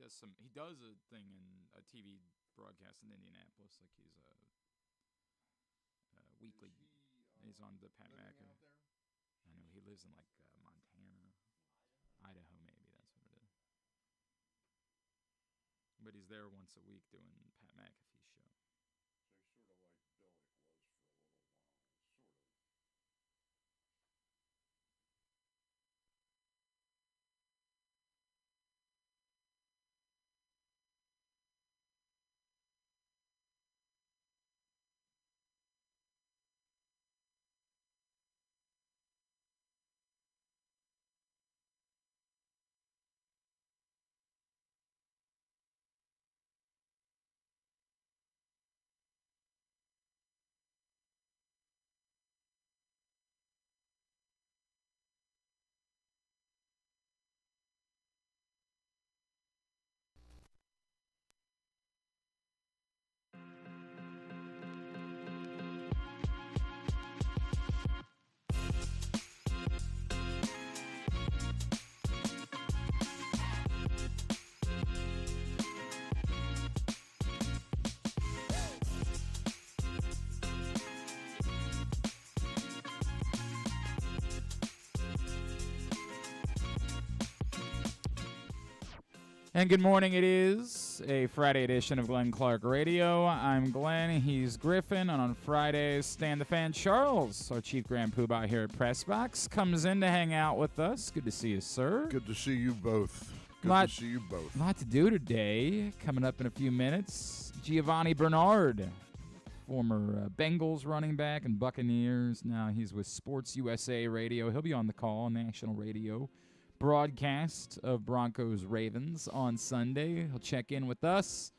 He does a thing in a TV broadcast in Indianapolis, like he's a weekly. He's on the Pat McAfee. I know he lives in like Montana, Idaho, maybe that's what it is. But he's there once a week doing Pat McAfee's show. So he's sort of like Billick was for a little while, sort of. And good morning. It is a Friday edition of Glenn Clark Radio. I'm Glenn. He's Griffin. And on Fridays, Stan the Fan Charles, our chief grand poobah here at PressBox, comes in to hang out with us. Good to see you, sir. Good to see you both. Good to see you both. Lot to do today. Coming up in a few minutes, Gionvani Bernard, former Bengals running back and Buccaneers. Now he's with Sports USA Radio. He'll be on the call, national radio broadcast of Broncos Ravens on Sunday. He'll check in with us.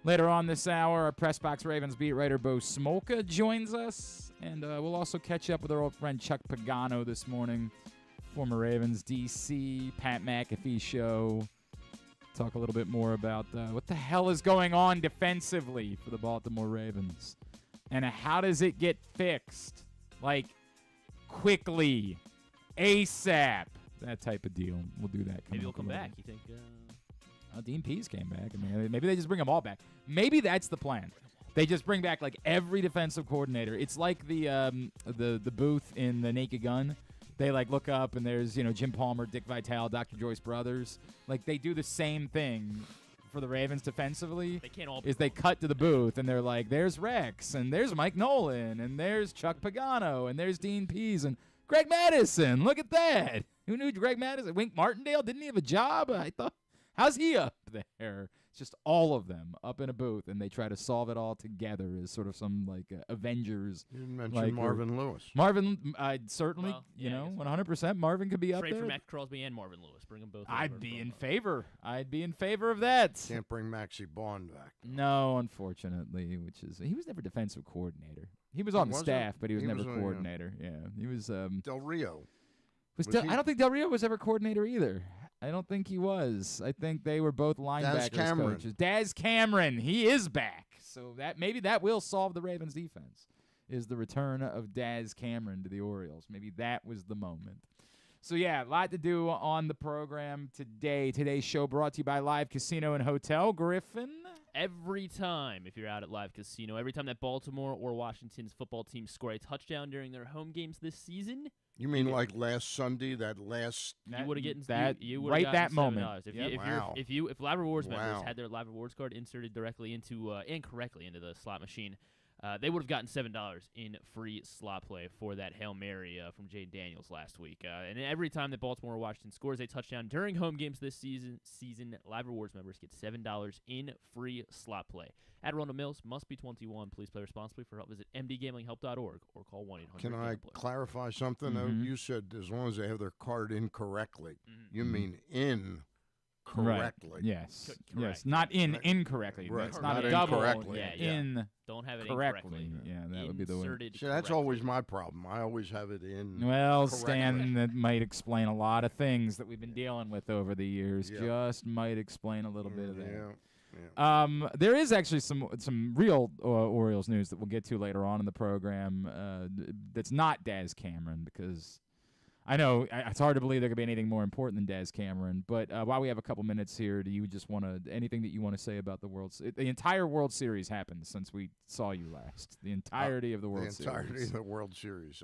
Later on this hour, our PressBox Ravens beat writer Bo Smolka joins us. And we'll also catch up with our old friend Chuck Pagano this morning, former Ravens DC, Pat McAfee show. Talk a little bit more about what the hell is going on defensively for the Baltimore Ravens. And how does it get fixed? Like, quickly, ASAP. That type of deal. We'll do that. Maybe he'll come back. You think? Dean Pease came back. I mean, maybe they just bring them all back. Maybe that's the plan. They just bring back like every defensive coordinator. It's like the booth in the Naked Gun. They like look up and there's Jim Palmer, Dick Vitale, Dr. Joyce Brothers. Like they do the same thing for the Ravens defensively. They can't all. They cut to the booth and they're like, there's Rex and there's Mike Nolan and there's Chuck Pagano and there's Dean Pease and Greg Madison. Look at that. Who knew Greg Madison? Wink Martindale didn't he have a job? I thought, how's he up there? It's just all of them up in a booth, and they try to solve it all together as sort of some like Avengers. You didn't mention Marvin Lewis. Marvin, certainly, 100%. Marvin could be up Trade there. for Max Crosby and Marvin Lewis. Bring them both. I'd be in favor. I'd be in favor of that. Can't bring Maxie Bond back. No, unfortunately, he was never defensive coordinator. He was on the staff, but he was never coordinator. Yeah, he was. Del Rio. I don't think Del Rio was ever coordinator either. I don't think he was. I think they were both linebackers coaches. Daz Cameron, he is back. So maybe that will solve the Ravens defense, is the return of Daz Cameron to the Orioles. Maybe that was the moment. So, yeah, a lot to do on the program today. Today's show brought to you by Live Casino and Hotel. Griffin? Every time, if you're out at Live Casino, every time that Baltimore or Washington's football team score a touchdown during their home games this season. You mean like last Sunday, that last... You would have gotten that you right that $7. moment. If Live Rewards members had their Live Rewards card inserted directly into incorrectly into the slot machine, they would have gotten $7 in free slot play for that Hail Mary from Jay Daniels last week. And every time that Baltimore or Washington scores a touchdown during home games this season, Live Rewards members get $7 in free slot play. At Ronald Mills, must be 21. Please play responsibly. For help, visit mdgamblinghelp.org or call 1-800. Can I clarify something? Mm-hmm. You said as long as they have their card incorrectly. Mm-hmm. You mean incorrectly. Right. Yes. Correct. Yes. Not incorrectly. Right. It's not Not double. incorrectly. Yeah. Don't have it Correctly. incorrectly. Yeah, that would be the way. See, that's always my problem. I always have it in. Well, correctly. Stan, that might explain a lot of things that we've been dealing with over the years. Yeah. Just might explain a little bit of that. Yeah. There is actually some real Orioles news that we'll get to later on in the program. That's not Daz Cameron, because I know it's hard to believe there could be anything more important than Dez Cameron. But while we have a couple minutes here, do you just want to anything that you want to say about the the entire World Series happened since we saw you last? The entirety of the World Series. The entirety of the World Series.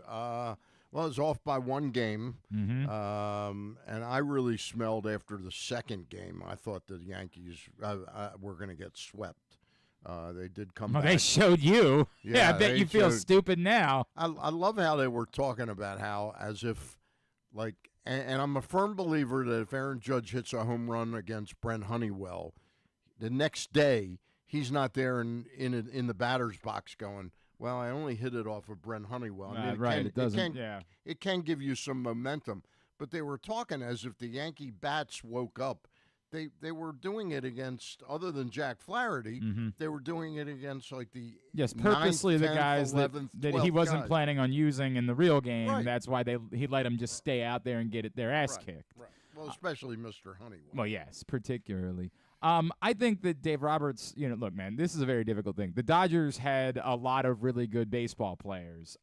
Well, it was off by one game, and I really smelled after the second game. I thought the Yankees were going to get swept. They did come back. They showed you. Yeah, I bet you feel stupid now. I love how they were talking about how as if, like, and I'm a firm believer that if Aaron Judge hits a home run against Brent Honeywell, the next day he's not there in the batter's box going, well, I only hit it off of Brent Honeywell. I mean, it can give you some momentum. But they were talking as if the Yankee bats woke up. They were doing it against, other than Jack Flaherty, they were doing it against like the purposely 9th, 10th, the guys 11th, that he wasn't guys. planning on using in the real game. Right. That's why he let them just stay out there and get their ass kicked. Right. Well, especially Mr. Honeywell. Well, yes, particularly. I think that Dave Roberts, look, man, this is a very difficult thing. The Dodgers had a lot of really good baseball players.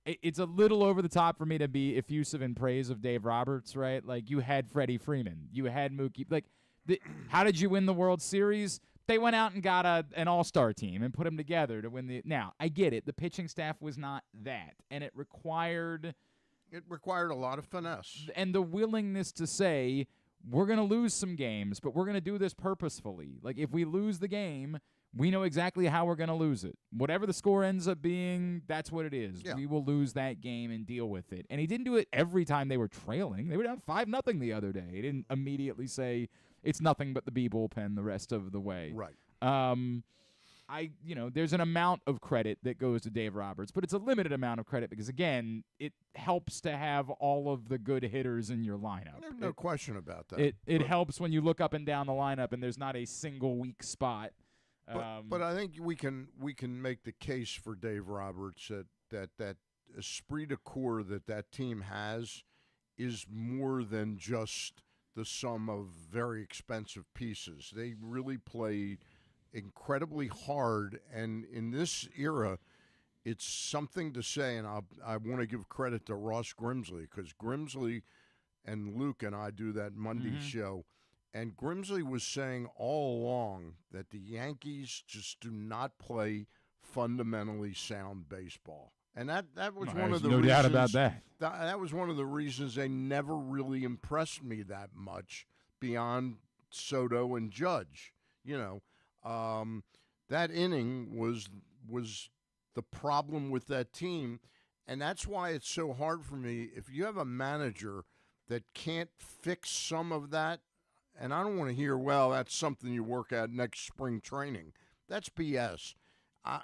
It's a little over the top for me to be effusive in praise of Dave Roberts, right? Like, you had Freddie Freeman. You had Mookie. Like, how did you win the World Series? They went out and got an all-star team and put them together to win the – now, I get it. The pitching staff was not that, and it required – It required a lot of finesse. And the willingness to say, we're going to lose some games, but we're going to do this purposefully. Like, if we lose the game – we know exactly how we're going to lose it. Whatever the score ends up being, that's what it is. Yeah. We will lose that game and deal with it. And he didn't do it every time they were trailing. They were down 5-0 the other day. He didn't immediately say it's nothing but the B bullpen the rest of the way. Right. There's an amount of credit that goes to Dave Roberts, but it's a limited amount of credit because, again, it helps to have all of the good hitters in your lineup. There's no question about that. It helps when you look up and down the lineup and there's not a single weak spot. But I think we can make the case for Dave Roberts that esprit de corps that team has is more than just the sum of very expensive pieces. They really played incredibly hard, and in this era, it's something to say. And I want to give credit to Ross Grimsley because Grimsley and Luke and I do that Monday show. And Grimsley was saying all along that the Yankees just do not play fundamentally sound baseball. And that was one of the reasons. No doubt about that. That was one of the reasons they never really impressed me that much beyond Soto and Judge. That inning was the problem with that team. And that's why it's so hard for me. If you have a manager that can't fix some of that, and I don't want to hear, well, that's something you work at next spring training. That's BS.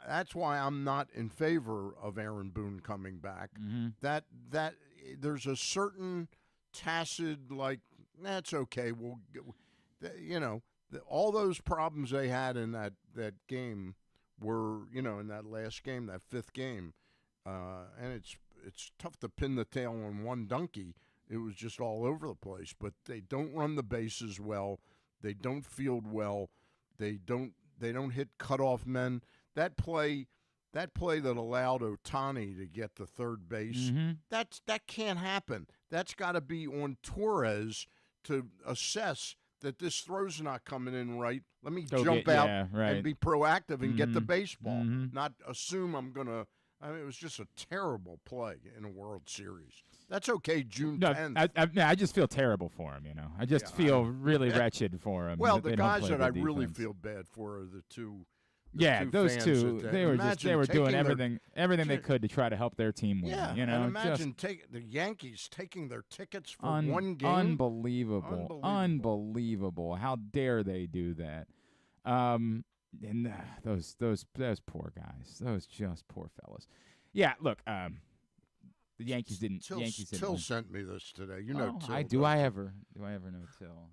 That's why I'm not in favor of Aaron Boone coming back. That there's a certain tacit, like, that's okay. All those problems they had in that game were, in that last game, that fifth game, and it's tough to pin the tail on one donkey. It was just all over the place, but they don't run the bases well. They don't field well. They don't hit cutoff men. That play that allowed Ohtani to get to third base, that can't happen. That's got to be on Torres to assess that this throw's not coming in right. Let me jump out and be proactive and get the baseball, not assume I'm going to. I mean, it was just a terrible play in a World Series. That's okay, June 10th. I just feel terrible for him, I just feel really wretched for him. Well, the guys that I really feel bad for are the two. Those two. They were doing everything they could to try to help their team win. Yeah, and imagine the Yankees taking their tickets for one game. Unbelievable! How dare they do that? And those poor guys, those just poor fellas. Yeah, look, the Yankees didn't. Till sent me this today. Till. Do I ever know Till?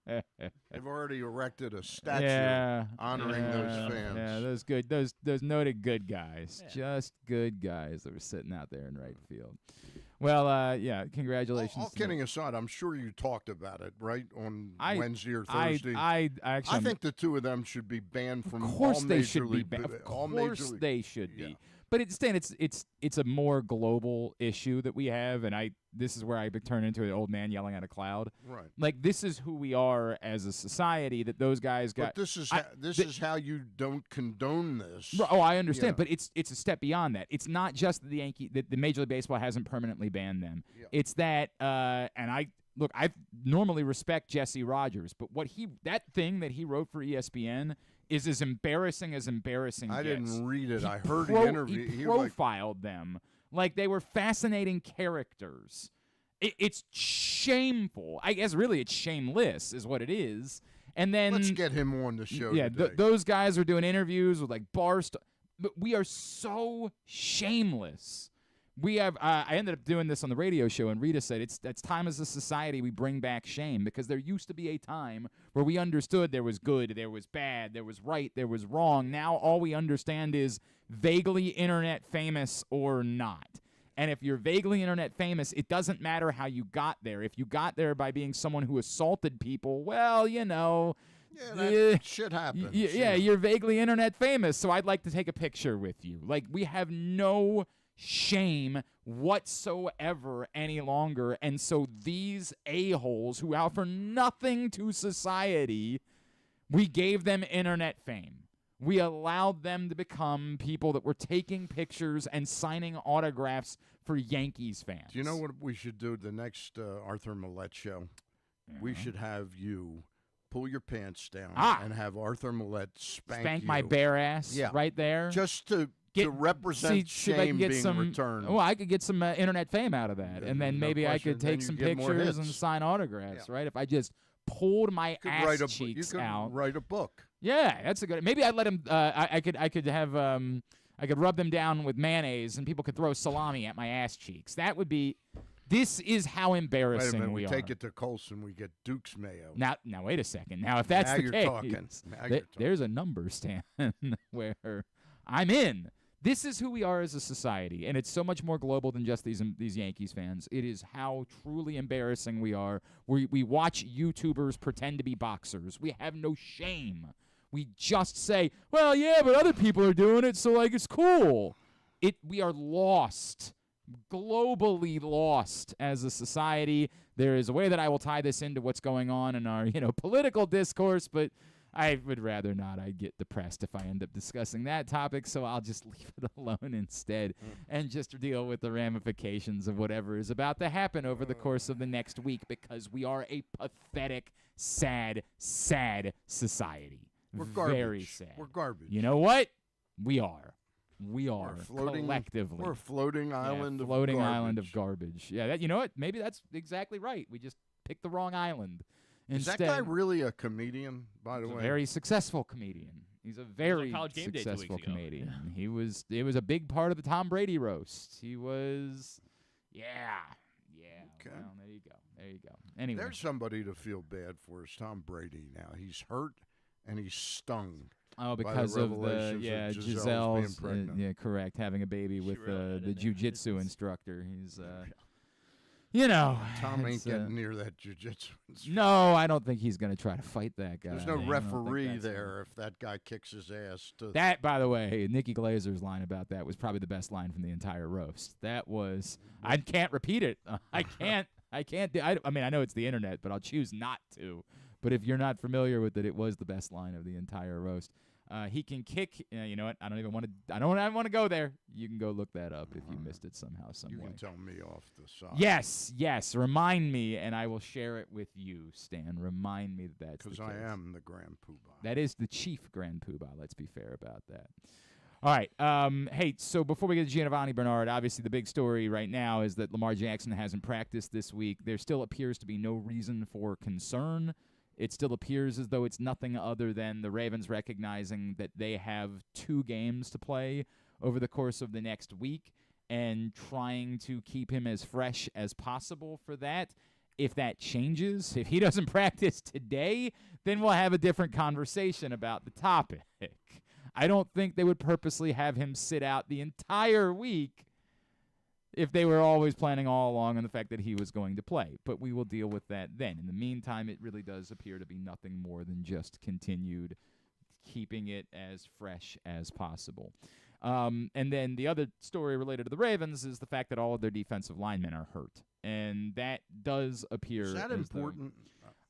They've already erected a statue honoring those fans. Yeah, those noted good guys, just good guys that were sitting out there in right field. Well, congratulations. All kidding aside, I'm sure you talked about it, right, on Wednesday or Thursday. I think the two of them should be banned from all major league. Of course they should be. But it's a more global issue that we have, and this is where I turn into an old man yelling at a cloud. Right. Like, this is who we are as a society, that those guys got. But this is how you don't condone this. Oh, I understand, but it's a step beyond that. It's not just that the Major League Baseball hasn't permanently banned them. Yeah. It's that, and I normally respect Jesse Rogers, but that thing that he wrote for ESPN is as embarrassing I gets. didn't read it. I heard the interview. He profiled them like they were fascinating characters. It's shameful. I guess really it's shameless is what it is. And then let's get him on the show. Yeah, today. Those guys are doing interviews with like but we are so shameless. We have. I ended up doing this on the radio show, and Rita said it's time as a society we bring back shame, because there used to be a time where we understood there was good, there was bad, there was right, there was wrong. Now all we understand is vaguely internet famous or not. And if you're vaguely internet famous, it doesn't matter how you got there. If you got there by being someone who assaulted people, well, Yeah, that shit happens. Yeah, you're vaguely internet famous, so I'd like to take a picture with you. Like, we have no shame whatsoever any longer, and so these a-holes who offer nothing to society, we gave them internet fame. We allowed them to become people that were taking pictures and signing autographs for Yankees fans. Do you know what we should do the next Arthur Millette show? Yeah. We should have you pull your pants down and have Arthur Millette spank my bare ass right there. Just to represent shame being returned. Oh, I could get some internet fame out of that, and then maybe I could take some pictures and sign autographs, right? If I just pulled my ass cheeks out. You could write a book. Yeah, that's a good. Maybe I'd let him. I could have. I could rub them down with mayonnaise, and people could throw salami at my ass cheeks. That would be. This is how embarrassing wait a minute, we are. Take it to Colson, we get Duke's mayo. Now, wait a second. Now, if that's the case, talking. There's a number, Stan, where I'm in. This is who we are as a society, and it's so much more global than just these Yankees fans. It is how truly embarrassing we are. We watch YouTubers pretend to be boxers. We have no shame. We just say, well, yeah, but other people are doing it, so, like, it's cool. We are lost, globally lost as a society. There is a way that I will tie this into what's going on in our, political discourse, but I would rather not. I'd get depressed if I end up discussing that topic, so I'll just leave it alone instead and just deal with the ramifications of whatever is about to happen over the course of the next week, because we are a pathetic, sad, sad society. We're garbage. Very sad. We're garbage. You know what? We are. We are collectively. We're a floating island of garbage. Floating island of garbage. Yeah, you know what? Maybe that's exactly right. We just picked the wrong island. Instead, is that guy really a comedian, by the way? A very successful comedian. He's a very successful comedian. Yeah. It was a big part of the Tom Brady roast. He was, yeah. Okay. Well, there you go. Anyway. There's somebody to feel bad for is Tom Brady now. He's hurt and he's stung. Oh, because of Gisele's being pregnant. Correct, having a baby with the jiu-jitsu instructor. He's Tom ain't getting near that jiu-jitsu instructor. No, I don't think he's going to try to fight that guy. There's no referee there if that guy kicks his ass. That, by the way, Nikki Glazer's line about that was probably the best line from the entire roast. That was, I can't repeat it. I can't I mean, I know it's the internet, but I'll choose not to. But if you're not familiar with it, it was the best line of the entire roast. He can kick. You know what? I don't want to go there. You can go look that up if you missed it somehow, some way. You can tell me off the side. Yes. Remind me, and I will share it with you, Stan. Remind me that's the case. Because I am the Grand Poobah. That is the chief Grand Poobah. Let's be fair about that. All right. Hey, so before we get to Gionvani Bernard, obviously the big story right now is that Lamar Jackson hasn't practiced this week. There still appears to be no reason for concern. It still appears as though it's nothing other than the Ravens recognizing that they have 2 games to play over the course of the next week and trying to keep him as fresh as possible for that. If that changes, if he doesn't practice today, then we'll have a different conversation about the topic. I don't think they would purposely have him sit out the entire week if they were always planning all along on the fact that he was going to play. But we will deal with that then. In the meantime, it really does appear to be nothing more than just continued keeping it as fresh as possible. And then the other story related to the Ravens is the fact that all of their defensive linemen are hurt. And that does appear. Is that important?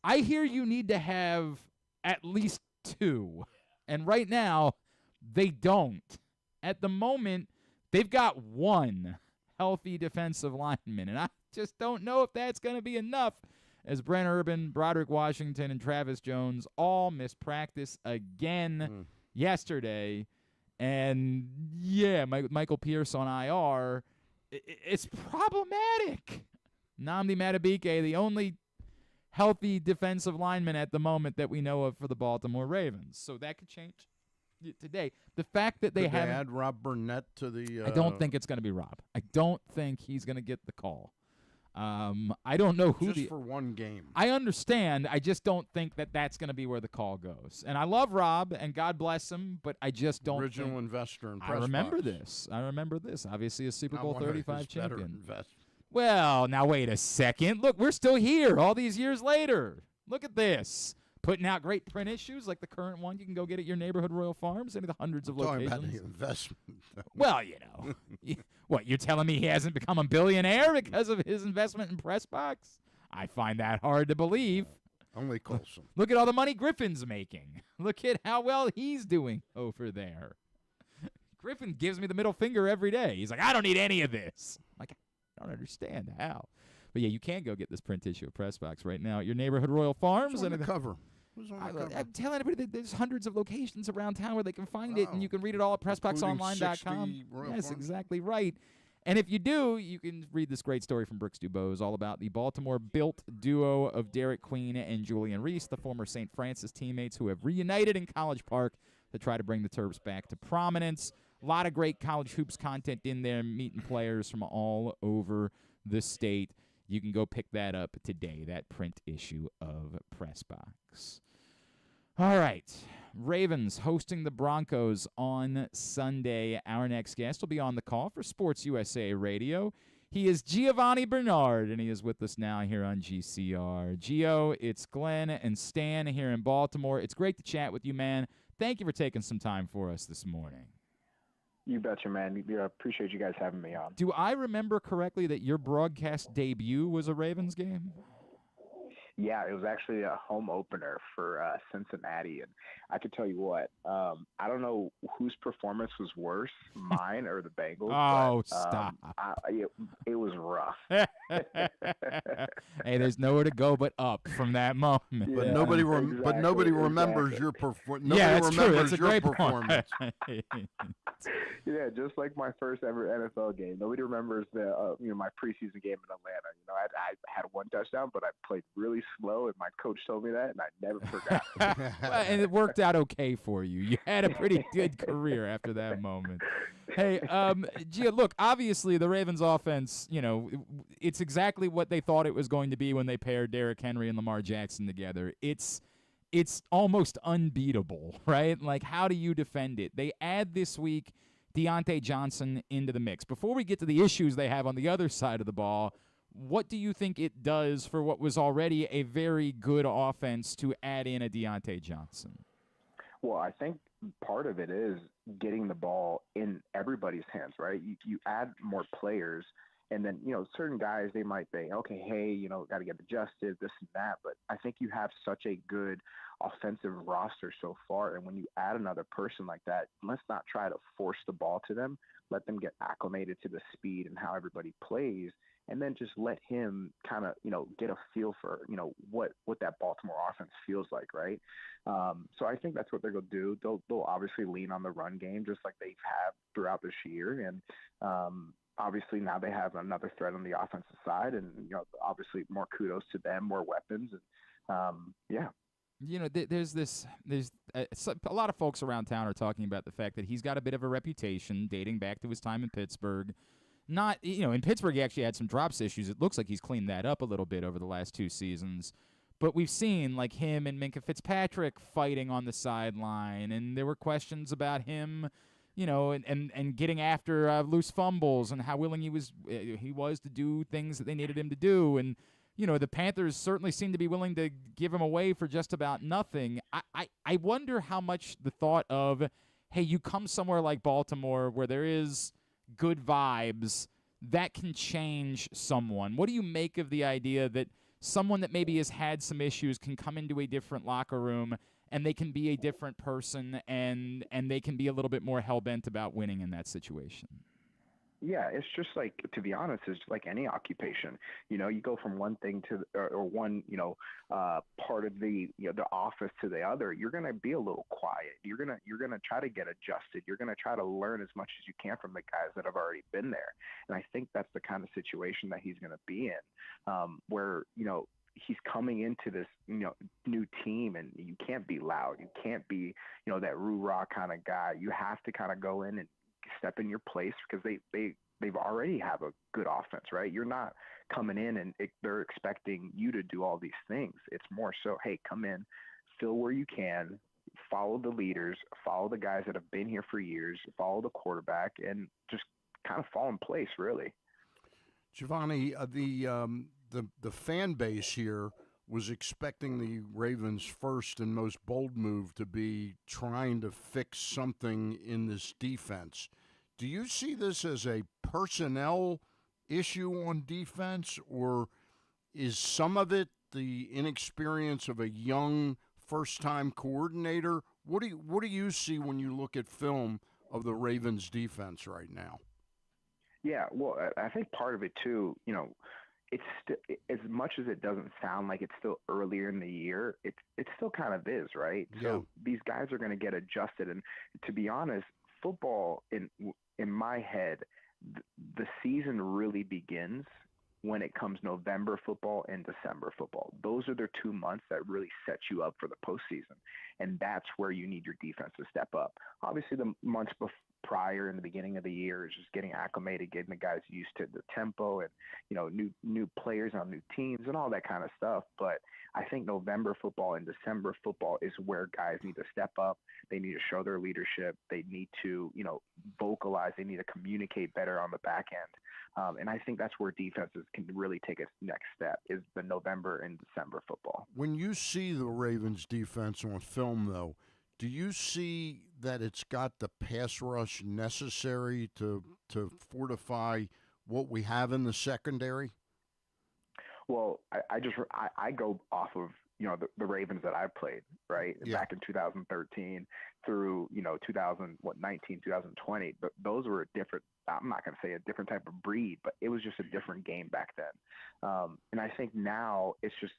I hear you need to have at least 2. And right now, they don't. At the moment, they've got 1 healthy defensive lineman. And I just don't know if that's going to be enough, as Brent Urban, Broderick Washington, and Travis Jones all missed practice again yesterday. And, yeah, Michael Pierce on IR, it's problematic. Nnamdi Madubuike, the only healthy defensive lineman at the moment that we know of for the Baltimore Ravens. So that could change today. The fact that they Could have they add Rob Burnett to the I don't think it's going to be Rob. I don't think he's going to get the call. I don't know who just for one game. I understand. I just don't think that that's going to be where the call goes. And I love Rob, and God bless him, but I just don't Original investor in PressBox. I remember this. Obviously a Super Bowl 35 champion. Investment. Well, now wait a second. Look, we're still here all these years later. Look at this. Putting out great print issues like the current one you can go get at your neighborhood Royal Farms, any of the hundreds of Talking locations. about the investment. Well, what, you're telling me he hasn't become a billionaire because of his investment in PressBox? I find that hard to believe. Only Colson. Look at all the money Griffin's making. Look at how well he's doing over there. Griffin gives me the middle finger every day. He's like, I don't need any of this. I'm like, I don't understand how. But, yeah, you can go get this print issue of PressBox right now at your neighborhood Royal Farms. Who's on the cover? Who's on the cover? I'm telling everybody that there's hundreds of locations around town where they can find it, and you can read it all at PressBoxOnline.com. Yes, Farms? exactly right. And if you do, you can read this great story from Brooks Dubose all about the Baltimore-built duo of Derek Queen and Julian Reese, the former St. Francis teammates who have reunited in College Park to try to bring the Terps back to prominence. A lot of great college hoops content in there, meeting players from all over the state. You can go pick that up today, that print issue of PressBox. All right. Ravens hosting the Broncos on Sunday. Our next guest will be on the call for Sports USA Radio. He is Gionvani Bernard, and he is with us now here on GCR. Gio, it's Glenn and Stan here in Baltimore. It's great to chat with you, man. Thank you for taking some time for us this morning. You betcha, man. I appreciate you guys having me on. Do I remember correctly that your broadcast debut was a Ravens game? Yeah, it was actually a home opener for Cincinnati, and I could tell you what, I don't know whose performance was worse, mine or the Bengals. Oh, but, stop! It was rough. Hey, there's nowhere to go but up from that moment. But Yeah, nobody, exactly, remembers exactly. your performance. Yeah, that's true. Remembers That's a your great performance. point. Yeah, just like my first ever NFL game. Nobody remembers the my preseason game in Atlanta. I had one touchdown, but I played really slow, and my coach told me that, and I never forgot. Well, and it worked out okay for you. You had a pretty good career after that moment. Hey, Gia, look, obviously the Ravens offense, it's exactly what they thought it was going to be when they paired Derrick Henry and Lamar Jackson together. It's almost unbeatable, right? Like, how do you defend it? They add this week Deontay Johnson into the mix. Before we get to the issues they have on the other side of the ball, what do you think it does for what was already a very good offense to add in a Deontay Johnson? Well, I think part of it is getting the ball in everybody's hands, right? You add more players, and then, certain guys, they might think, okay, hey, got to get adjusted, this and that. But I think you have such a good offensive roster so far. And when you add another person like that, let's not try to force the ball to them. Let them get acclimated to the speed and how everybody plays. And then just let him kind of, get a feel for, what that Baltimore offense feels like, right? So I think that's what they're going to do. They'll obviously lean on the run game just like they've had throughout this year. And obviously now they have another threat on the offensive side, and obviously more kudos to them, more weapons, and yeah. There's a lot of folks around town are talking about the fact that he's got a bit of a reputation dating back to his time in Pittsburgh. Not, in Pittsburgh he actually had some drops issues. It looks like he's cleaned that up a little bit over the last 2 seasons. But we've seen, like, him and Minkah Fitzpatrick fighting on the sideline, and there were questions about him, and getting after loose fumbles and how willing he was to do things that they needed him to do. And, the Panthers certainly seem to be willing to give him away for just about nothing. I wonder how much the thought of, hey, you come somewhere like Baltimore where there is good vibes, that can change someone. What do you make of the idea that someone that maybe has had some issues can come into a different locker room and they can be a different person and they can be a little bit more hell-bent about winning in that situation? Yeah, it's just like, to be honest, it's like any occupation. You go from one thing to or one, part of the the office to the other. You're gonna be a little quiet. You're gonna try to get adjusted. You're gonna try to learn as much as you can from the guys that have already been there. And I think that's the kind of situation that he's gonna be in, where he's coming into this new team, and you can't be loud. You can't be that roo-rah kind of guy. You have to kind of go in and step in your place, because they've already have a good offense, right? You're not coming in and they're expecting you to do all these things. It's more so, hey, come in, fill where you can, follow the leaders, follow the guys that have been here for years, follow the quarterback, and just kind of fall in place, really. Giovani, the fan base here was expecting the Ravens' first and most bold move to be trying to fix something in this defense. Do you see this as a personnel issue on defense, or is some of it the inexperience of a young first-time coordinator? What do you see when you look at film of the Ravens' defense right now? Yeah, well, I think part of it too, it's as much as it doesn't sound like it's still earlier in the year, it still kind of is, right? Yeah. So these guys are going to get adjusted, and to be honest, football in my head, the season really begins when it comes November football and December football. Those are the 2 months that really set you up for the postseason, and that's where you need your defense to step up. Obviously, the months prior in the beginning of the year is just getting acclimated, getting the guys used to the tempo, and new players on new teams and all that kind of stuff. But I think November football and December football is where guys need to step up. They need to show their leadership. They need to vocalize. They need to communicate better on the back end. And I think that's where defenses can really take its next step, is the November and December football. When you see the Ravens defense on film, though, do you see that it's got the pass rush necessary to fortify what we have in the secondary? Well, I go off of the Ravens that I've played, right? Yeah. Back in 2013 through 2019, 2020. But those were a different. I'm not going to say a different type of breed, but it was just a different game back then. And I think now it's just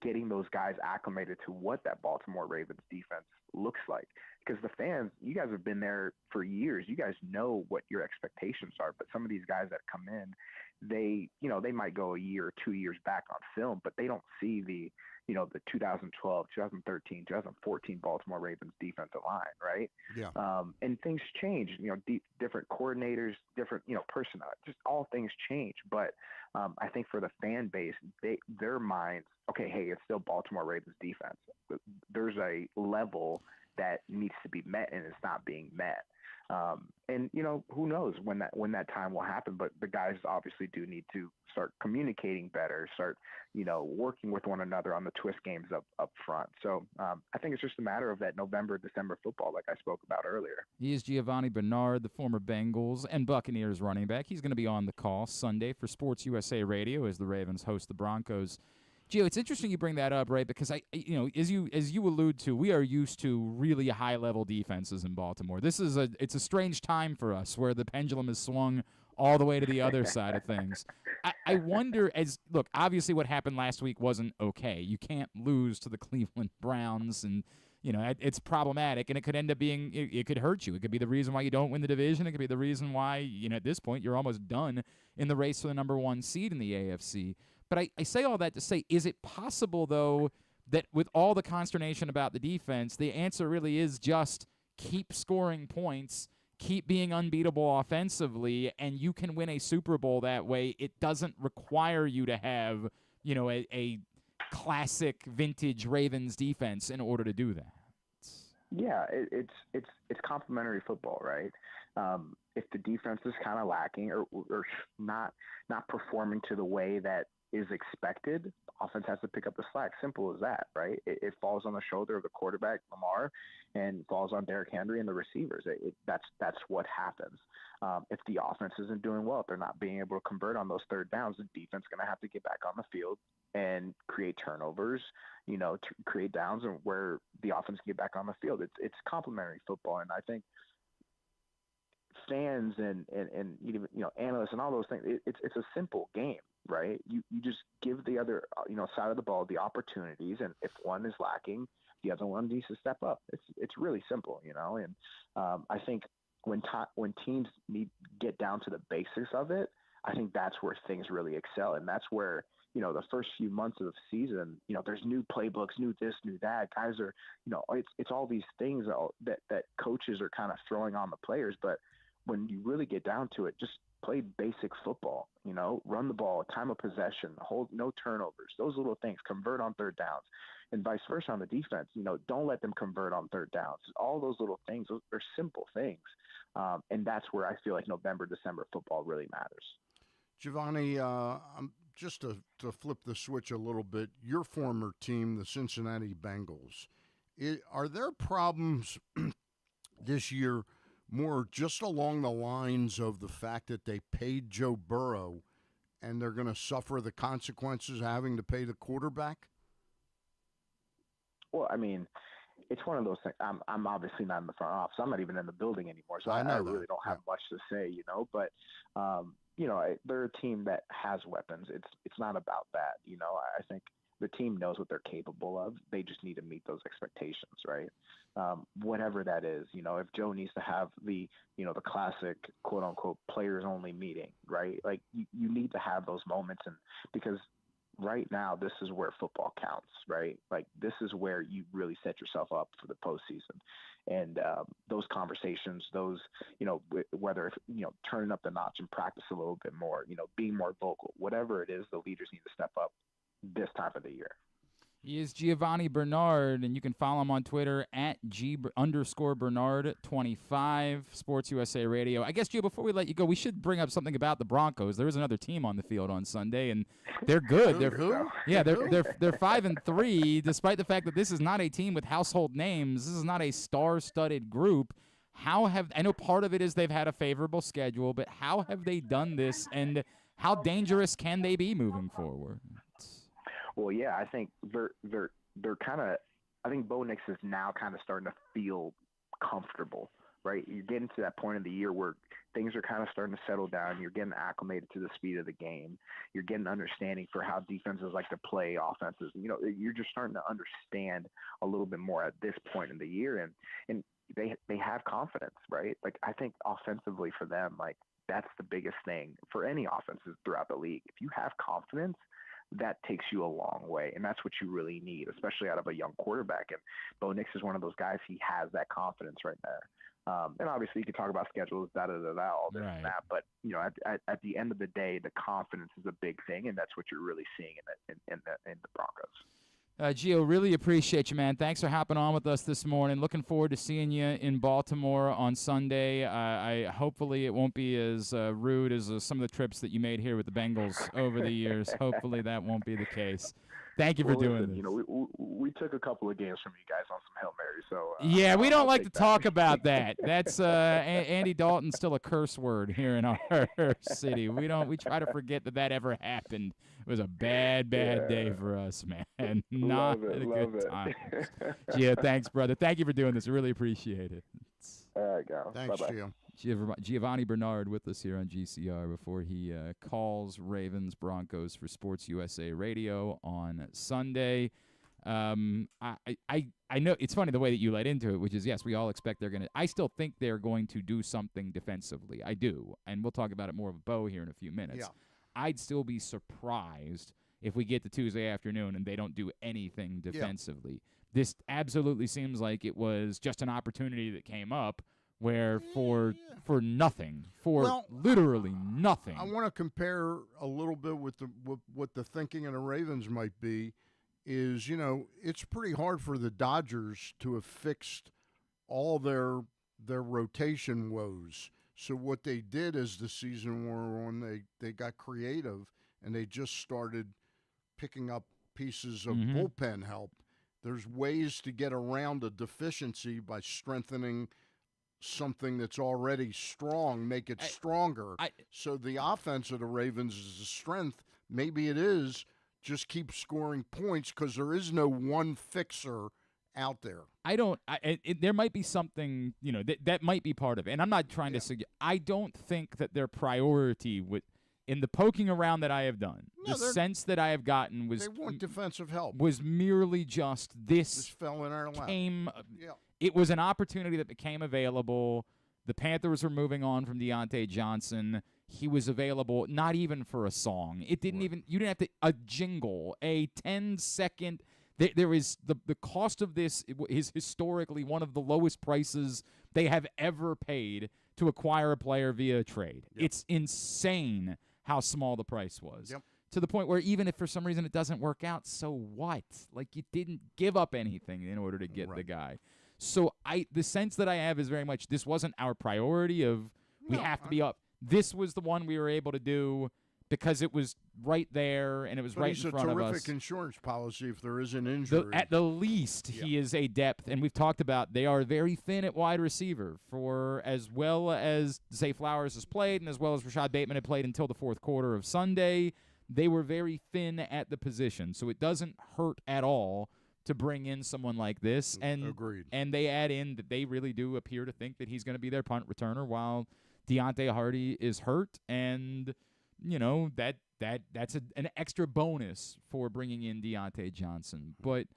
getting those guys acclimated to what that Baltimore Ravens defense looks like. Because the fans, you guys have been there for years. You guys know what your expectations are. But some of these guys that come in, they might go a year or 2 years back on film, but they don't see the 2012, 2013, 2014 Baltimore Ravens defensive line, right? Yeah. And things change, different coordinators, different, personnel, just all things change. But I think for the fan base, their minds, okay, hey, it's still Baltimore Ravens defense. There's a level that needs to be met, and it's not being met. And who knows when that time will happen, but the guys obviously do need to start communicating better, start working with one another on the twist games up front. So I think it's just a matter of that November, December football, like I spoke about earlier. He is Gionvani Bernard, the former Bengals and Buccaneers running back. He's going to be on the call Sunday for Sports USA Radio as the Ravens host the Broncos. Gio, it's interesting you bring that up, right? Because as you allude to, we are used to really high-level defenses in Baltimore. It's a strange time for us where the pendulum is swung all the way to the other side of things. I wonder, look, obviously what happened last week wasn't okay. You can't lose to the Cleveland Browns, and it's problematic, and it could end up being it could hurt you. It could be the reason why you don't win the division. It could be the reason why at this point you're almost done in the race for the number 1 seed in the AFC. But I say all that to say, is it possible, though, that with all the consternation about the defense, the answer really is just keep scoring points, keep being unbeatable offensively, and you can win a Super Bowl that way? It doesn't require you to have, a classic vintage Ravens defense in order to do that. Yeah, it's complementary football, right? If the defense is kind of lacking or not performing to the way that is expected, offense has to pick up the slack. Simple as that, right? It falls on the shoulder of the quarterback, Lamar, and falls on Derrick Henry and the receivers. That's what happens. If the offense isn't doing well, if they're not being able to convert on those third downs, the defense is going to have to get back on the field and create turnovers, to create downs and where the offense get back on the field. It's complementary football, and I think fans and even analysts and all those things, it's a simple game, right? You just give the other side of the ball the opportunities, and if one is lacking, the other one needs to step up. It's really simple, and I think when teams get down to the basics of it, I think that's where things really excel, and that's where the first few months of the season, there's new playbooks, new this, new that. Guys are, it's all these things that coaches are kind of throwing on the players, but when you really get down to it, just play basic football, run the ball, time of possession, hold no turnovers, those little things, convert on third downs, and vice versa on the defense. Don't let them convert on third downs. All those little things, they're simple things. And that's where I feel like November, December football really matters. Giovani, just to flip the switch a little bit, your former team, the Cincinnati Bengals, are there problems this year more just along the lines of the fact that they paid Joe Burrow and they're going to suffer the consequences of having to pay the quarterback? Well, I mean, it's one of those things. I'm obviously not in the front office. I'm not even in the building anymore, so I really don't have much to say, but they're a team that has weapons. It's not about that. I think the team knows what they're capable of. They just need to meet those expectations, right? Whatever that is, if Joe needs to have the classic quote unquote players only meeting, right? Like you need to have those moments, and because right now this is where football counts, right? Like this is where you really set yourself up for the postseason. And those conversations, those, whether, turning up the notch and practice a little bit more, being more vocal, whatever it is, the leaders need to step up this time of the year. He is Gionvani Bernard, and you can follow him on Twitter at G_Bernard25, Sports USA Radio. I guess, Gio, before we let you go, we should bring up something about the Broncos. There is another team on the field on Sunday, and they're good. They're 5-3, despite the fact that this is not a team with household names. This is not a star-studded group. I know part of it is they've had a favorable schedule, but how have they done this, and how dangerous can they be moving forward? Well, yeah, I think they're kind of. I think Bo Nix is now kind of starting to feel comfortable, right? You're getting to that point of the year where things are kind of starting to settle down. You're getting acclimated to the speed of the game. You're getting understanding for how defenses like to play offenses. You're just starting to understand a little bit more at this point in the year, and they have confidence, right? Like I think offensively for them, like that's the biggest thing for any offenses throughout the league. If you have confidence, that takes you a long way, and that's what you really need, especially out of a young quarterback. And Bo Nix is one of those guys. He has that confidence right there. And obviously, you can talk about schedules, all this and that. But at the end of the day, the confidence is a big thing, and that's what you're really seeing in the Broncos. Gio, really appreciate you, man. Thanks for hopping on with us this morning. Looking forward to seeing you in Baltimore on Sunday. Hopefully it won't be as rude as some of the trips that you made here with the Bengals over the years. Hopefully that won't be the case. Thank you for doing this. We took a couple of games from you guys on some Hail Marys. So yeah, we don't like to talk about that. That's Andy Dalton's still a curse word here in our city. We try to forget that ever happened. It was a bad day for us, man. Not a good time. Gio, thanks, brother. Thank you for doing this. I really appreciate it. All right, go. Thanks, Bye-bye. Gio. Giovani Bernard with us here on GCR before he calls Ravens-Broncos for Sports USA Radio on Sunday. I know it's funny the way that you led into it, which is, yes, we all expect I still think they're going to do something defensively. I do, and we'll talk about it more with Bo here in a few minutes. Yeah. I'd still be surprised if we get to Tuesday afternoon and they don't do anything defensively. Yeah. This absolutely seems like it was just an opportunity that came up where for nothing, literally nothing. I want to compare a little bit with what the thinking of the Ravens might be. Is it's pretty hard for the Dodgers to have fixed all their rotation woes. So what they did as the season wore on, they got creative and they just started picking up pieces of bullpen help. There's ways to get around a deficiency by strengthening something that's already strong, make it stronger. So the offense of the Ravens is a strength. Maybe it is. Just keep scoring points because there is no one fixer out there. There might be something, that might be part of it. And I'm not trying to suggest. I don't think that their priority in the poking around that I have done, the sense that I have gotten was they want defensive help. Was merely just this fell in our lap. It was an opportunity that became available. The Panthers were moving on from Deontay Johnson. He was available not even for a song. It didn't even – you didn't have a jingle, a 10-second – there is the cost of this is historically one of the lowest prices they have ever paid to acquire a player via a trade. Yep. It's insane how small the price was. Yep. To the point where even if for some reason it doesn't work out, so what? Like, you didn't give up anything in order to get the guy. So the sense that I have is very much this wasn't our priority of we have to be up. This was the one we were able to do because it was right there and it was right in front of us. It's a terrific insurance policy if there is an injury. At the least, he is a depth, and we've talked about they are very thin at wide receiver for as well as Zay Flowers has played and as well as Rashad Bateman had played until the fourth quarter of Sunday. They were very thin at the position, so it doesn't hurt at all to bring in someone like this. And Agreed. And they add in that they really do appear to think that he's going to be their punt returner while Deontay Hardy is hurt, and that's an extra bonus for bringing in Deontay Johnson. But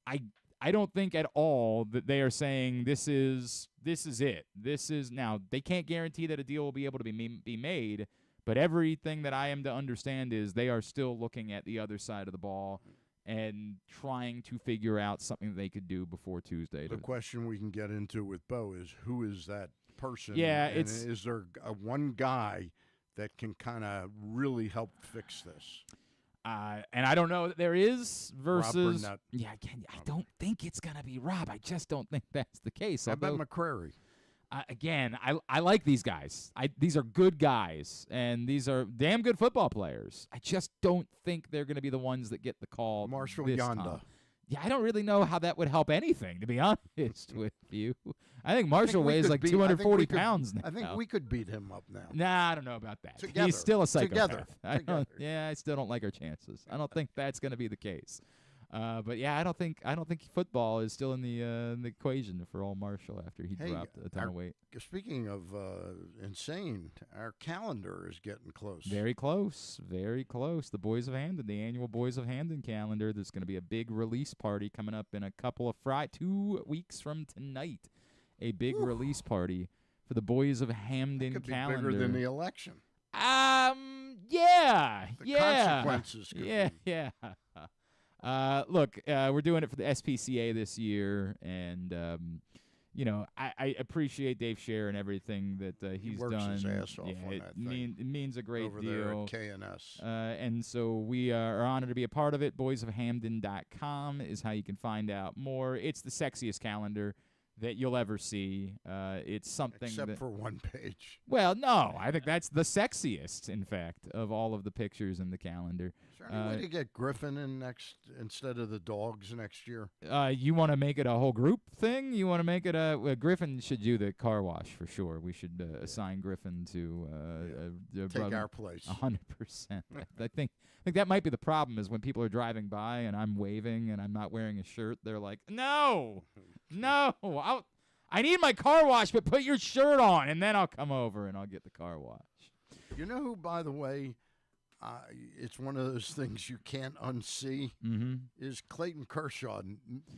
I don't think at all that they are saying this is it. This is now they can't guarantee that a deal will be able to be made, but everything that I am to understand is they are still looking at the other side of the ball and trying to figure out something that they could do before Tuesday. The question we can get into with Bo is who is that person? Yeah, and is there one guy that can kind of really help fix this? And I don't know that there is versus. Rob Burnett. Again, I don't think it's going to be Rob. I just don't think that's the case. How about McCrary? Again, I like these guys. These are good guys, and these are damn good football players. I just don't think they're going to be the ones that get the call. Marshall this Yanda. time. Yeah, I don't really know how that would help anything, to be honest with you. I think Marshall weighs like 240 pounds now. I think we could beat him up now. Nah, I don't know about that. Together. He's still a psychopath. Together. I still don't like our chances. I don't think that's going to be the case. But yeah, I don't think football is still in the equation for all Marshall after he dropped a ton of weight. Speaking of insane, our calendar is getting close. Very close, very close. The Boys of Hamden, the annual Boys of Hamden calendar. There's going to be a big release party coming up in a couple of 2 weeks from tonight. A big release party for the Boys of Hamden could calendar. Be bigger than the election. Yeah, the consequences. Yeah. Look, we're doing it for the SPCA this year, and I appreciate Dave Scher and everything that he's works done. His ass off on that thing. It means a great over deal. There at KNS. And so we are honored to be a part of it. boysofhamden.com is how you can find out more. It's the sexiest calendar that you'll ever see. It's something except for one page. Well, no, I think that's the sexiest, in fact, of all of the pictures in the calendar. Is there any way to get Griffin in next instead of the dogs next year? You want to make it a whole group thing? You want to make it Griffin should do the car wash for sure. We should assign Griffin to take our place. 100%. I think that might be the problem is when people are driving by and I'm waving and I'm not wearing a shirt, they're like, no, I need my car wash, but put your shirt on, and then I'll come over and I'll get the car wash. You know who, by the way, it's one of those things you can't unsee, is Clayton Kershaw.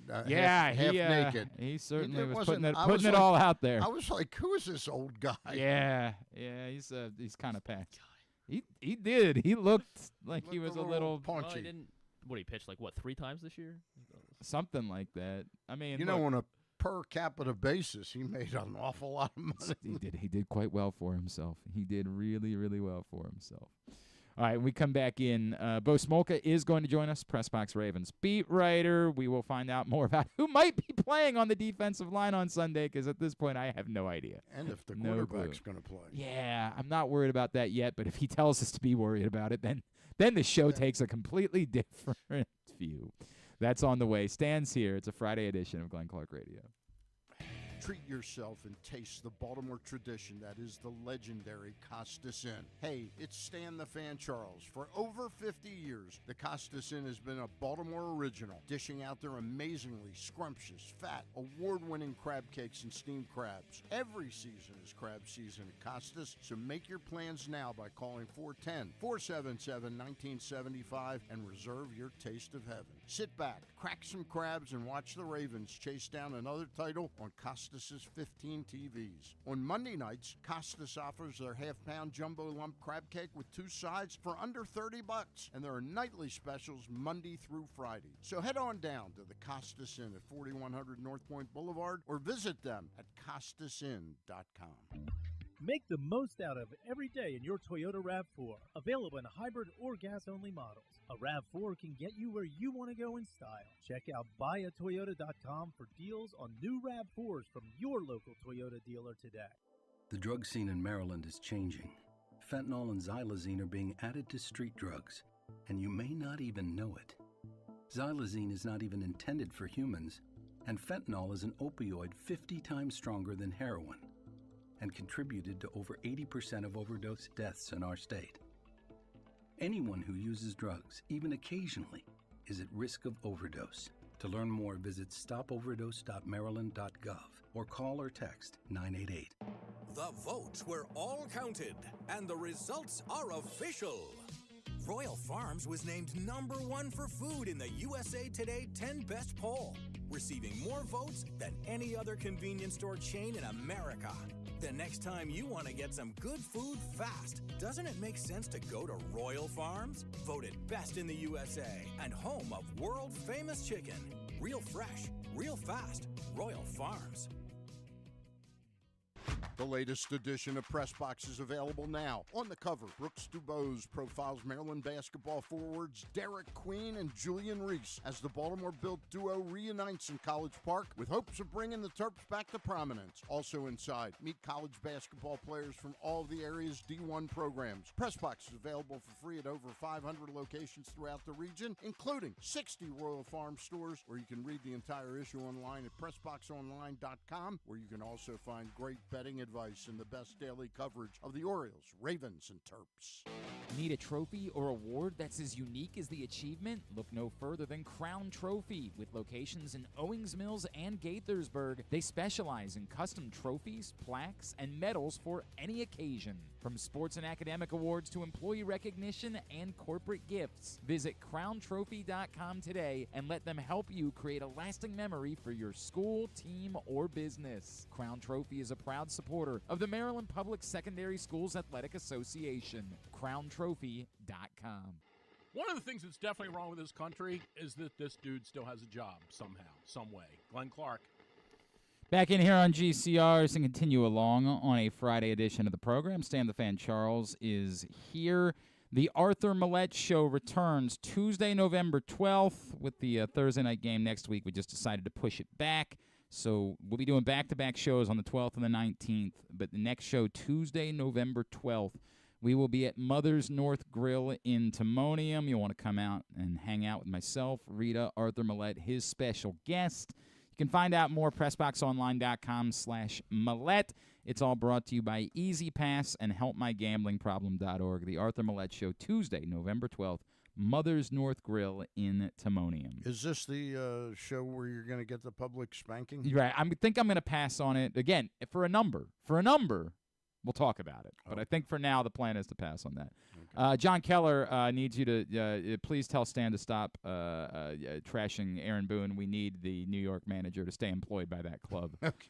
Half naked. He certainly was putting it all out there. I was like, who is this old guy? Yeah, he's kind of packed. He did. He looked like he was a little punchy. He pitched like 3 times this year? Something like that. I mean, on a per capita basis, he made an awful lot of money. He did quite well for himself. He did really, really well for himself. All right, we come back in. Bo Smolka is going to join us, PressBox Ravens beat writer. We will find out more about who might be playing on the defensive line on Sunday, because at this point I have no idea. And if the quarterback's going to play. Yeah, I'm not worried about that yet, but if he tells us to be worried about it, then then the show takes a completely different view. That's on the way. Stan's here. It's a Friday edition of Glenn Clark Radio. Treat yourself and taste the Baltimore tradition that is the legendary Costas Inn. Hey, it's Stan the Fan Charles. For over 50 years, the Costas Inn has been a Baltimore original, dishing out their amazingly scrumptious, fat, award-winning crab cakes and steamed crabs. Every season is crab season at Costas, so make your plans now by calling 410-477-1975 and reserve your taste of heaven. Sit back, crack some crabs, and watch the Ravens chase down another title on Costas' 15 TVs. On Monday nights, Costas offers their half-pound jumbo lump crab cake with 2 sides for under $30, and there are nightly specials Monday through Friday. So head on down to the Costas Inn at 4100 North Point Boulevard or visit them at costasinn.com. Make the most out of every day in your Toyota RAV4. Available in hybrid or gas-only models. A RAV4 can get you where you want to go in style. Check out buyatoyota.com for deals on new RAV4s from your local Toyota dealer today. The drug scene in Maryland is changing. Fentanyl and xylazine are being added to street drugs, and you may not even know it. Xylazine is not even intended for humans, and fentanyl is an opioid 50 times stronger than heroin, and contributed to over 80% of overdose deaths in our state. Anyone who uses drugs, even occasionally, is at risk of overdose. To learn more, visit stopoverdose.maryland.gov or call or text 988. The votes were all counted, and the results are official. Royal Farms was named #1 for food in the USA Today 10 Best poll, receiving more votes than any other convenience store chain in America. The next time you want to get some good food fast, doesn't it make sense to go to Royal Farms? Voted best in the USA and home of world-famous chicken. Real fresh, real fast, Royal Farms. The latest edition of PressBox is available now. On the cover, Brooks Dubose profiles Maryland basketball forwards Derek Queen and Julian Reese as the Baltimore-built duo reunites in College Park with hopes of bringing the Terps back to prominence. Also inside, meet college basketball players from all of the area's D1 programs. PressBox is available for free at over 500 locations throughout the region, including 60 Royal Farm stores, where you can read the entire issue online at PressBoxOnline.com, where you can also find great betting advice and the best daily coverage of the Orioles, Ravens, and Terps. Need a trophy or award that's as unique as the achievement? Look no further than Crown Trophy. With locations in Owings Mills and Gaithersburg, they specialize in custom trophies, plaques, and medals for any occasion. From sports and academic awards to employee recognition and corporate gifts, visit crowntrophy.com today and let them help you create a lasting memory for your school, team, or business. Crown Trophy is a proud supporter of the Maryland Public Secondary Schools Athletic Association. crowntrophy.com. One of the things that's definitely wrong with this country is that this dude still has a job somehow, some way. Glenn Clark. Back in here on GCRs and continue along on a Friday edition of the program. Stan the Fan Charles is here. The Arthur Millette Show returns Tuesday, November 12th with the Thursday night game next week. We just decided to push it back. So we'll be doing back-to-back shows on the 12th and the 19th. But the next show, Tuesday, November 12th, we will be at Mother's North Grill in Timonium. You'll want to come out and hang out with myself, Rita, Arthur Millette, his special guest. You can find out more, PressBoxOnline.com/Millette. It's all brought to you by Easy Pass and HelpMyGamblingProblem.org. The Arthur Millette Show, Tuesday, November 12th, Mother's North Grill in Timonium. Is this the show where you're going to get the public spanking? You're right. I think I'm going to pass on it. Again, for a number, we'll talk about it. But I think for now the plan is to pass on that. Okay. John Keller needs you to please tell Stan to stop trashing Aaron Boone. We need the New York manager to stay employed by that club. Okay.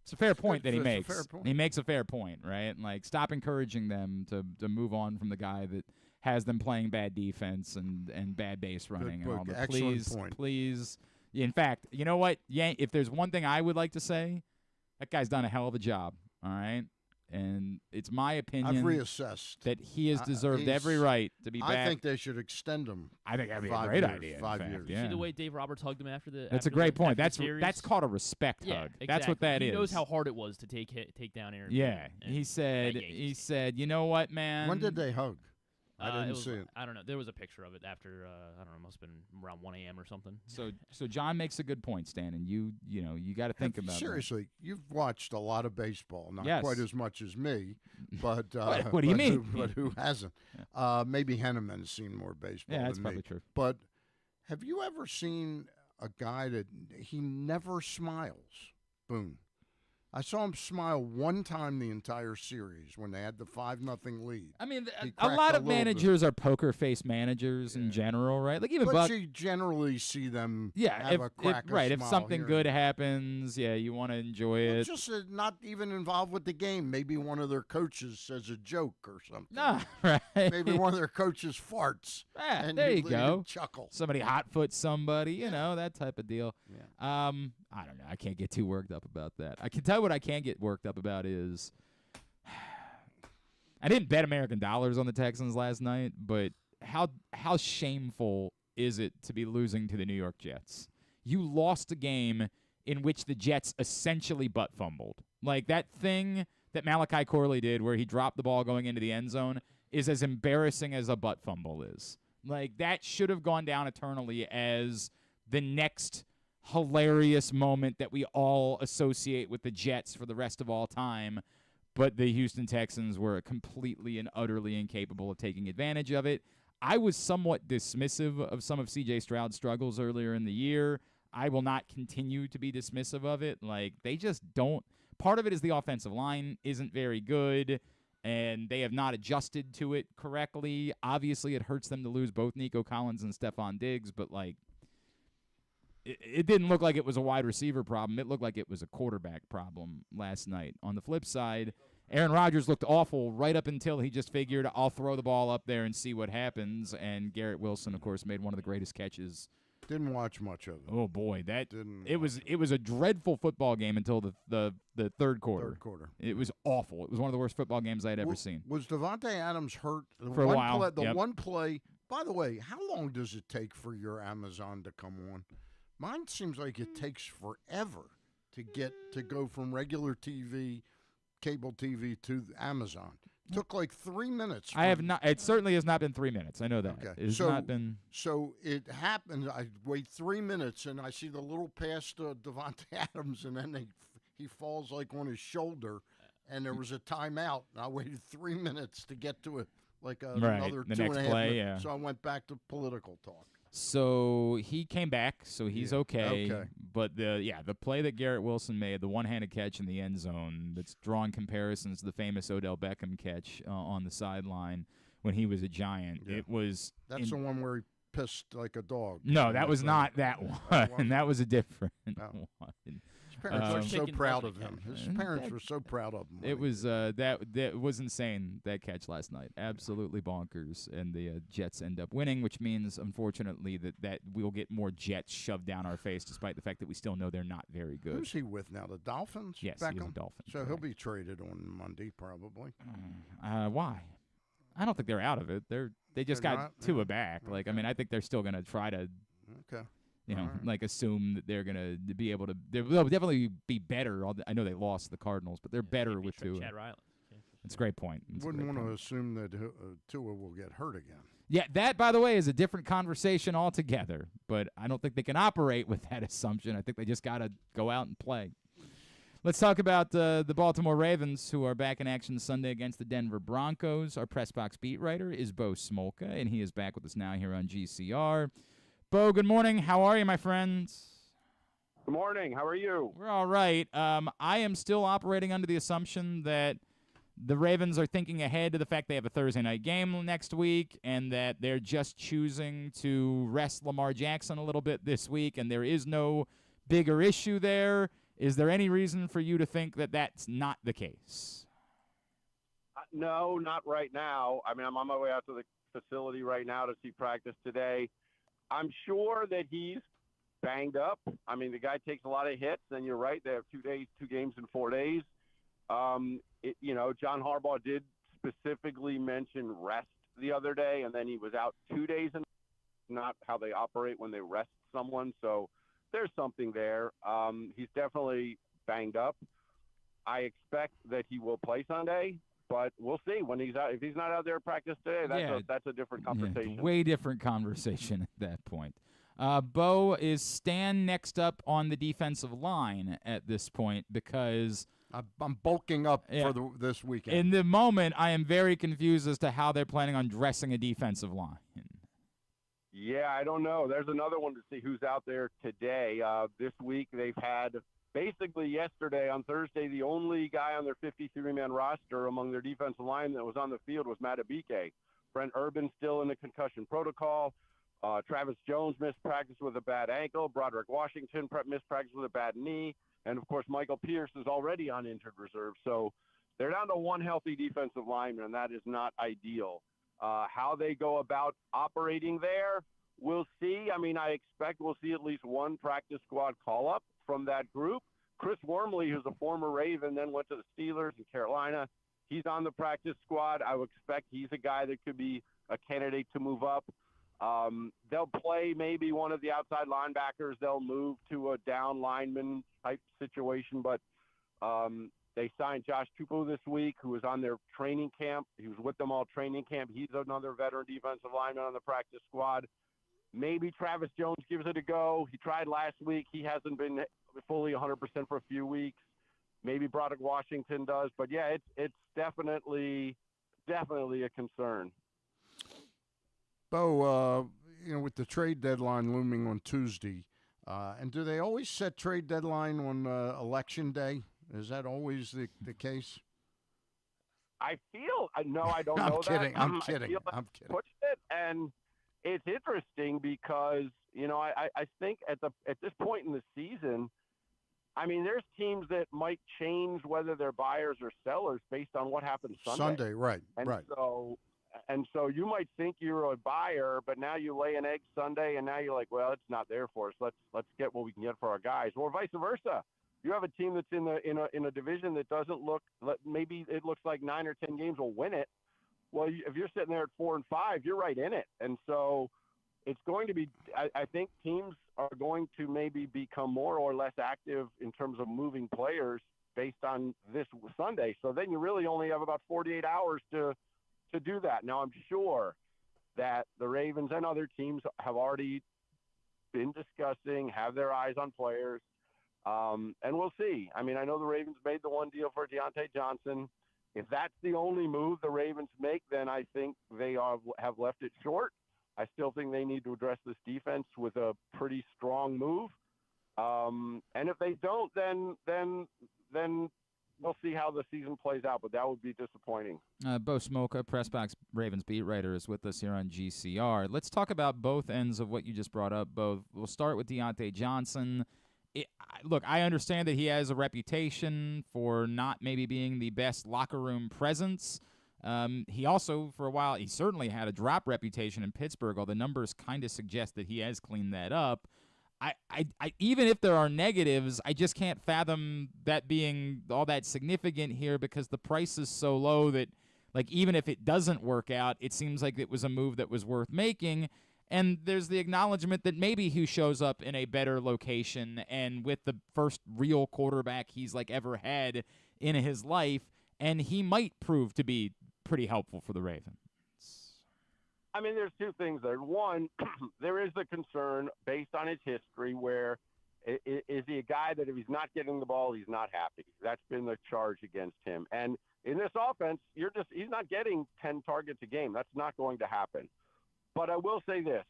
It's a fair point that he makes. makes. He makes a fair point, right? Like, stop encouraging them to move on from the guy that has them playing bad defense and bad base running and all that. Excellent point. Please. In fact, you know what? Yeah, if there's one thing I would like to say, that guy's done a hell of a job. All right. And it's my opinion. I've reassessed that he has deserved every right to be back. I think they should extend him. I think that'd be a great idea. 5 years. Yeah. See the way Dave Roberts hugged him after the. That's a great point. That's called a respect hug. Exactly. That's what that is. He knows how hard it was to take down Aaron. Yeah. He said, you know what, man? When did they hug? I didn't see it. I don't know. There was a picture of it after, I don't know, must have been around 1 a.m. or something. So John makes a good point, Stan, and you got to think about seriously, you've watched a lot of baseball, not Yes. quite as much as me, but What do you mean? But who hasn't? Maybe Henneman's seen more baseball Yeah, that's than probably me. true. But have you ever seen a guy that he never smiles? Boone. I saw him smile one time the entire series when they had the 5-0 lead. I mean, He a cracked lot of little bit. managers are poker face managers in general, right? Like even But Buck. you generally see them Yeah, have a crack right. a If smile something here good and happens, yeah, you want to enjoy there. it. Just not even involved with the game. Maybe one of their coaches says a joke or something. Nah, right. Maybe one of their coaches farts. Yeah, and there you go. Chuckle. Somebody hot foot somebody, that type of deal. Yeah. I don't know. I can't get too worked up about that. I can tell you what I can get worked up about is I didn't bet American dollars on the Texans last night, but how shameful is it to be losing to the New York Jets? You lost a game in which the Jets essentially butt fumbled. Like that thing that Malachi Corley did where he dropped the ball going into the end zone is as embarrassing as a butt fumble is. Like that should have gone down eternally as the next hilarious moment that we all associate with the Jets for the rest of all time, but the Houston Texans were completely and utterly incapable of taking advantage of it. I was somewhat dismissive of some of C.J. Stroud's struggles earlier in the year. I will not continue to be dismissive of it. Like, they just don't. Part of it is the offensive line isn't very good, and they have not adjusted to it correctly. Obviously, it hurts them to lose both Nico Collins and Stephon Diggs, but, like, it didn't look like it was a wide receiver problem. It looked like it was a quarterback problem last night. On the flip side, Aaron Rodgers looked awful right up until he just figured, I'll throw the ball up there and see what happens. And Garrett Wilson, of course, made one of the greatest catches. Didn't watch much of it. Oh boy, it was a dreadful football game until the third quarter. Third quarter. It was awful. It was one of the worst football games I had ever seen. Was Devontae Adams hurt For a while? One play. By the way, how long does it take for your Amazon to come on? Mine seems like it takes forever to go from regular TV, cable TV to Amazon. It took like 3 minutes. I have not. It certainly has not been 3 minutes. I know that. Okay. It has not been. So it happened. I wait 3 minutes and I see the little pass to Devontae Adams, and then he falls like on his shoulder, and there was a timeout. And I waited 3 minutes to get to it, like another the 2.5 next play, minutes. yeah. So I went back to political talk. So he came back, so he's okay. Okay. But the play that Garrett Wilson made, the one-handed catch in the end zone, that's drawing comparisons to the famous Odell Beckham catch on the sideline when he was a Giant. Yeah. It was. That's the one where he pissed like a dog. No, that was not that one. That was a different one. His parents were so proud of him. His parents were so proud of him. It was that was insane, that catch last night. Absolutely bonkers, and the Jets end up winning, which means unfortunately that we'll get more Jets shoved down our face, despite the fact that we still know they're not very good. Who's he with now? The Dolphins? Yes, Beckham? he's a Dolphin. So he'll be traded on Monday probably. Why? I don't think they're out of it. They just They're got not? Tua back. Like, I mean, I think they're still gonna try to. Okay. Like assume that they're going to be able to – they'll definitely be better. I know they lost the Cardinals, but they're better with Tua. Chad Ryland. That's a great point. Wouldn't want to assume that Tua will get hurt again. Yeah, that, by the way, is a different conversation altogether. But I don't think they can operate with that assumption. I think they just got to go out and play. Let's talk about the Baltimore Ravens, who are back in action Sunday against the Denver Broncos. Our PressBox beat writer is Bo Smolka, and he is back with us now here on GCR. Bo, good morning. How are you, my friends? Good morning. How are you? We're all right. I am still operating under the assumption that the Ravens are thinking ahead to the fact they have a Thursday night game next week and that they're just choosing to rest Lamar Jackson a little bit this week, and there is no bigger issue there. Is there any reason for you to think that that's not the case? No, not right now. I mean, I'm on my way out to the facility right now to see practice today. I'm sure that he's banged up. I mean, the guy takes a lot of hits, and you're right. They have 2 games in 4 days. John Harbaugh did specifically mention rest the other day, and then he was out 2 days, and not how they operate when they rest someone. So there's something there. He's definitely banged up. I expect that he will play Sunday. But we'll see when he's out. If he's not out there at practice today, that's a different conversation. Yeah, way different conversation at that point. Bo, is Stan next up on the defensive line at this point? Because I'm bulking up for this weekend. In the moment, I am very confused as to how they're planning on dressing a defensive line. Yeah, I don't know. There's another one to see who's out there today. This week they've had basically yesterday on Thursday, the only guy on their 53-man roster among their defensive line that was on the field was Matt Abike. Brent Urban still in the concussion protocol. Travis Jones missed practice with a bad ankle. Broderick Washington missed practice with a bad knee. And, of course, Michael Pierce is already on injured reserve. So they're down to one healthy defensive lineman, and that is not ideal. How they go about operating there, we'll see. I mean, I expect we'll see at least one practice squad call-up from that group. Chris Wormley, who's a former Raven, then went to the Steelers in Carolina. He's on the practice squad. I would expect he's a guy that could be a candidate to move up. They'll play maybe one of the outside linebackers. They'll move to a down lineman type situation, but they signed Josh Tupou this week, who was on their training camp. He was with them all training camp. He's another veteran defensive lineman on the practice squad. Maybe Travis Jones gives it a go. He tried last week. He hasn't been fully 100% for a few weeks. Maybe Broderick Washington does. But, yeah, it's definitely a concern. Bo, with the trade deadline looming on Tuesday, and do they always set trade deadline on Election Day? Is that always the case? I feel – no, I don't know that. I'm kidding. Pushed it, and it's interesting because, I think at this point in the season, I mean, there's teams that might change whether they're buyers or sellers based on what happens Sunday. Right. And so you might think you're a buyer, but now you lay an egg Sunday, and now you're like, well, it's not there for us. Let's get what we can get for our guys, or vice versa. You have a team that's in a division that doesn't look. Maybe it looks like 9 or 10 games will win it. Well, if you're sitting there at 4 and 5, you're right in it, and so it's going to be. I think teams are going to maybe become more or less active in terms of moving players based on this Sunday. So then you really only have about 48 hours to do that. Now, I'm sure that the Ravens and other teams have already been discussing, have their eyes on players, and we'll see. I mean, I know the Ravens made the one deal for Deontay Johnson. If that's the only move the Ravens make, then I think they have left it short. I still think they need to address this defense with a pretty strong move. And if they don't, then we'll see how the season plays out, but that would be disappointing. Bo Smolka, PressBox Ravens beat writer, is with us here on GCR. Let's talk about both ends of what you just brought up, Bo. We'll start with Deontay Johnson. Look, I understand that he has a reputation for not maybe being the best locker room presence. He also, for a while, he certainly had a drop reputation in Pittsburgh, although the numbers kind of suggest that he has cleaned that up. I even if there are negatives, I just can't fathom that being all that significant here because the price is so low that, like, even if it doesn't work out, it seems like it was a move that was worth making. And there's the acknowledgement that maybe he shows up in a better location and with the first real quarterback he's ever had in his life, and he might prove to be pretty helpful for the Ravens. I mean, there's two things there. One, there is the concern based on his history where is he a guy that if he's not getting the ball, he's not happy. That's been the charge against him. And in this offense, he's not getting 10 targets a game. That's not going to happen. But I will say this.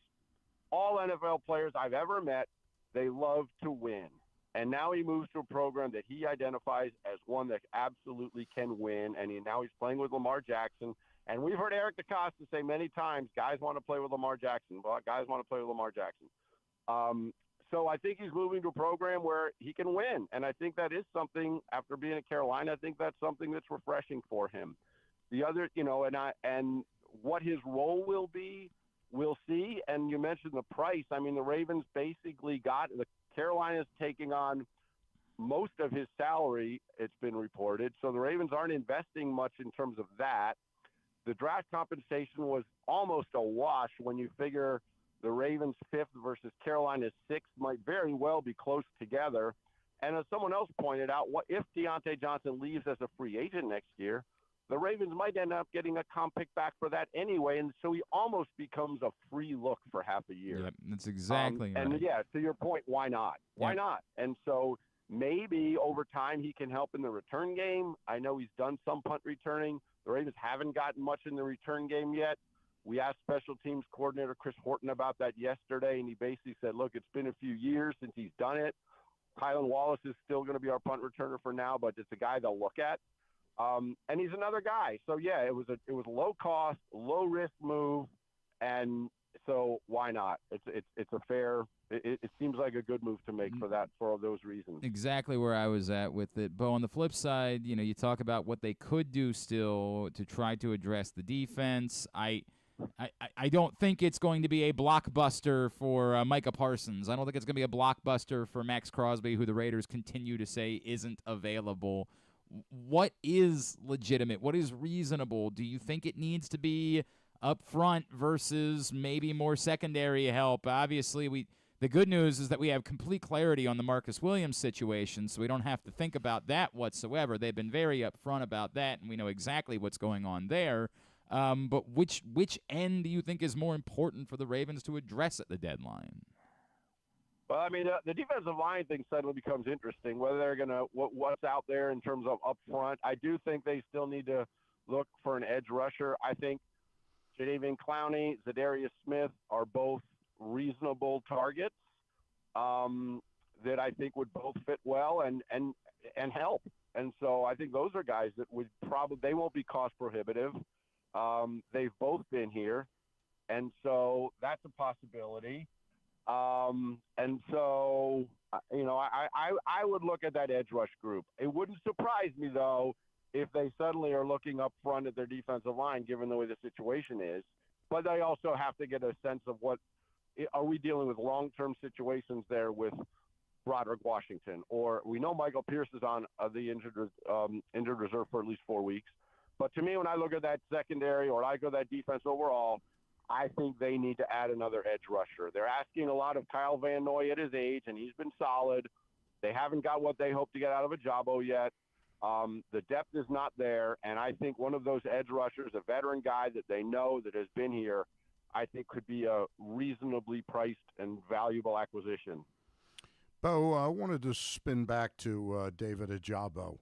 All NFL players I've ever met, they love to win. And now he moves to a program that he identifies as one that absolutely can win. And now he's playing with Lamar Jackson. And we've heard Eric DeCosta say many times, guys want to play with Lamar Jackson. Well, guys want to play with Lamar Jackson. So I think he's moving to a program where he can win. And I think that is something, after being at Carolina, I think that's something that's refreshing for him. The other, and what his role will be, we'll see. And you mentioned the price. I mean, the Ravens basically the Carolina's taking on most of his salary, it's been reported. So the Ravens aren't investing much in terms of that. The draft compensation was almost a wash when you figure the Ravens' 5th versus Carolina's 6th might very well be close together. And as someone else pointed out, what if Deontay Johnson leaves as a free agent next year? the Ravens might end up getting a comp pick back for that anyway, and so he almost becomes a free look for half a year. Yep, that's exactly right. And yeah, to your point, why not? Why not? And so maybe over time he can help in the return game. I know he's done some punt returning. The Ravens haven't gotten much in the return game yet. We asked special teams coordinator Chris Horton about that yesterday, and he basically said, look, it's been a few years since he's done it. Kylan Wallace is still going to be our punt returner for now, but it's a guy they'll look at. And he's another guy. So, yeah, it was a low-cost, low-risk move, and so why not? It's a fair – it seems like a good move to make for those reasons. Exactly where I was at with it. Bo, on the flip side, you talk about what they could do still to try to address the defense. I don't think it's going to be a blockbuster for Micah Parsons. I don't think it's going to be a blockbuster for Max Crosby, who the Raiders continue to say isn't available. What is legitimate? What is reasonable? Do you think it needs to be up front versus maybe more secondary help? Obviously, the good news is that we have complete clarity on the Marcus Williams situation, so we don't have to think about that whatsoever. They've been very upfront about that, and we know exactly what's going on there. But which end do you think is more important for the Ravens to address at the deadline? Well, I mean, the defensive line thing suddenly becomes interesting, whether they're going to what's out there in terms of up front. I do think they still need to look for an edge rusher. I think Jadeveon Clowney, Zadarius Smith are both reasonable targets that I think would both fit well and help. And so I think those are guys that would they won't be cost prohibitive. They've both been here, and so that's a possibility. And so, I would look at that edge rush group. It wouldn't surprise me, though, if they suddenly are looking up front at their defensive line, given the way the situation is. But they also have to get a sense of are we dealing with long-term situations there with Broderick Washington? Or we know Michael Pierce is on the injured reserve for at least 4 weeks. But to me, when I look at that secondary or I look at that defense overall, I think they need to add another edge rusher. They're asking a lot of Kyle Van Noy at his age, and he's been solid. They haven't got what they hope to get out of Ajabo yet. The depth is not there, and I think one of those edge rushers, a veteran guy that they know that has been here, I think could be a reasonably priced and valuable acquisition. Bo, I wanted to spin back to David Ajabo.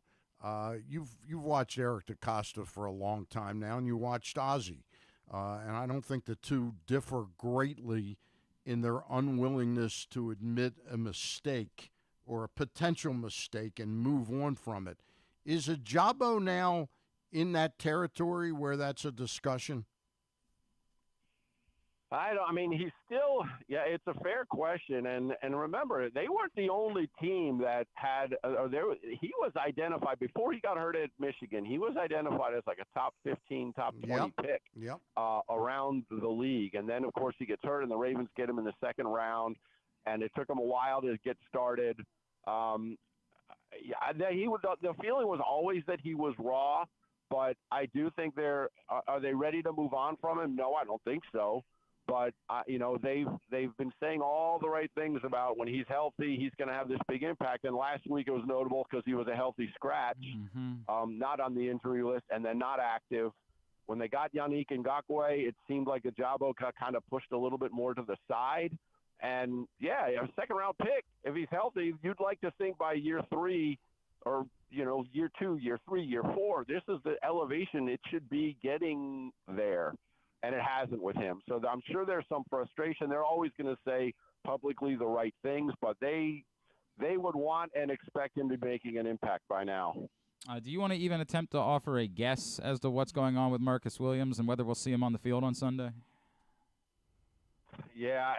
You've watched Eric DeCosta for a long time now, and you watched Ozzie. And I don't think the two differ greatly in their unwillingness to admit a mistake or a potential mistake and move on from it. Is Ajabo now in that territory where that's a discussion? He's still, it's a fair question. And remember, they weren't the only team that had, he was identified, before he got hurt at Michigan, he was identified as like a top 15, top 20 pick around the league. And then, of course, he gets hurt, and the Ravens get him in the second round, and it took him a while to get started. The feeling was always that he was raw, but I do think are they ready to move on from him? No, I don't think so. But, they've been saying all the right things about when he's healthy, he's going to have this big impact. And last week it was notable because he was a healthy scratch, not on the injury list, and then not active. When they got Yannick Ngakoue, it seemed like Ajabo kind of pushed a little bit more to the side. And, a second-round pick, if he's healthy, you'd like to think by year 3 or, year 2, year 3, year 4, this is the elevation it should be getting there. And it hasn't with him. So I'm sure there's some frustration. They're always going to say publicly the right things, but they would want and expect him to be making an impact by now. Do you want to even attempt to offer a guess as to what's going on with Marcus Williams and whether we'll see him on the field on Sunday? Yeah,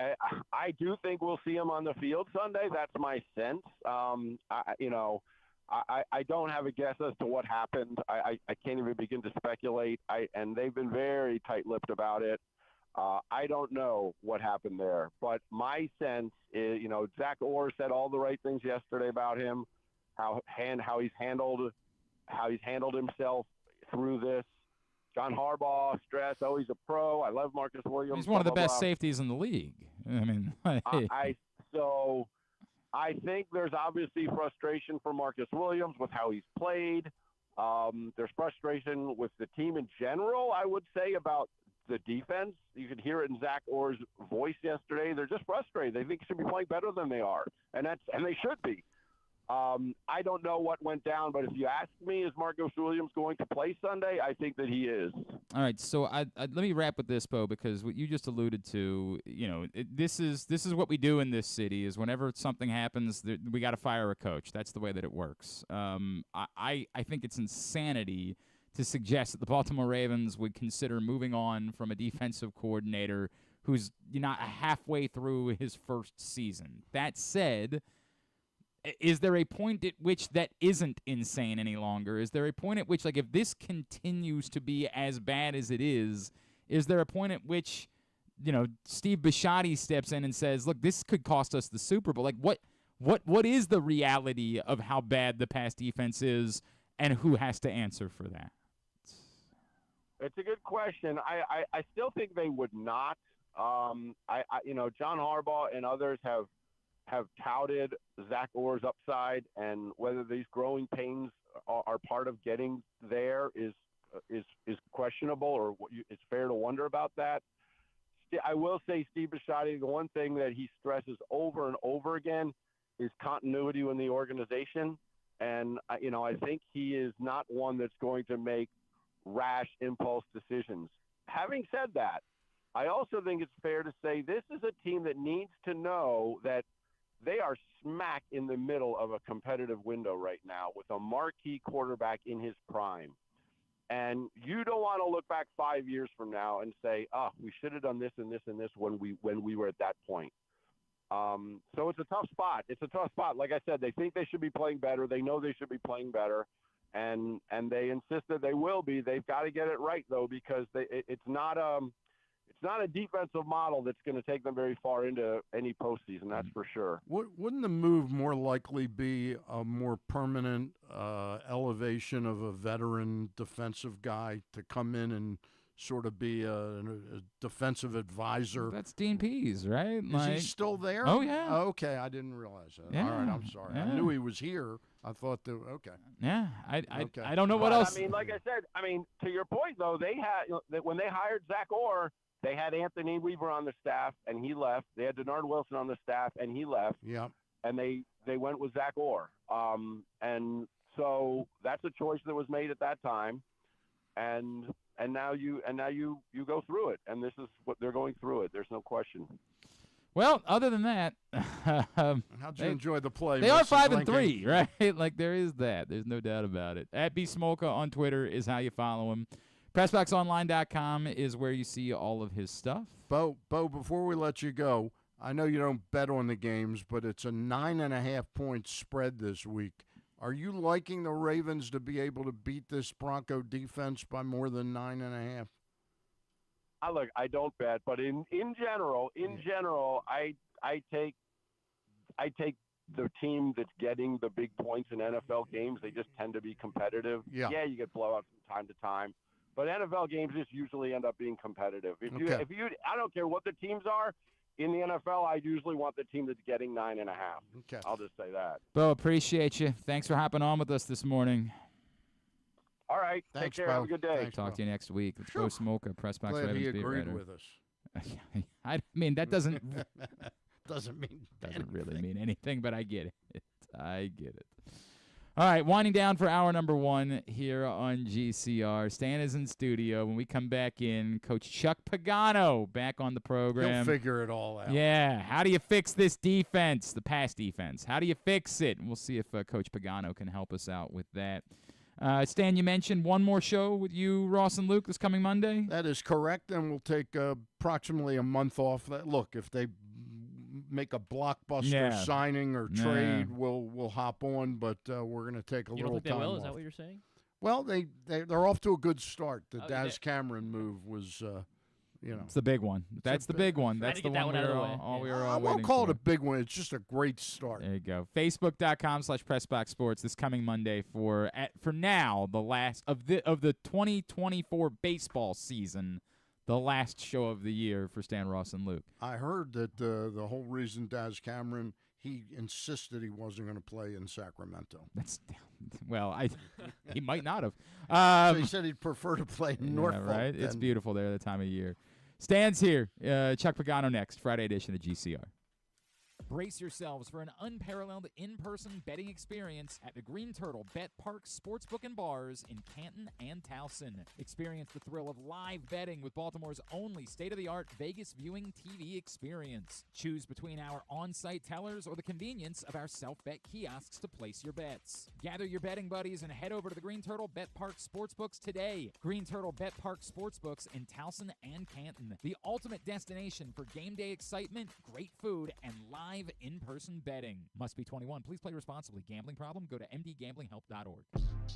I do think we'll see him on the field Sunday. That's my sense. I don't have a guess as to what happened. I can't even begin to speculate. And they've been very tight-lipped about it. I don't know what happened there. But my sense is, Zach Orr said all the right things yesterday about him, how he's handled himself through this. John Harbaugh stressed, he's a pro. I love Marcus Williams. He's one of the best safeties in the league. So I think there's obviously frustration for Marcus Williams with how he's played, There's frustration with the team in general, I would say, about the defense. You could hear it in Zach Orr's voice yesterday. They're just frustrated. They think they should be playing better than they are, and they should be. I don't know what went down, but if you ask me, is Marcus Williams going to play Sunday? I think that he is. All right, so let me wrap with this, Bo, because what you just alluded to, this is what we do in this city. Is whenever something happens, we got to fire a coach. That's the way that it works. I think it's insanity to suggest that the Baltimore Ravens would consider moving on from a defensive coordinator who's not halfway through his first season. That said, is there a point at which that isn't insane any longer? Is there a point at which, like, if this continues to be as bad as it is there a point at which, Steve Bisciotti steps in and says, look, this could cost us the Super Bowl? Like, what is the reality of how bad the pass defense is, and who has to answer for that? It's a good question. I still think they would not. John Harbaugh and others have touted Zach Orr's upside, and whether these growing pains are part of getting there is questionable, or it's fair to wonder about that. I will say Steve Bisciotti, the one thing that he stresses over and over again is continuity in the organization, and I think he is not one that's going to make rash impulse decisions. Having said that, I also think it's fair to say this is a team that needs to know that they are smack in the middle of a competitive window right now with a marquee quarterback in his prime. And you don't want to look back 5 years from now and say, we should have done this and this and this when we were at that point. So it's a tough spot. Like I said, they think they should be playing better. They know they should be playing better. And they insist that they will be. They've got to get it right, though, because it's not a defensive model that's going to take them very far into any postseason, that's for sure. Wouldn't the move more likely be a more permanent elevation of a veteran defensive guy to come in and sort of be a defensive advisor? That's Dean Pease, right? Is he still there? Oh, yeah. Oh, okay, I didn't realize that. Yeah. All right, I'm sorry. Yeah. I knew he was here. I thought that, okay. Yeah, Okay. I don't know what else. I mean, like I said, to your point, though, they had when they hired Zach Orr, they had Anthony Weaver on the staff, and he left. They had Denard Wilson on the staff, and he left. Yeah. And they went with Zach Orr. And so that's a choice that was made at that time. And now you go through it, and this is what they're going through it. There's no question. Well, other than that, how'd you enjoy the play? They are 5-3, right? Like, there is that. There's no doubt about it. At B Smolka on Twitter is how you follow him. PressBoxOnline.com is where you see all of his stuff. Bo, before we let you go, I know you don't bet on the games, but it's a 9.5-point spread this week. Are you liking the Ravens to be able to beat this Bronco defense by more than 9.5? Look, I don't bet, but in general, I take the team that's getting the big points in NFL games. They just tend to be competitive. Yeah, you get blowouts from time to time, but NFL games just usually end up being competitive. If you, I don't care what the teams are in the NFL. I usually want the team that's getting 9.5. Okay, I'll just say that. Bo, appreciate you. Thanks for hopping on with us this morning. All right. Thanks, take care. Bo. Have a good day. Thanks, Talk to you next week. It's Bo Smolka, PressBox Glad Ravens he beat agreed writer. with us. I mean, that doesn't doesn't really mean anything, but I get it. I get it. All right, winding down for hour number 1 here on GCR. Stan is in studio. When we come back in, Coach Chuck Pagano back on the program. He'll figure it all out. Yeah, how do you fix this defense, the pass defense? How do you fix it? And we'll see if Coach Pagano can help us out with that. Stan, you mentioned one more show with you, Ross and Luke, this coming Monday? That is correct, and we'll take approximately a month off. Look, if they make a blockbuster signing or trade, we'll hop on, but we're going to take a little time off. You don't think they will? Is that what you're saying? Well, they're off to a good start. The Daz Cameron move was, It's the big one. That's the big one. That's the one we were all waiting for. I won't call it a big one. It's just a great start. There you go. Facebook.com/PressBoxSports this coming Monday for now the last of the 2024 baseball season, the last show of the year for Stan, Ross, and Luke. I heard that the whole reason Daz Cameron, he insisted he wasn't going to play in Sacramento. That's he might not have. So he said he'd prefer to play in Norfolk. Right? It's beautiful there the time of year. Stands here. Chuck Pagano next, Friday edition of GCR. Brace yourselves for an unparalleled in-person betting experience at the Green Turtle Bet Park Sportsbook and Bars in Canton and Towson. Experience the thrill of live betting with Baltimore's only state-of-the-art Vegas viewing TV experience. Choose between our on-site tellers or the convenience of our self-bet kiosks to place your bets. Gather your betting buddies and head over to the Green Turtle Bet Park Sportsbooks today. Green Turtle Bet Park Sportsbooks in Towson and Canton. The ultimate destination for game day excitement, great food, and live in-person betting. Must be 21. Please play responsibly. Gambling problem? Go to mdgamblinghelp.org.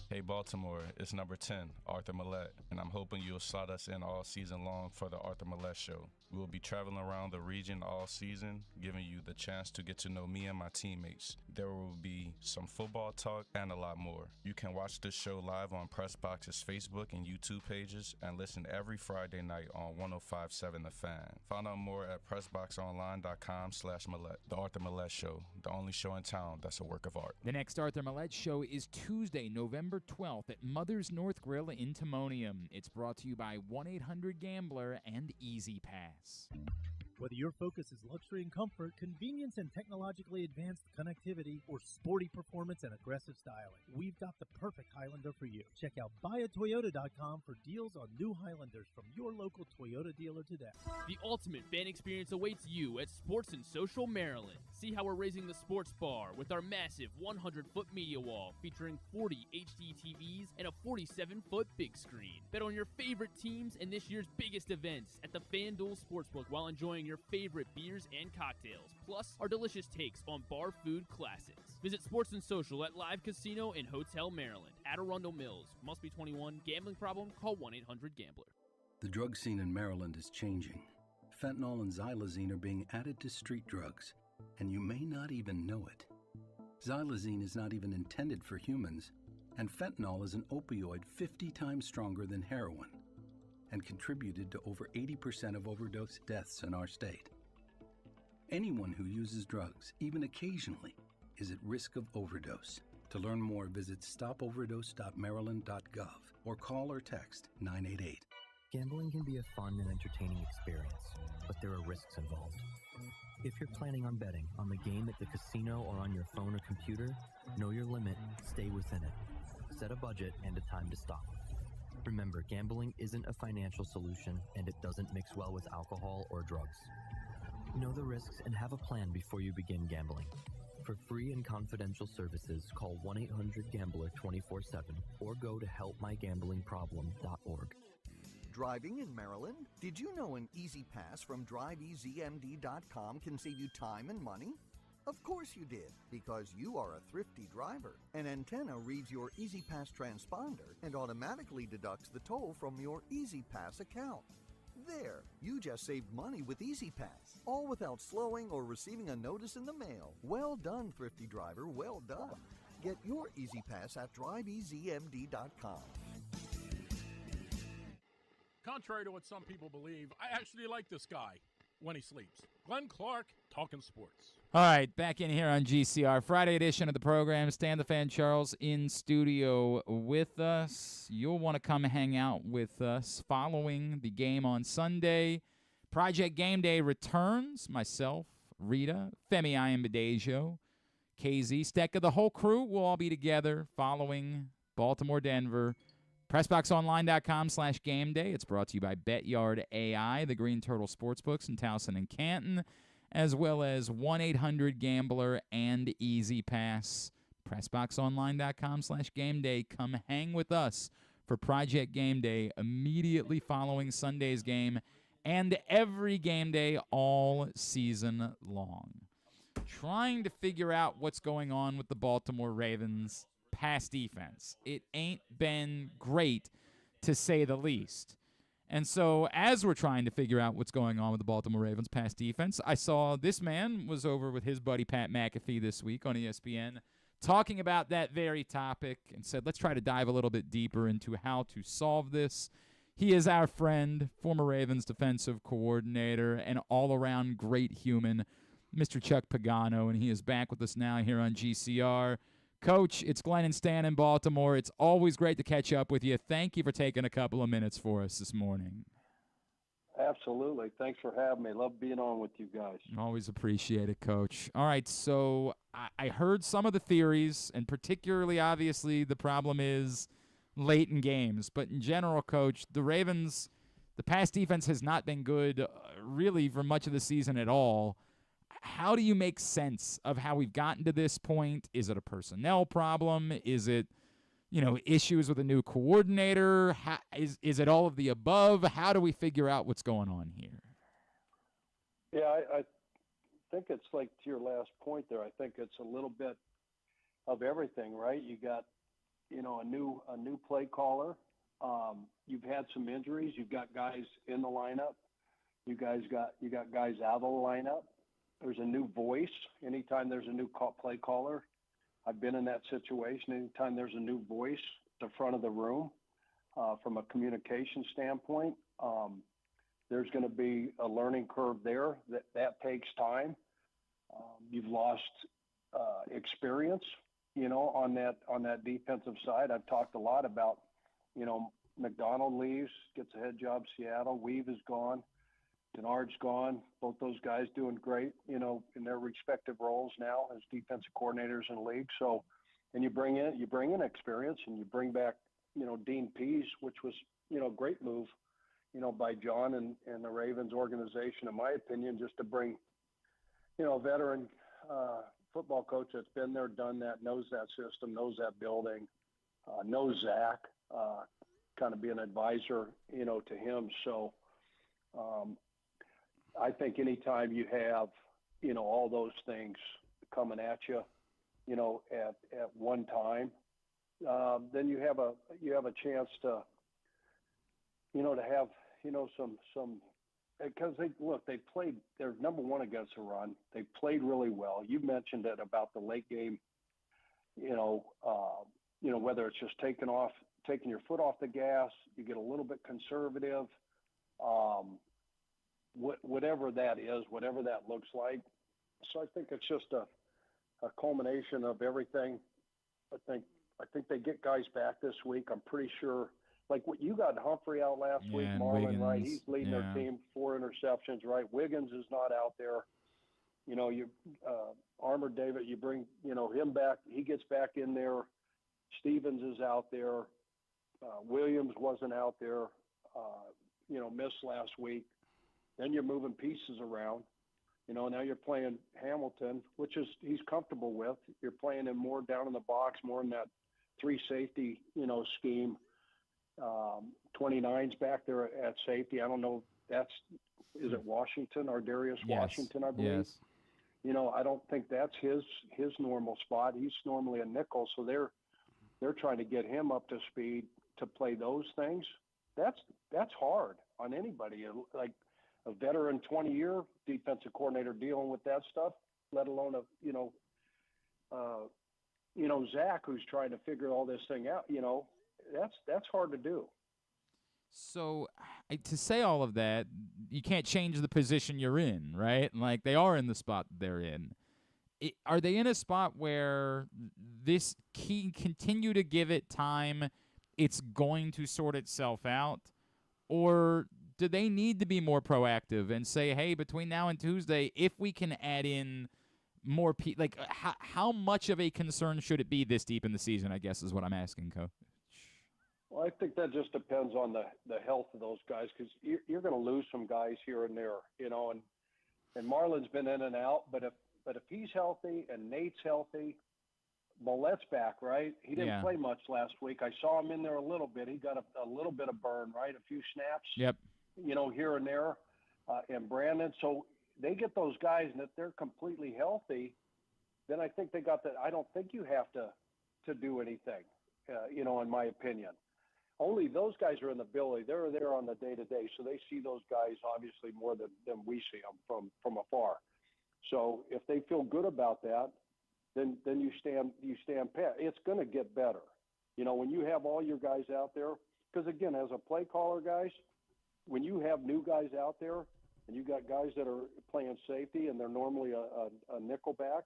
Hey Baltimore, it's number 10, Arthur Millette, and I'm hoping you'll slot us in all season long for the Arthur Millette Show. We will be traveling around the region all season, giving you the chance to get to know me and my teammates. There will be some football talk and a lot more. You can watch this show live on PressBox's Facebook and YouTube pages and listen every Friday night on 105.7 The Fan. Find out more at PressBoxOnline.com/Millette. The Arthur Millette Show, the only show in town that's a work of art. The next Arthur Millette Show is Tuesday, November 12th at Mother's North Grill in Timonium. It's brought to you by 1-800-GAMBLER and Easy Pass. Whether your focus is luxury and comfort, convenience and technologically advanced connectivity, or sporty performance and aggressive styling, we've got the perfect Highlander for you. Check out buyatoyota.com for deals on new Highlanders from your local Toyota dealer today. The ultimate fan experience awaits you at Sports and Social Maryland. See how we're raising the sports bar with our massive 100-foot media wall featuring 40 HD TVs and a 47-foot big screen. Bet on your favorite teams and this year's biggest events at the FanDuel Sportsbook while enjoying your favorite beers and cocktails, plus our delicious takes on bar food classics. Visit Sports and Social at Live Casino and Hotel Maryland at Arundel Mills. Must be 21. Gambling problem? Call 1-800-GAMBLER. The drug scene in Maryland is changing. Fentanyl and xylazine are being added to street drugs, and you may not even know it. Xylazine is not even intended for humans, and fentanyl is an opioid 50 times stronger than heroin, and contributed to over 80% of overdose deaths in our state. Anyone who uses drugs, even occasionally, is at risk of overdose. To learn more, visit stopoverdose.maryland.gov or call or text 988. Gambling can be a fun and entertaining experience, but there are risks involved. If you're planning on betting on the game at the casino or on your phone or computer, know your limit, stay within it. Set a budget and a time to stop. Remember, gambling isn't a financial solution, and it doesn't mix well with alcohol or drugs. Know the risks and have a plan before you begin gambling. For free and confidential services, call 1-800-GAMBLER 24/7 or go to helpmygamblingproblem.org. Driving in Maryland? Did you know an Easy Pass from DriveEasyMD.com can save you time and money? Of course you did, because you are a thrifty driver. An antenna reads your Easy Pass transponder and automatically deducts the toll from your Easy Pass account. There, you just saved money with Easy Pass, all without slowing or receiving a notice in the mail. Well done, thrifty driver, well done. Get your Easy Pass at DriveEasyMD.com. Contrary to what some people believe, I actually like this guy when he sleeps. Glenn Clark, talking sports. All right, back in here on GCR, Friday edition of the program. Stan the Fan Charles in studio with us. You'll want to come hang out with us following the game on Sunday. Project Game Day returns. Myself, Rita, Femi Ayambadejo, KZ, Stecca, the whole crew will all be together following Baltimore-Denver. PressBoxOnline.com/game day. It's brought to you by BetYard AI, the Green Turtle Sportsbooks in Towson and Canton, as well as 1-800-GAMBLER and Easy Pass. PressBoxOnline.com/game day. Come hang with us for Project Game Day immediately following Sunday's game and every game day all season long. Trying to figure out what's going on with the Baltimore Ravens pass defense. It ain't been great, to say the least. And so as we're trying to figure out what's going on with the Baltimore Ravens pass defense, I saw this man was over with his buddy Pat McAfee this week on ESPN talking about that very topic and said, let's try to dive a little bit deeper into how to solve this. He is our friend, former Ravens defensive coordinator, and all-around great human, Mr. Chuck Pagano, and he is back with us now here on GCR. Coach, it's Glenn and Stan in Baltimore. It's always great to catch up with you. Thank you for taking a couple of minutes for us this morning. Absolutely. Thanks for having me. Love being on with you guys. Always appreciate it, Coach. All right, so I heard some of the theories, and particularly, obviously, the problem is late in games. But in general, Coach, the Ravens, the pass defense has not been good really for much of the season at all. How do you make sense of how we've gotten to this point? Is it a personnel problem? Is it, issues with a new coordinator? Is it all of the above? How do we figure out what's going on here? Yeah, I think it's like to your last point there. I think it's a little bit of everything, right? You got, a new play caller. You've had some injuries. You've got guys in the lineup. You got guys out of the lineup. There's a new voice. Anytime there's a new play caller, I've been in that situation. Anytime there's a new voice at the front of the room, from a communication standpoint, there's going to be a learning curve there. That takes time. You've lost experience, on that defensive side. I've talked a lot about, McDonald leaves, gets a head job Seattle. Weave is gone. Bernard's gone. Both those guys doing great, in their respective roles now as defensive coordinators in the league. So, and you bring in experience, and you bring back, Dean Pease, which was, a great move, by John and the Ravens organization, in my opinion, just to bring, a veteran football coach that's been there, done that, knows that system, knows that building, knows Zach, kind of be an advisor, to him. So, I think anytime you have, all those things coming at you, at one time, then you have a chance to, to have, some, because they played, they're number one against the run. They played really well. You mentioned it about the late game, whether it's just taking your foot off the gas, you get a little bit conservative, whatever that is, whatever that looks like. So I think it's just a culmination of everything. I think they get guys back this week. I'm pretty sure, like what you got Humphrey out last week, Marlon, Wiggins, right? He's leading their team, 4 interceptions, right? Wiggins is not out there. You Armour David, you bring, him back. He gets back in there. Stevens is out there. Williams wasn't out there, missed last week. Then you're moving pieces around. Now you're playing Hamilton, which is he's comfortable with. You're playing him more down in the box, more in that 3 safety, scheme. 29's back there at safety. I don't know. Is it Washington or Darius Washington, I believe? Yes. I don't think that's his normal spot. He's normally a nickel, so they're trying to get him up to speed to play those things. That's hard on anybody. Like a veteran 20-year defensive coordinator dealing with that stuff, let alone Zach, who's trying to figure all this thing out, that's hard to do. So to say all of that, you can't change the position you're in, right? Like they are in the spot they're in. Are they in a spot where this continue to give it time, it's going to sort itself out? Or do they need to be more proactive and say, hey, between now and Tuesday, if we can add in more people, like how much of a concern should it be this deep in the season, I guess is what I'm asking, Coach. Well, I think that just depends on the health of those guys, because you're going to lose some guys here and there, and Marlon's been in and out, but if he's healthy and Nate's healthy, Moulette's back, right? He didn't play much last week. I saw him in there a little bit. He got a little bit of burn, right? A few snaps, yep. Here and there, and Brandon. So they get those guys, and if they're completely healthy, then I think they got that. I don't think you have to do anything, in my opinion. Only those guys are in the building. They're there on the day-to-day, so they see those guys obviously more than we see them from afar. So if they feel good about that, then you stand pat. It's going to get better. When you have all your guys out there, because again, as a play caller, guys, when you have new guys out there, and you got guys that are playing safety, and they're normally a nickel back,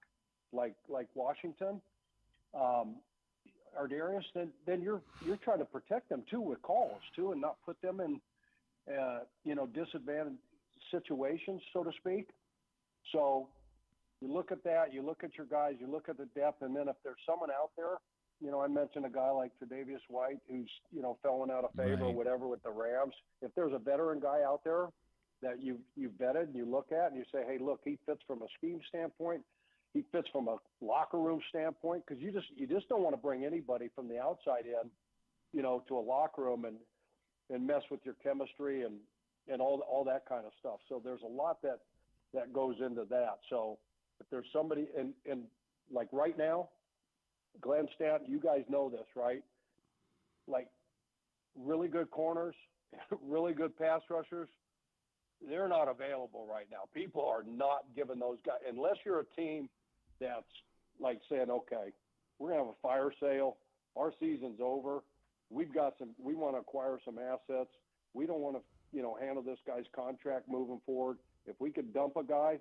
like Washington, or Darius, then you're trying to protect them too with calls too, and not put them in disadvantaged situations, so to speak. So you look at that, you look at your guys, you look at the depth, and then if there's someone out there, I mentioned a guy like Tre'Davious White who's falling out of favor or whatever with the Rams. If there's a veteran guy out there that you've vetted and you look at and you say, hey, look, he fits from a scheme standpoint, he fits from a locker room standpoint, because you just don't want to bring anybody from the outside in, to a locker room and mess with your chemistry and all that kind of stuff. So there's a lot that goes into that. So if there's somebody and like right now, Glenn Stanton, you guys know this, right? Like really good corners, really good pass rushers, they're not available right now. People are not giving those guys, unless you're a team that's like saying, okay, we're going to have a fire sale. Our season's over. We want to acquire some assets. We don't want to, handle this guy's contract moving forward. If we could dump a guy,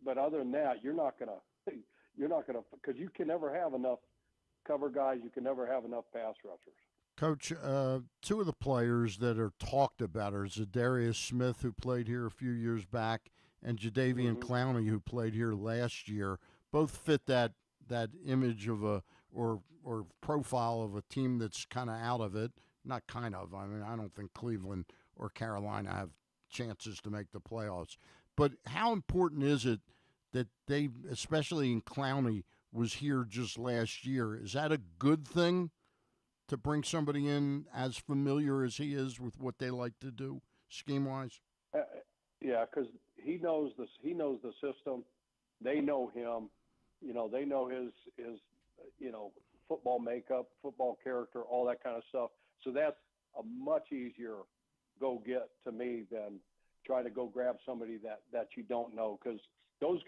but other than that, you're not going to, because you can never have enough cover guys. You can never have enough pass rushers. Coach, two of the players that are talked about are Zadarius Smith, who played here a few years back, and Jadeveon Clowney, who played here last year. Both fit that image of or profile of a team that's kind of out of it. Not kind of. I mean, I don't think Cleveland or Carolina have chances to make the playoffs. But how important is it that they, especially in Clowney, was here just last year? Is that a good thing to bring somebody in as familiar as he is with what they like to do scheme-wise? Yeah, because he knows the system. They know him. They know his football makeup, football character, all that kind of stuff. So that's a much easier go get to me than try to go grab somebody that you don't know, because those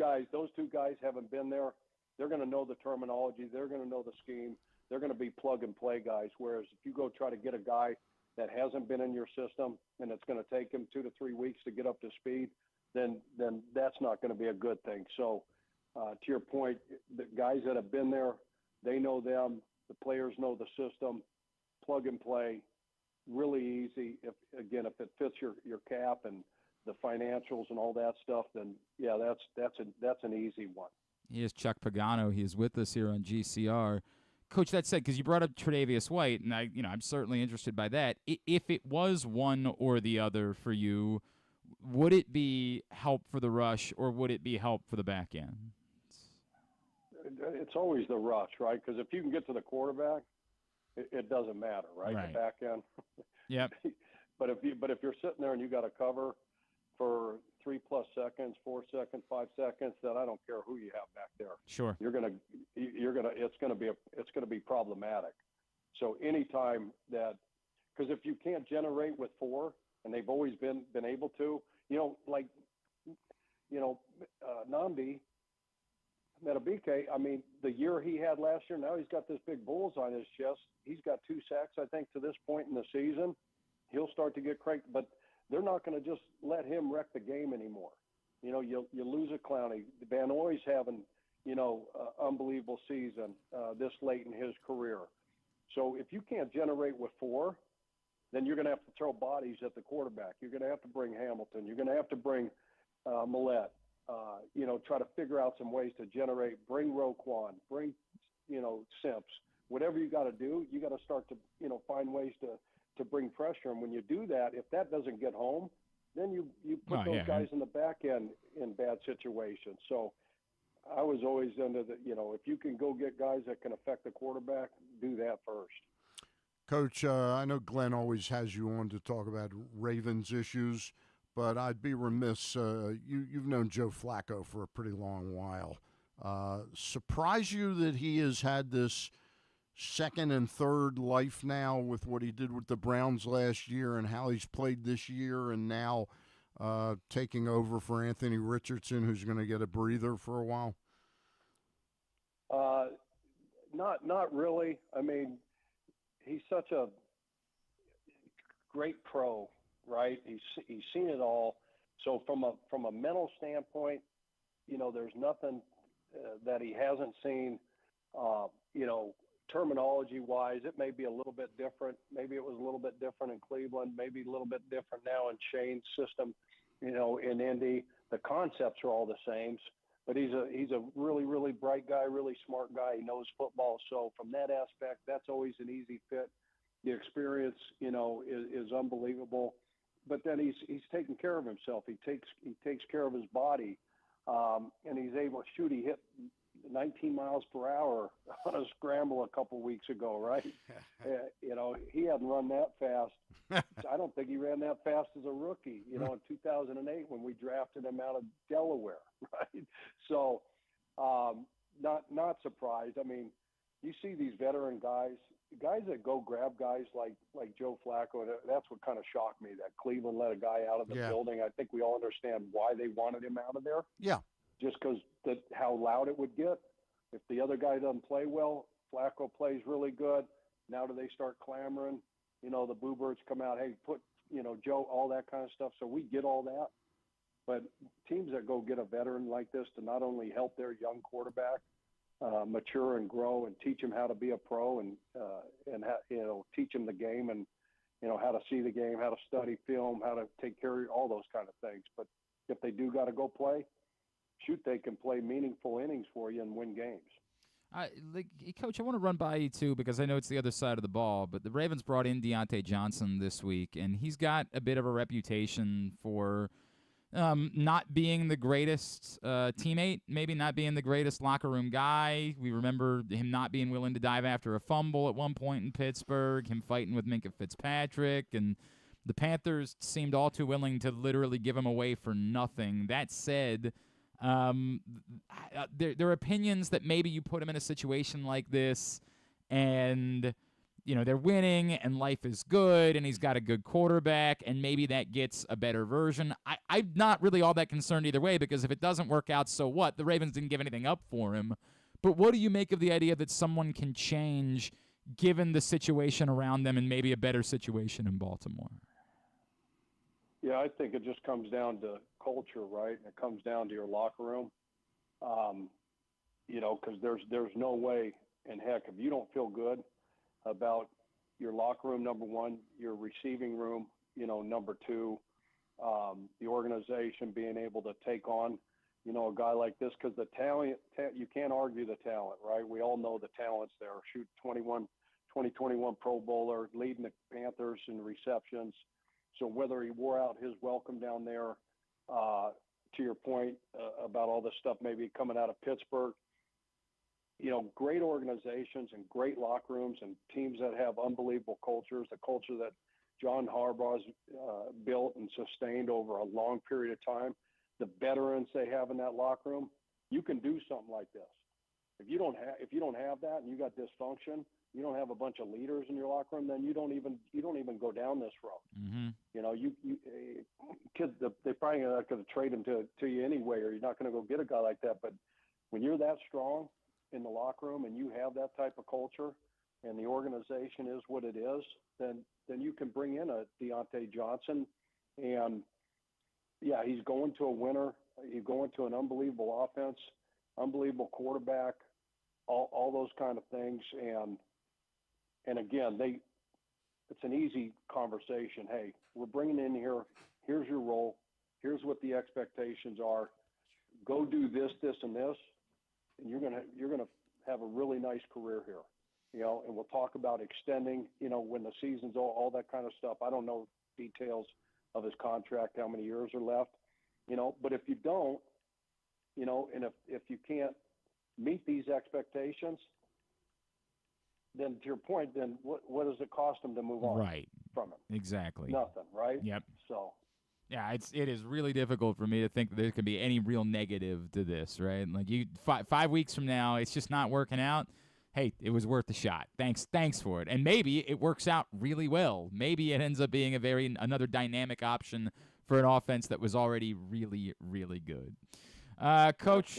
two guys haven't been there. They're going to know the terminology. They're going to know the scheme. They're going to be plug-and-play guys, whereas if you go try to get a guy that hasn't been in your system and it's going to take him 2 to 3 weeks to get up to speed, then that's not going to be a good thing. So to your point, the guys that have been there, they know them. The players know the system, plug-and-play, really easy. If it fits your cap and the financials and all that stuff, then yeah, that's an easy one. He is Chuck Pagano. He is with us here on GCR. Coach, that said, because you brought up Tre'Davious White, and I'm certainly interested by that. If it was one or the other for you, would it be help for the rush or would it be help for the back end? It's always the rush, right? Because if you can get to the quarterback, it doesn't matter, right? The back end. Yep. But if you're sitting there and you got to cover for 3+ seconds, 4 seconds, 5 seconds, then I don't care who you have back there. Sure. It's gonna be problematic. So anytime that, because if you can't generate with 4, and they've always been able to, Namdi Metabike, I mean, the year he had last year, now he's got this big bullseye on his chest. He's got 2 sacks, I think, to this point in the season. He'll start to get cranked, but they're not going to just let him wreck the game anymore. You lose a Clowney. Van Oy's having, unbelievable season this late in his career. So if you can't generate with 4, then you're going to have to throw bodies at the quarterback. You're going to have to bring Hamilton. You're going to have to bring Millette. Try to figure out some ways to generate. Bring Roquan. Bring, Simps. Whatever you got to do, you got to start to, find ways to bring pressure. And when you do that, if that doesn't get home, then you put those guys in the back end in bad situations. So I was always under if you can go get guys that can affect the quarterback, do that first. Coach, I know Glenn always has you on to talk about Ravens issues, but I'd be remiss. You've known Joe Flacco for a pretty long while. Surprise you that he has had this second and third life now with what he did with the Browns last year and how he's played this year, and now taking over for Anthony Richardson, who's going to get a breather for a while? Not really. I mean, he's such a great pro, right? He's seen it all. So from a mental standpoint, there's nothing that he hasn't seen. Terminology-wise, it may be a little bit different. Maybe it was a little bit different in Cleveland, maybe a little bit different now in Shane's system, in Indy. The concepts are all the same, but he's a really, really bright guy, really smart guy. He knows football. So from that aspect, that's always an easy fit. The experience, is unbelievable. But then he's taking care of himself. He takes care of his body, and he's able to shoot. He hit 19 miles per hour on a scramble a couple weeks ago, right? He hadn't run that fast. I don't think he ran that fast as a rookie, in 2008 when we drafted him out of Delaware, right? So not surprised. I mean, you see these veteran guys that go grab guys like Joe Flacco. That's what kind of shocked me, that Cleveland let a guy out of the building. I think we all understand why they wanted him out of there. Yeah. Just because how loud it would get. If the other guy doesn't play well, Flacco plays really good. Now do they start clamoring? The Boo Birds come out, hey, put, Joe, all that kind of stuff. So we get all that. But teams that go get a veteran like this to not only help their young quarterback mature and grow and teach him how to be a pro and teach him the game and, how to see the game, how to study film, how to take care of all those kind of things. But if they do got to go play, they can play meaningful innings for you and win games. Coach, I want to run by you, too, because I know it's the other side of the ball, but the Ravens brought in Deontay Johnson this week, and he's got a bit of a reputation for not being the greatest teammate, maybe not being the greatest locker room guy. We remember him not being willing to dive after a fumble at one point in Pittsburgh, him fighting with Minkah Fitzpatrick, and the Panthers seemed all too willing to literally give him away for nothing. That said, there are opinions that maybe you put him in a situation like this and, they're winning and life is good and he's got a good quarterback and maybe that gets a better version. I'm not really all that concerned either way because if it doesn't work out, so what? The Ravens didn't give anything up for him. But what do you make of the idea that someone can change given the situation around them and maybe a better situation in Baltimore? Yeah, I think it just comes down to culture, right? And it comes down to your locker room, because there's no way in heck if you don't feel good about your locker room, number one, your receiving room, number two, the organization being able to take on, a guy like this because the talent, you can't argue the talent, right? We all know the talent's there. Shoot 2021 Pro Bowler, leading the Panthers in receptions. So whether he wore out his welcome down there, to your point about all this stuff maybe coming out of Pittsburgh, great organizations and great locker rooms and teams that have unbelievable cultures, the culture that John Harbaugh's built and sustained over a long period of time, the veterans they have in that locker room, you can do something like this. If you don't have that and you got dysfunction, you don't have a bunch of leaders in your locker room, then you don't even go down this road. Mm-hmm. Kids, they probably not going to trade him to you anyway, or you're not going to go get a guy like that. But when you're that strong in the locker room and you have that type of culture, and the organization is what it is, then you can bring in a Deontay Johnson, and yeah, he's going to a winner. He's going to an unbelievable offense, unbelievable quarterback, all those kind of things, and again, it's an easy conversation. Hey, we're bringing in here. Here's your role. Here's what the expectations are. Go do this, this, and this, and you're gonna have a really nice career here. And we'll talk about extending. When the season's all that kind of stuff. I don't know details of his contract, how many years are left. But if you don't, and if you can't meet these expectations, then to your point, then what does it cost them to move on from him? Exactly. Nothing, right? Yep. So. Yeah, it is really difficult for me to think that there could be any real negative to this, right? Like 5 weeks from now, it's just not working out. Hey, it was worth a shot. Thanks for it. And maybe it works out really well. Maybe it ends up being another dynamic option for an offense that was already really, really good. Coach,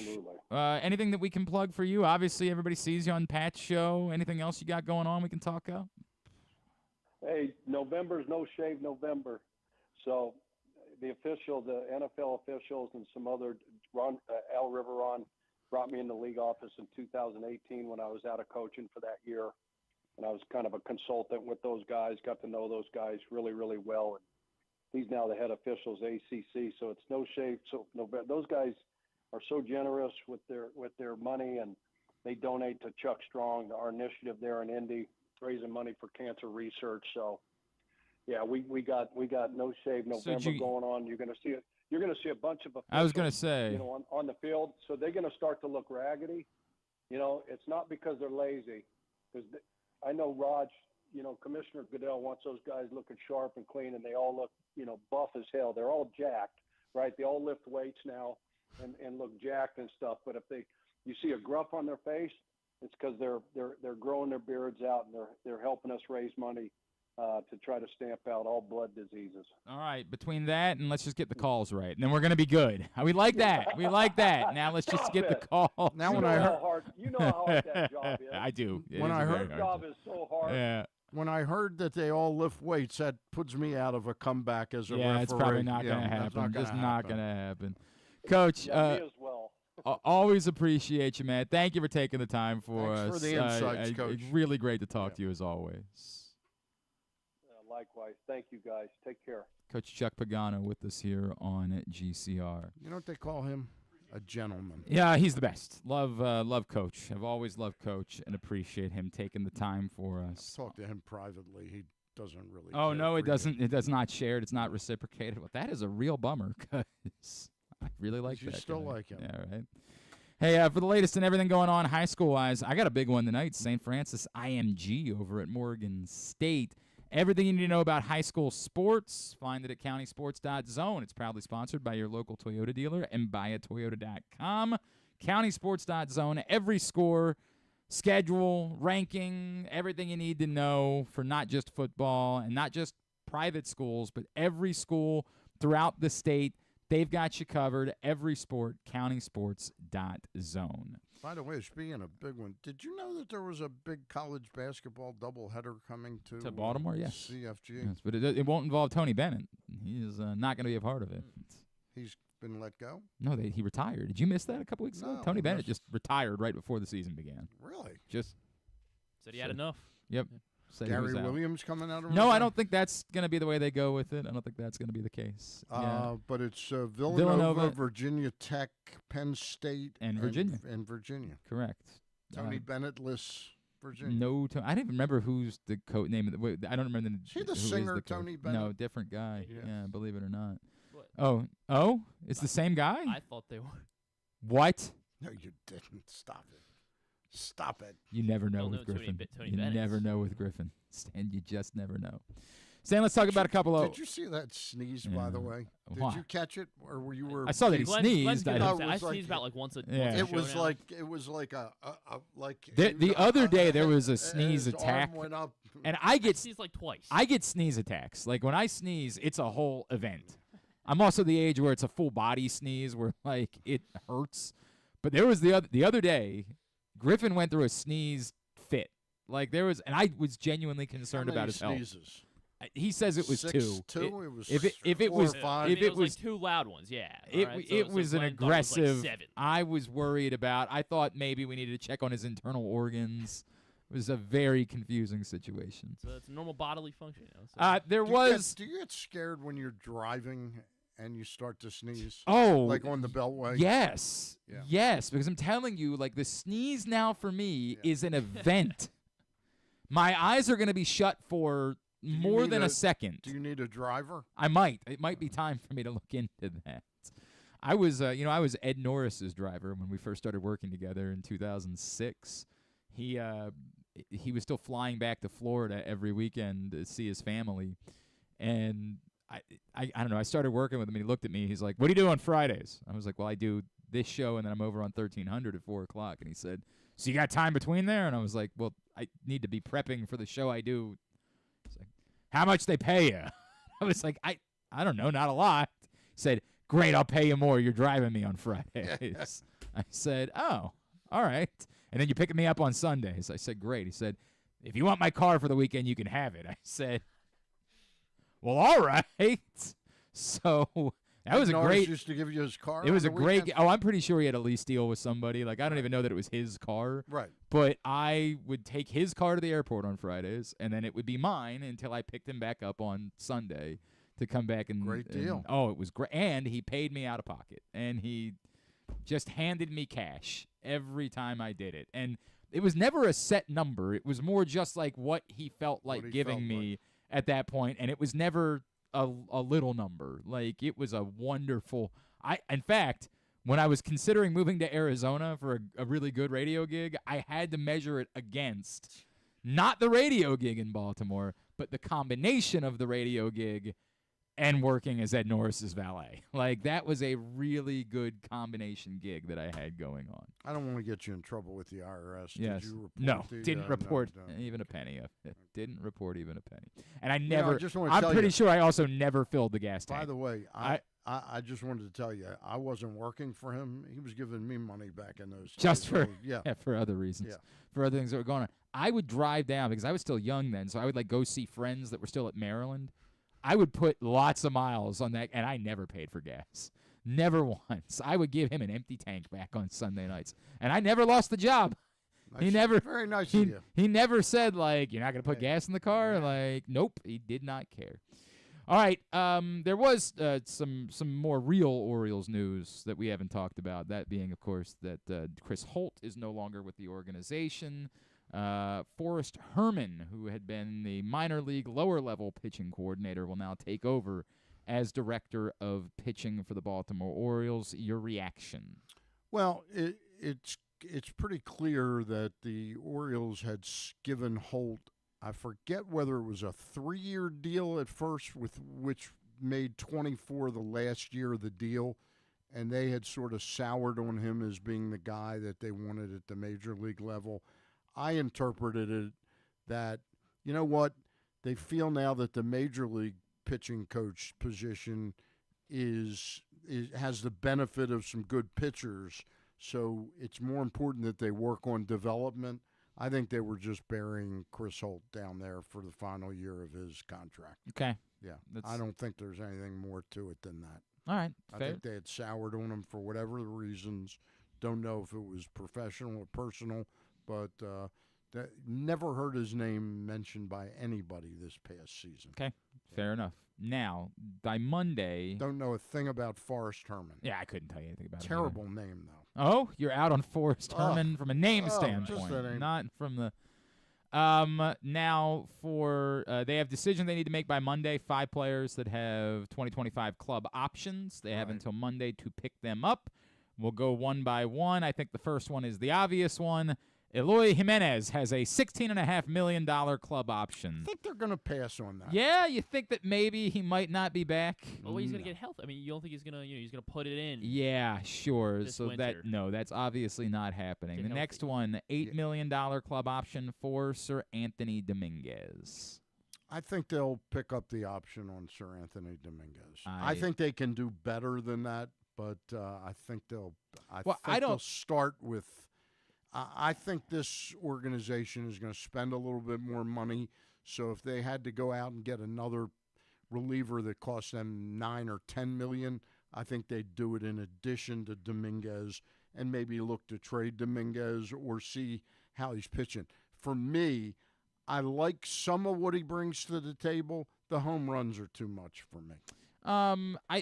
anything that we can plug for you? Obviously, everybody sees you on Pat's show. Anything else you got going on we can talk about? Hey, November's No Shave November. So the NFL officials and some other, Al Riveron brought me in the league office in 2018 when I was out of coaching for that year. And I was kind of a consultant with those guys, got to know those guys really, really well. And he's now the head officials, ACC. So it's no shade. So those guys are so generous with their money, and they donate to Chuck Strong, our initiative there in Indy, raising money for cancer research. So yeah, we got No Shave November going on. You're going to see it. You're going to see a bunch of officials, I was going to say, on the field. So they're going to start to look raggedy. It's not because they're lazy, because I know Raj, Commissioner Goodell wants those guys looking sharp and clean, and they all look, buff as hell. They're all jacked, right? They all lift weights now and look jacked and stuff. But if you see a gruff on their face, it's because they're growing their beards out, and they're helping us raise money to try to stamp out all blood diseases. All right, between that and let's just get the calls right, and then we're going to be good. We like that. We like that. Now let's just get the call. Now you know how hard that job is. I do. That job is so hard. Yeah. When I heard that they all lift weights, that puts me out of a comeback as a referee. Yeah, it's probably not going to happen. Not going to happen. Coach, me as well. Always appreciate you, man. Thank you for taking the time for us. Thanks for the insights, Coach. Really great to talk to you as always. Likewise. Thank you, guys. Take care. Coach Chuck Pagano with us here on GCR. You know what they call him? A gentleman. Yeah, he's the best. Love Coach. I've always loved Coach and appreciate him taking the time for us. Talk to him privately. He doesn't really. Oh, no, it doesn't. It does not share it. It's not reciprocated. Well, that is a real bummer because I really like that. You still like him. Yeah, right. Hey, for the latest and everything going on high school-wise, I got a big one tonight. St. Francis IMG over at Morgan State. Everything you need to know about high school sports, find it at countysports.zone. It's proudly sponsored by your local Toyota dealer and buyatoyota.com. Countysports.zone, every score, schedule, ranking, everything you need to know for not just football and not just private schools, but every school throughout the state. They've got you covered. Every sport, countysports.zone. By the way, speaking of big one, did you know that there was a big college basketball doubleheader coming to Baltimore? Yes. CFG. Yes, but it won't involve Tony Bennett. He is not going to be a part of it. He's been let go? No, he retired. Did you miss that a couple weeks ago? Tony Bennett just retired right before the season began. Really? Just said he had enough. Yep. Gary Williams coming out of No, I don't think that's going to be the way they go with it. I don't think that's going to be the case. But it's Villanova, Virginia Tech, Penn State, and Virginia. Correct. Tony Bennett-less Virginia. No, I don't even remember who's the name of the. I don't remember the. Is he the singer, Tony Bennett? No, different guy. Yes. Yeah, believe it or not. What? Oh, it's the same guy. I thought they were. What? No, you didn't. Stop it. Stop it. You never know with Griffin. Tony You never know with Griffin. Stan, you just never know. Stan, let's talk about a couple of. Did you see that sneeze, by the way? Did What? you catch it, or were you? I saw that he sneezed. I sneeze about like once a It was show now. like it was like a like. The other day there was a sneeze his attack, arm went up. and I get sneezed like twice. I get sneeze attacks. Like when I sneeze, it's a whole event. I'm also the age where it's a full body sneeze, where like it hurts. But there was the other day, Griffin went through a sneeze fit. Like there was, and I was genuinely concerned about his health. Sneezes? He says it was 6, two. 2. It was if it 4 was or 5. if it was like 2 loud ones, yeah. It was an Glenn thought it was aggressive. like 7. I was worried about. I thought maybe we needed to check on his internal organs. It was a very confusing situation. So it's a normal bodily function. Do you get scared when you're driving and you start to sneeze? Oh, like on the Beltway? Yes. Yeah. Yes, because I'm telling you, like the sneeze now for me is an event. My eyes are going to be shut for more than a second. Do you need a driver? I might. It might be time for me to look into that. I was Ed Norris's driver when we first started working together in 2006. He was still flying back to Florida every weekend to see his family, and I don't know. I started working with him, and he looked at me. He's like, "What do you do on Fridays?" I was like, "Well, I do this show, and then I'm over on 1300 at 4:00." And he said, "So you got time between there?" And I was like, "Well, I need to be prepping for the show I do." He's like, "How much they pay you?" I was like, I don't know, not a lot. He said, "Great, I'll pay you more. You're driving me on Fridays." I said, "Oh, all right." And then you're picking me up on Sundays. I said, "Great." He said, "If you want my car for the weekend, you can have it." I said, "Well, all right." So that was a Norris great. used to give you his car. It was a on the great. weekends? Oh, I'm pretty sure he had a lease deal with somebody. Like I don't even know that it was his car. Right. But I would take his car to the airport on Fridays, and then it would be mine until I picked him back up on Sunday to come back and. Great deal. And, oh, it was great, and he paid me out of pocket, and he just handed me cash every time I did it, and it was never a set number. It was more just like what he felt like giving me at that point, and it was never a little number. Like it was a wonderful. In fact, when I was considering moving to Arizona for a really good radio gig, I had to measure it against not the radio gig in Baltimore, but the combination of the radio gig and working as Ed Norris's valet. Like, that was a really good combination gig that I had going on. I don't want to get you in trouble with the IRS. Yes. Did you report No, the, didn't report no. even a penny of it. Didn't report even a penny. And I never, just wanna I'm tell pretty you- sure I also never filled the gas tank. By the way, I just wanted to tell you, I wasn't working for him. He was giving me money back in those Just days. for, So, yeah. for other reasons. Yeah. For other things that were going on. I would drive down, because I was still young then, so I would, like, go see friends that were still at Maryland. I would put lots of miles on that, and I never paid for gas. Never once. I would give him an empty tank back on Sunday nights. And I never lost the job. He never. Very nice of you. He never said, like, you're not going to put gas in the car. Like, nope, he did not care. All right, there was some more real Orioles news that we haven't talked about, that being, of course, that Chris Holt is no longer with the organization. Forrest Herman, who had been the minor league lower-level pitching coordinator, will now take over as director of pitching for the Baltimore Orioles. Your reaction? Well, it's pretty clear that the Orioles had given Holt, I forget whether it was a 3-year deal at first, with which made 24 the last year of the deal, and they had sort of soured on him as being the guy that they wanted at the major league level. I interpreted it that, you know what, they feel now that the major league pitching coach position has the benefit of some good pitchers, so it's more important that they work on development. I think they were just burying Chris Holt down there for the final year of his contract. Okay. Yeah. I don't think there's anything more to it than that. All right. I fair. think they had soured on him for whatever the reasons. Don't know if it was professional or personal, but that never heard his name mentioned by anybody this past season. Okay. Fair enough. Now, by Monday. Don't know a thing about Forrest Herman. Yeah, I couldn't tell you anything about him. Terrible name, though. Oh, you're out on Forrest Herman from a name just standpoint, a name. not from the. Now for they have decision they need to make by Monday. 5 players that have 2025 club options. They have until Monday to pick them up. We'll go one by one. I think the first one is the obvious one. Eloy Jimenez has a $16.5 million club option. I think they're going to pass on that. Yeah, you think that maybe he might not be back? Oh, he's gonna get health. I mean, you don't think he's gonna, he's gonna put it in? Yeah, sure. This So winter. that's obviously not happening. Get The healthy. next one, $8 million club option for Sir Anthony Dominguez. I think they'll pick up the option on Sir Anthony Dominguez. I think they can do better than that, but I think they'll. They'll start with. I think this organization is going to spend a little bit more money. So if they had to go out and get another reliever that cost them $9 or $10 million, I think they'd do it in addition to Dominguez and maybe look to trade Dominguez or see how he's pitching. For me, I like some of what he brings to the table. The home runs are too much for me.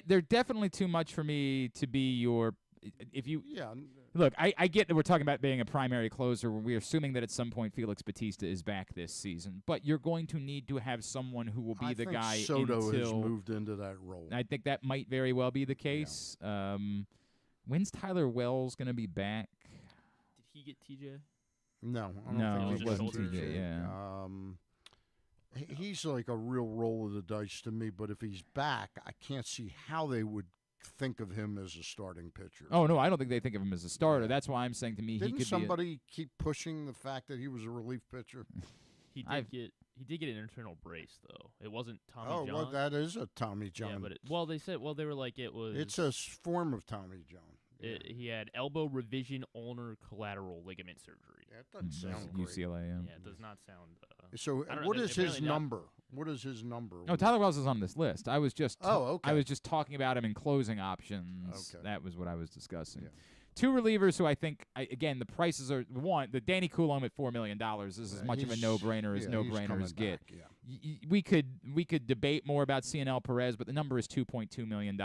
They're definitely too much for me to be your. If you look, I get that we're talking about being a primary closer. We're assuming that at some point Felix Bautista is back this season, but you're going to need to have someone who will be the guy. Soto has moved into that role. I think that might very well be the case. Yeah. When's Tyler Wells going to be back? Did he get TJ? No, I don't think it wasn't TJ. Yeah. He's like a real roll of the dice to me, but if he's back, I can't see how they would think of him as a starting pitcher. Oh, no, I don't think they think of him as a starter. That's why I'm saying to me Didn't he could somebody keep pushing the fact that he was a relief pitcher? He did get an internal brace, though. It wasn't Tommy John. Oh, well, that is a Tommy John. Yeah, but they were like it was. It's a form of Tommy John. Yeah. He had elbow revision ulnar collateral ligament surgery. That doesn't sound great. UCLA, Yeah, it does not sound So I don't know. what They're is his apparently not- number? What is his number? No, Tyler Wells is on this list. I was just okay. I was just talking about him in closing options. Okay. That was what I was discussing. Yeah. Two relievers who I think, again, the prices are the Danny Coulomb at $4 million is as much of a no-brainer as no-brainers get. Back, yeah. We could debate more about CNL Perez, but the number is $2.2 million.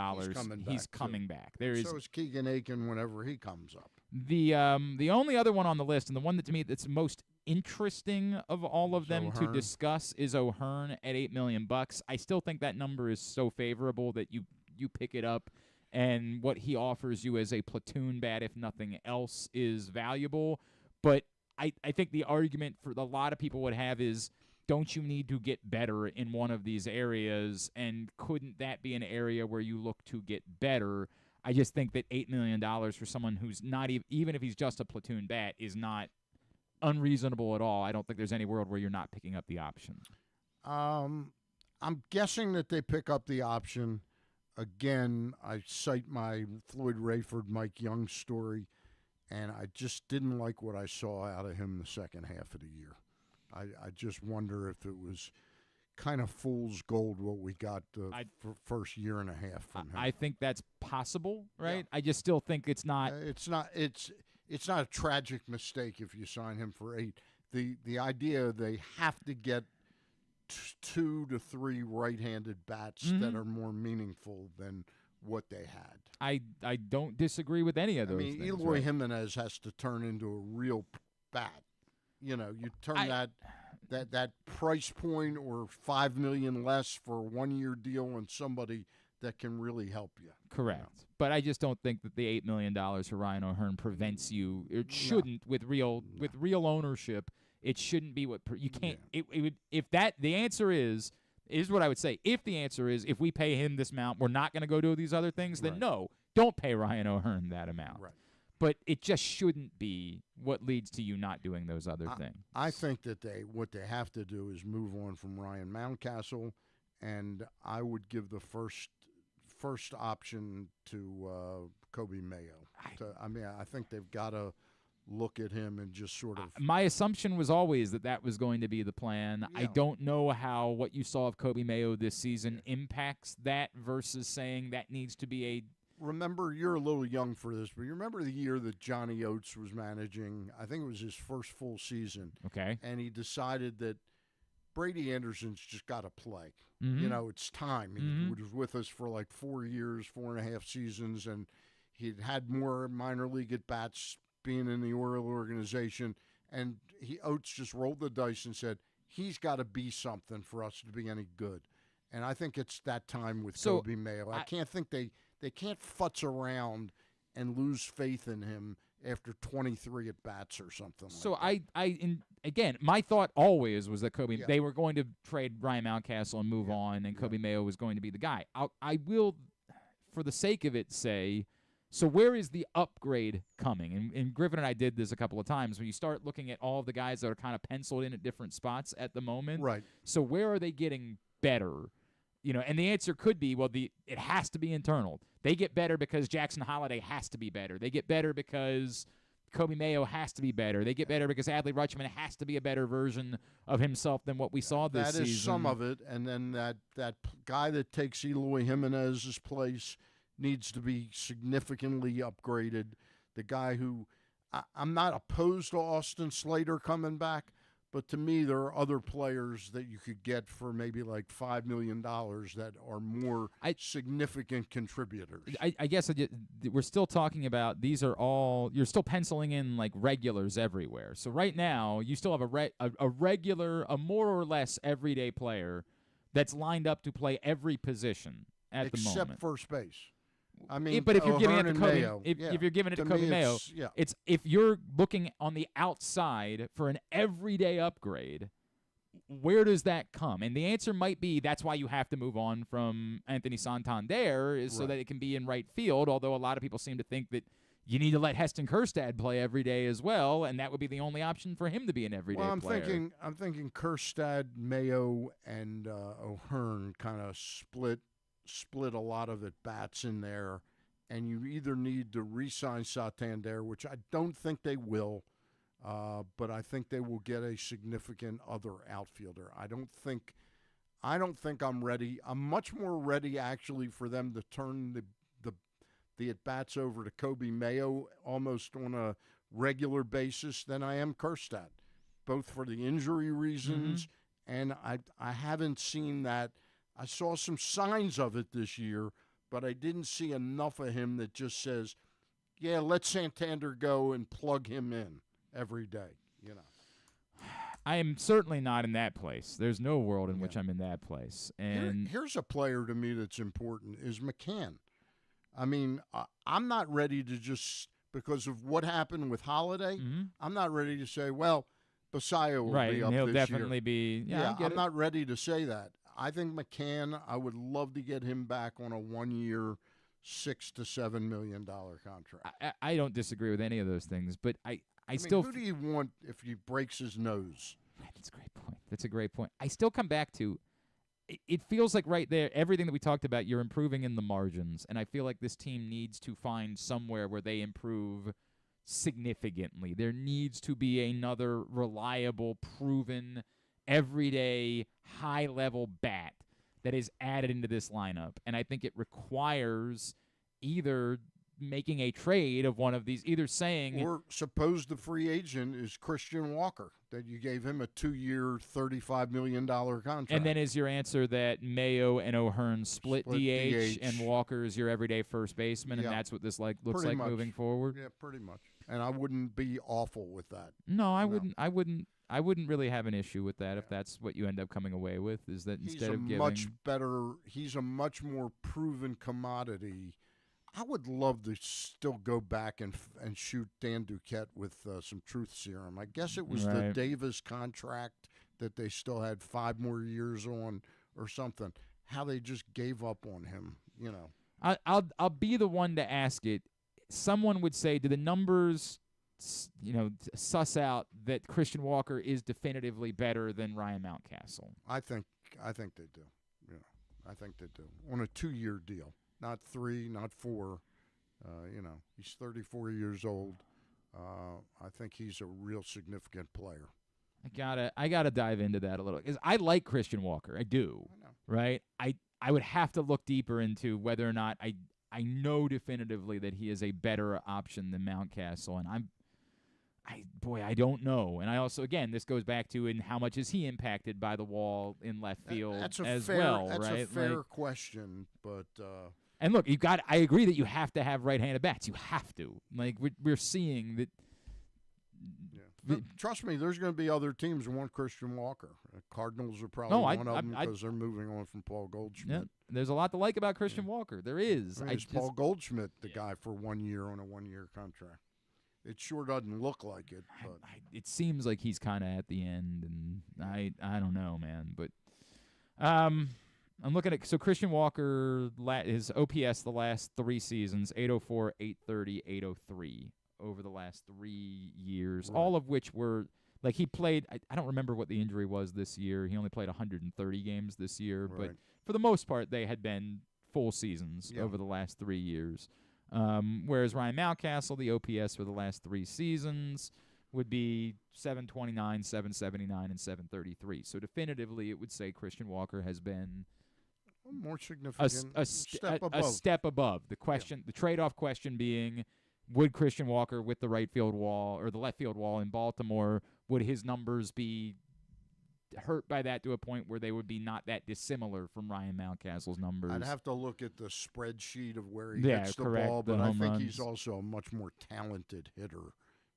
He's coming back. So is Keegan Aiken whenever he comes up. The only other one on the list, and the one that to me that's most interesting of all of them to discuss, is O'Hearn at $8 million. I still think that number is so favorable that you pick it up, and what he offers you as a platoon bat, if nothing else, is valuable. But I think the argument for a lot of people would have is, don't you need to get better in one of these areas, and couldn't that be an area where you look to get better? I just think that $8 million for someone who's not even if he's just a platoon bat is not unreasonable at all. I don't think there's any world where you're not picking up the option. I'm guessing that they pick up the option. Again, I cite my Floyd Rayford, Mike Young story, and I just didn't like what I saw out of him the second half of the year. I just wonder if it was kind of fool's gold what we got for first year and a half from him. I think that's possible, right? Yeah. I just still think it's not. It's not a tragic mistake if you sign him for 8. The idea they have to get 2 to 3 right-handed bats that are more meaningful than what they had. I don't disagree with any of those things. Eloy Jimenez has to turn into a real bat. You turn that price point or $5 million less for a 1-year deal on somebody that can really help you. Correct. But I just don't think that the $8 million for Ryan O'Hearn prevents you. It shouldn't with real ownership. It shouldn't be what you can't. Yeah. It would if that the answer is what I would say. If the answer is if we pay him this amount, we're not going to go do these other things. Then no, don't pay Ryan O'Hearn that amount. Right. But it just shouldn't be what leads to you not doing those other things. I think that what they have to do is move on from Ryan Mountcastle, and I would give the first option to Kobe Mayo. I think they've got to look at him and just sort of. My assumption was always that was going to be the plan. Yeah. I don't know how what you saw of Kobe Mayo this season impacts that versus saying that needs to be a. Remember, you're a little young for this, but you remember the year that Johnny Oates was managing? I think it was his first full season. Okay. And he decided that Brady Anderson's just got to play. Mm-hmm. It's time. Mm-hmm. He was with us for like 4 years, 4.5 seasons, and he'd had more minor league at-bats being in the Orioles organization. And Oates just rolled the dice and said, he's got to be something for us to be any good. And I think it's that time with Kobe Mayo. I can't think they can't futz around and lose faith in him after 23 at-bats or something like that. Again, my thought always was that they were going to trade Ryan Mountcastle and move on, and Kobe Mayo was going to be the guy. I will, for the sake of it, say, so where is the upgrade coming? And Griffin and I did this a couple of times. When you start looking at all of the guys that are kind of penciled in at different spots at the moment. Right. So where are they getting better? And the answer could be, it has to be internal. They get better because Jackson Holliday has to be better. They get better because Kobe Mayo has to be better. They get better because Adley Rutschman has to be a better version of himself than what we saw this season. That is some of it. And then that guy that takes Eloy Jimenez's place needs to be significantly upgraded. The guy who I'm not opposed to Austin Slater coming back, but to me there are other players that you could get for maybe like $5 million that are more significant contributors. I guess we're still talking about these are all you're still penciling in like regulars everywhere. So right now you still have a regular, a more or less everyday player that's lined up to play every position at the moment. Except first base. I mean, but if you're giving it to Kobe, Mayo, if you're giving it to Kobe Mayo, it's if you're looking on the outside for an everyday upgrade, where does that come? And the answer might be that's why you have to move on from Anthony Santander so that it can be in right field. Although a lot of people seem to think that you need to let Heston Kjerstad play every day as well, and that would be the only option for him to be an everyday player. I'm thinking Kjerstad, Mayo, and O'Hearn kind of split a lot of at-bats in there, and you either need to re-sign Santander, which I don't think they will. but I think they will get a significant other outfielder. I don't think I'm ready. I'm much more ready actually for them to turn the at-bats over to Kobe Mayo almost on a regular basis than I am Kerstad, both for the injury reasons, and I haven't seen that. I saw some signs of it this year, but I didn't see enough of him that just says, yeah, let Santander go and plug him in every day, you know. I am certainly not in that place. There's no world in which I'm in that place. And here's a player to me that's important is McCann. I mean, I'm not ready to just, because of what happened with Holiday, I'm not ready to say, well, Basayo will be up he'll this definitely year. be. Yeah, I'm not ready to say that. I think McCann, I would love to get him back on a 1-year, $6 to $7 million contract. I don't disagree with any of those things, but I mean, still. Who do you want if he breaks his nose? That's a great point. That's a great point. I still come back to, it feels like right there, everything that we talked about, you're improving in the margins, and I feel like this team needs to find somewhere where they improve significantly. There needs to be another reliable, proven, everyday, high-level bat that is added into this lineup, and I think it requires either making a trade of one of these, either saying... Or suppose the free agent is Christian Walker, that you gave him a 2-year, $35 million contract. And then is your answer that Mayo and O'Hearn split DH and Walker is your everyday first baseman, and that's what this looks pretty like much. moving forward? Yeah, pretty much. And I wouldn't be awful with that. No, I wouldn't really have an issue with that if that's what you end up coming away with, is that instead of giving... He's a much more proven commodity. I would love to still go back and shoot Dan Duquette with some truth serum. I guess it was the Davis contract that they still had 5 more years on or something. How they just gave up on him, you know. I'll be the one to ask it. Someone would say, do the numbers, suss out that Christian Walker is definitively better than Ryan Mountcastle? I think they do. Yeah, I think they do on a 2-year deal. Not 3, not 4. He's 34 years old. I think he's a real significant player. I gotta dive into that a little, because I like Christian Walker. I do. I know. Right? I would have to look deeper into whether or not I know definitively that he is a better option than Mountcastle, and I don't know. And I also, again, this goes back to how much is he impacted by the wall in left field that's right? A fair question, but. And look, I agree that you have to have right-handed bats. You have to. Like, we're seeing that. Yeah. Trust me, there's going to be other teams who want Christian Walker. Cardinals are probably one of them because they're moving on from Paul Goldschmidt. Yeah, there's a lot to like about Christian Walker. There is. Is Paul Goldschmidt the guy for 1 year on a 1-year contract? It sure doesn't look like it. But. It seems like he's kind of at the end, and I don't know, man. But I'm looking at, so Christian Walker, his OPS the last 3 seasons, 804, 830, 803 over the last 3 years, all of which were, like, he played, I don't remember what the injury was this year. He only played 130 games this year, but for the most part, they had been full seasons over the last 3 years. Whereas Ryan Mountcastle, the OPS for the last 3 seasons would be 729, 779, and 733. So definitively, it would say Christian Walker has been more significant, a step above. The question, the trade-off question being, would Christian Walker with the right field wall or the left field wall in Baltimore, would his numbers be hurt by that to a point where they would be not that dissimilar from Ryan Mountcastle's numbers? I'd have to look at the spreadsheet of where he hits the ball, but I think he's also a much more talented hitter.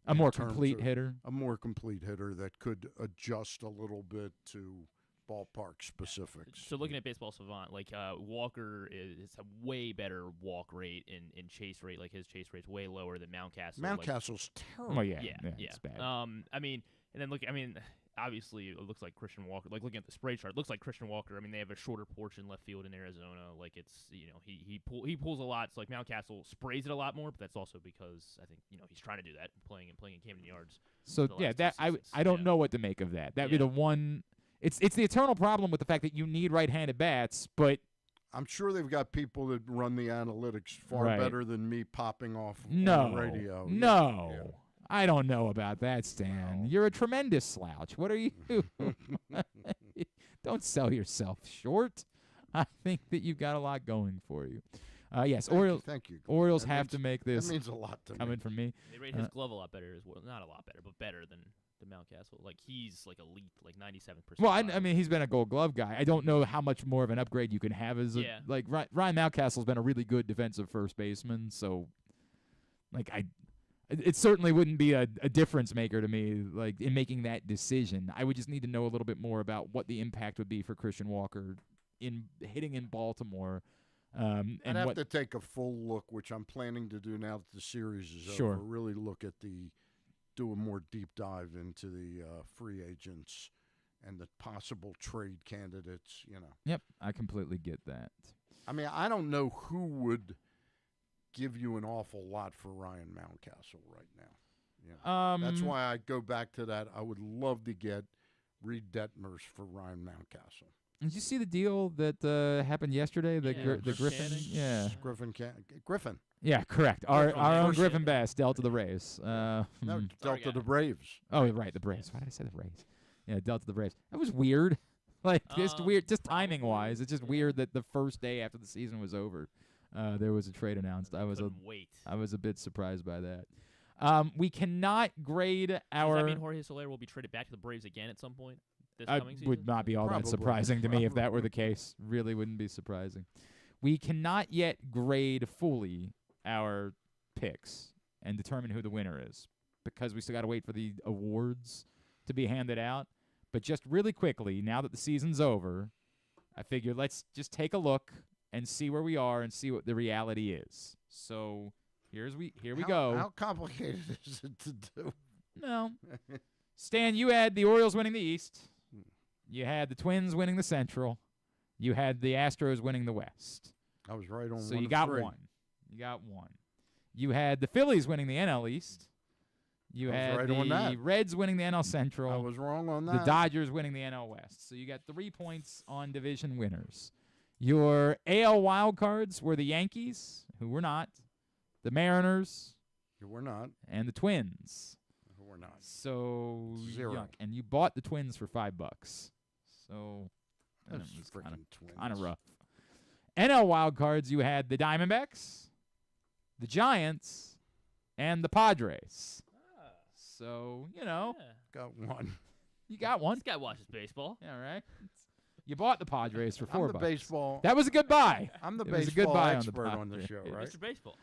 A more complete hitter? A more complete hitter that could adjust a little bit to ballpark specifics. So looking at Baseball Savant, like Walker is a way better walk rate and chase rate. Like his chase rate's way lower than Mountcastle. Mountcastle's terrible. Oh yeah, it's bad. Obviously it looks like Christian Walker. Like looking at the spray chart, it looks like Christian Walker. I mean, they have a shorter porch in left field in Arizona. Like it's he pulls a lot. So like Mountcastle sprays it a lot more, but that's also because I think he's trying to do that, playing in Camden Yards. So yeah, that I don't know what to make of that. That'd be the one. It's the eternal problem with the fact that you need right-handed bats, but I'm sure they've got people that run the analytics far better than me popping off on the radio. No. I don't know about that, Stan. You're a tremendous slouch. What are you? Don't sell yourself short. I think that you've got a lot going for you. Yes, Orioles. Thank you. Orioles have to make this. That means a lot to coming me. from me. They rate his glove a lot better as well. Not a lot better, but better than Mountcastle. Like he's like elite, like 97%. Well, I mean, he's been a Gold Glove guy. I don't know how much more of an upgrade you can have as a, like Ryan Mountcastle's been a really good defensive first baseman. So, like it certainly wouldn't be a difference maker to me, like in making that decision. I would just need to know a little bit more about what the impact would be for Christian Walker in hitting in Baltimore. I'd have to take a full look, which I'm planning to do now that the series is over. Really look at do a more deep dive into the free agents and the possible trade candidates. Yep, I completely get that. I mean, I don't know who would give you an awful lot for Ryan Mountcastle right now. That's why I go back to that. I would love to get Reed Detmers for Ryan Mountcastle. Did you see the deal that happened yesterday? The Griffin? Yeah. Griffin. Yeah, correct. Our own Griffin Bass dealt to the Rays. No, dealt to the Braves. Oh, right, the Braves. Why did I say the Rays? Yeah, dealt to the Braves. That was weird. Just weird, just timing-wise. It's just weird that the first day after the season was over, there was a trade announced. I was a bit surprised by that. We cannot grade our. Does that mean Jorge Soler will be traded back to the Braves again at some point? Would not be all that surprising to me if that were the case. Really wouldn't be surprising. We cannot yet grade fully our picks and determine who the winner is because we still got to wait for the awards to be handed out. But just really quickly, now that the season's over, I figured let's just take a look and see where we are and see what the reality is. So here we go. How complicated is it to do? No. Stan, you had the Orioles winning the East. You had the Twins winning the Central. You had the Astros winning the West. I was right on. So you got one. You got one. You had the Phillies winning the NL East. You had the Reds winning the NL Central. I was wrong on that. The Dodgers winning the NL West. So you got 3 points on division winners. Your AL wildcards were the Yankees, who were not, the Mariners, who were not, and the Twins. Who were not. So 0. Yuck. And you bought the Twins for $5. So that's kind of rough. NL wildcards, you had the Diamondbacks, the Giants, and the Padres. So, got one. You got one. This guy watches baseball. Yeah, right. You bought the Padres for $4. I'm the baseball. That was a good buy. I'm the it was baseball a good buy expert on the show, right? Mr. Baseball.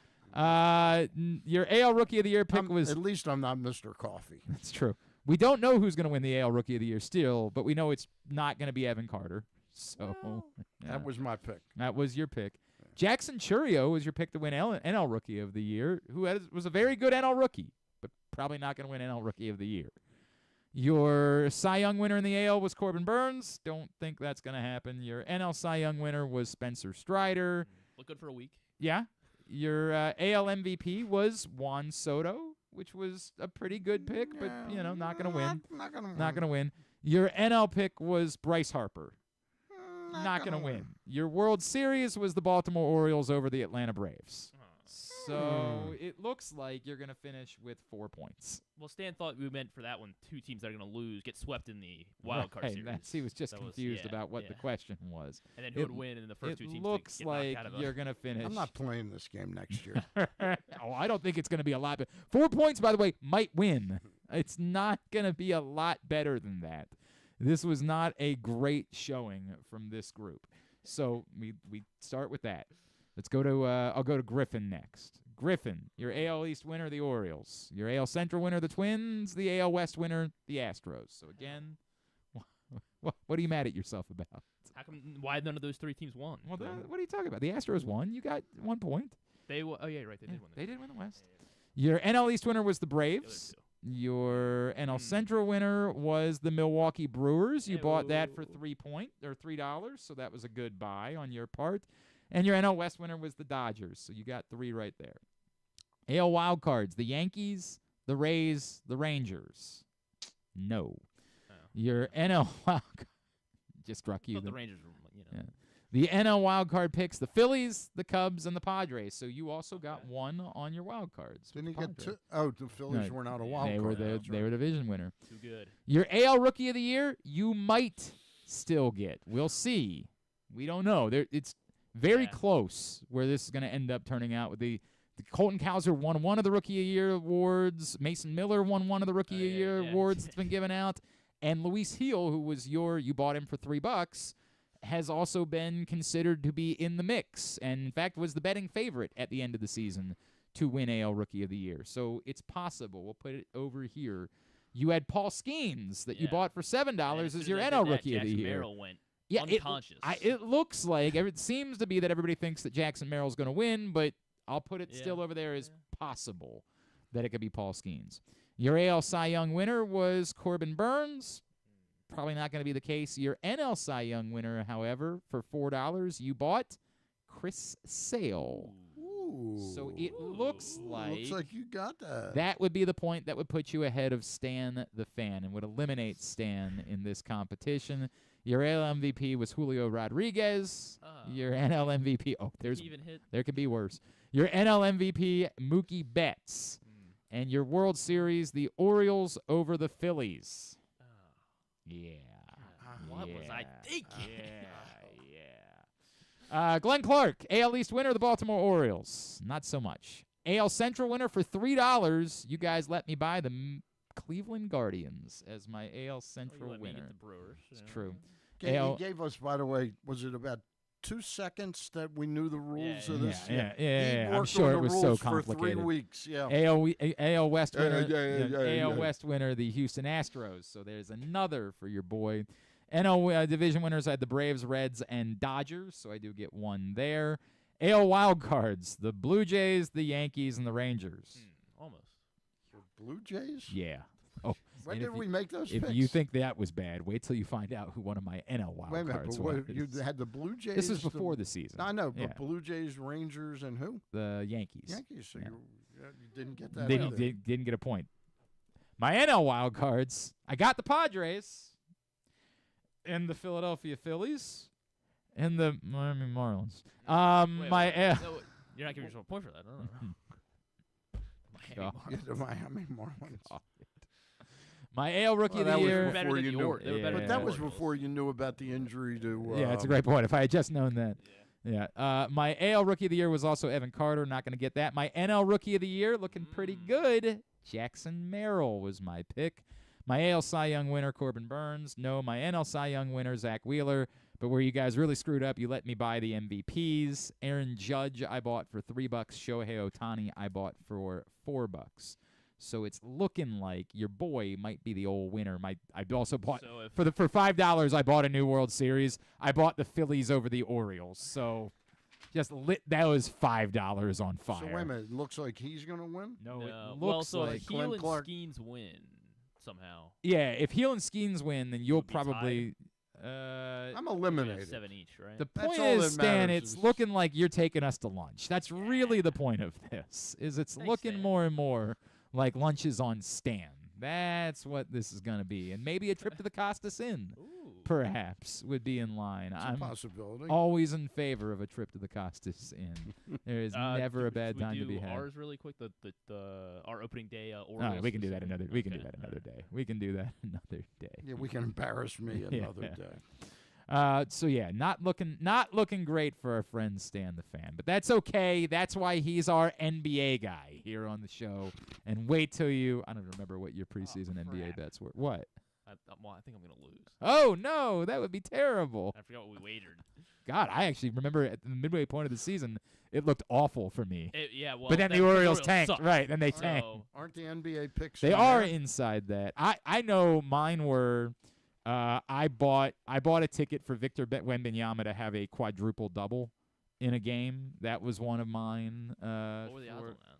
Your AL Rookie of the Year pick was. At least I'm not Mr. Coffee. That's true. We don't know who's going to win the AL Rookie of the Year still, but we know it's not going to be Evan Carter. So that was my pick. That was your pick. Yeah. Jackson Churio was your pick to win NL Rookie of the Year, who was a very good NL Rookie, but probably not going to win NL Rookie of the Year. Your Cy Young winner in the AL was Corbin Burns. Don't think that's going to happen. Your NL Cy Young winner was Spencer Strider. Look good for a week. Yeah. Your AL MVP was Juan Soto, which was a pretty good pick, but, not going to win. Not going to win. Your NL pick was Bryce Harper. Not going to win. Your World Series was the Baltimore Orioles over the Atlanta Braves. So it looks like you're going to finish with 4 points. Well, Stan thought we meant for that one 2 teams that are going to lose, get swept in the wild card series. He was just confused about what the question was. And then who would win in the first 2 teams? It looks like you're going to finish. I'm not playing this game next year. I don't think it's going to be a lot better. 4 points, by the way, might win. It's not going to be a lot better than that. This was not a great showing from this group. So we start with that. Let's go to I'll go to Griffin next. Griffin, your AL East winner, the Orioles. Your AL Central winner, the Twins. The AL West winner, the Astros. So again, what are you mad at yourself about? How come? Why none of those 3 teams won? Well, what are you talking about? The Astros won. You got 1 point. Oh yeah, right. They did win. They did win the West. Your NL East winner was the Braves. Your NL Central winner was the Milwaukee Brewers. You bought that for $3, so that was a good buy on your part. And your NL West winner was the Dodgers, so you got 3 right there. AL wild cards: the Yankees, the Rays, the Rangers. No. Your NL wild card just struck you. The Rangers were, The NL wildcard picks, the Phillies, the Cubs, and the Padres. So you also got one on your wild cards. Didn't he get two? Oh, the Phillies were not a wild they card. They were division winner. Too good. Your AL Rookie of the Year, you might still get. We'll see. We don't know. It's very close where this is going to end up turning out. With the Colton Cowser won one of the Rookie of the Year awards. Mason Miller won one of the Rookie of the Year awards that's been given out. And Luis Heel, who was you bought him for $3, has also been considered to be in the mix, and in fact was the betting favorite at the end of the season to win AL Rookie of the Year. So it's possible. We'll put it over here. You had Paul Skeens that you bought for $7 as your NL Rookie of the Year. Merrill went unconscious. It looks like it seems to be that everybody thinks that Jackson Merrill's going to win, but I'll put it still over there as possible that it could be Paul Skeens. Your AL Cy Young winner was Corbin Burns. Probably not going to be the case. Your NL Cy Young winner, however, for $4, you bought Chris Sale. Ooh. So it looks like you got that. That would be the point that would put you ahead of Stan the Fan and would eliminate Stan in this competition. Your AL MVP was Julio Rodriguez. Your NL MVP, there could be worse. Your NL MVP, Mookie Betts. And your World Series, the Orioles over the Phillies. Yeah. What was I thinking? Glenn Clark, AL East winner of the Baltimore Orioles. Not so much. AL Central winner for $3. You guys let me buy the Cleveland Guardians as my AL Central winner. The Brewers, it's true. He gave us, by the way, was it about 2 seconds that we knew the rules of this? Yeah. I'm sure it was so complicated. For 3 weeks, AL West winner, AL West winner, the Houston Astros. So there's another for your boy. NL division winners, I had the Braves, Reds, and Dodgers. So I do get one there. AL wild cards, the Blue Jays, the Yankees, and the Rangers. Almost. The Blue Jays? Yeah. Oh, when did we make those picks? If you think that was bad, wait till you find out who one of my NL wild cards was. You had the Blue Jays? This was before the season. I know, but Blue Jays, Rangers, and who? The Yankees. So you didn't get that. Didn't get a point. My NL wild cards, I got the Padres and the Philadelphia Phillies and the Miami Marlins. You're not giving yourself a point for that. The Miami Marlins. My AL Rookie of the Year. But that was before you knew about the injury to. Yeah, it's a great point. If I had just known that. Yeah. My AL Rookie of the Year was also Evan Carter. Not going to get that. My NL Rookie of the Year, looking pretty good. Jackson Merrill was my pick. My AL Cy Young winner, Corbin Burns. No, my NL Cy Young winner, Zach Wheeler. But where you guys really screwed up, you let me buy the MVPs. Aaron Judge, I bought for $3. Shohei Ohtani, I bought for $4. So it's looking like your boy might be the old winner. I also bought for $5. I bought a new World Series. I bought the Phillies over the Orioles. So just lit that was $5 on fire. So wait a minute, it looks like he's going to win. No, it looks like Heel and Skeens win somehow. Yeah, if Heel and Skeens win, then you'll probably. I'm eliminated. 7 each, right? The point is, Stan, it's looking like you're taking us to lunch. That's really the point of this. It's looking more and more like lunch is on Stan. That's what this is going to be. And maybe a trip to the Costas Inn, perhaps, would be in line. It's a possibility. Always in favor of a trip to the Costas Inn. There is never a bad time to be had. Ours really quick, our opening day. Orioles we can do that another. We can do that another day. We can do that another day. Yeah, we can embarrass me another day. So yeah, not looking great for our friend Stan the Fan, but that's okay. That's why he's our NBA guy here on the show. And wait till I don't remember what your preseason NBA bets were. What? I think I'm gonna lose. Oh no, that would be terrible. I forgot what we wagered. God, I actually remember at the midway point of the season, it looked awful for me. But then the Orioles tanked, sucked. Right? Then they tanked. Aren't the NBA picks? They are inside that. I know mine were. I bought a ticket for Victor Wembanyama to have a quadruple double in a game. That was one of mine. What were the odds on that?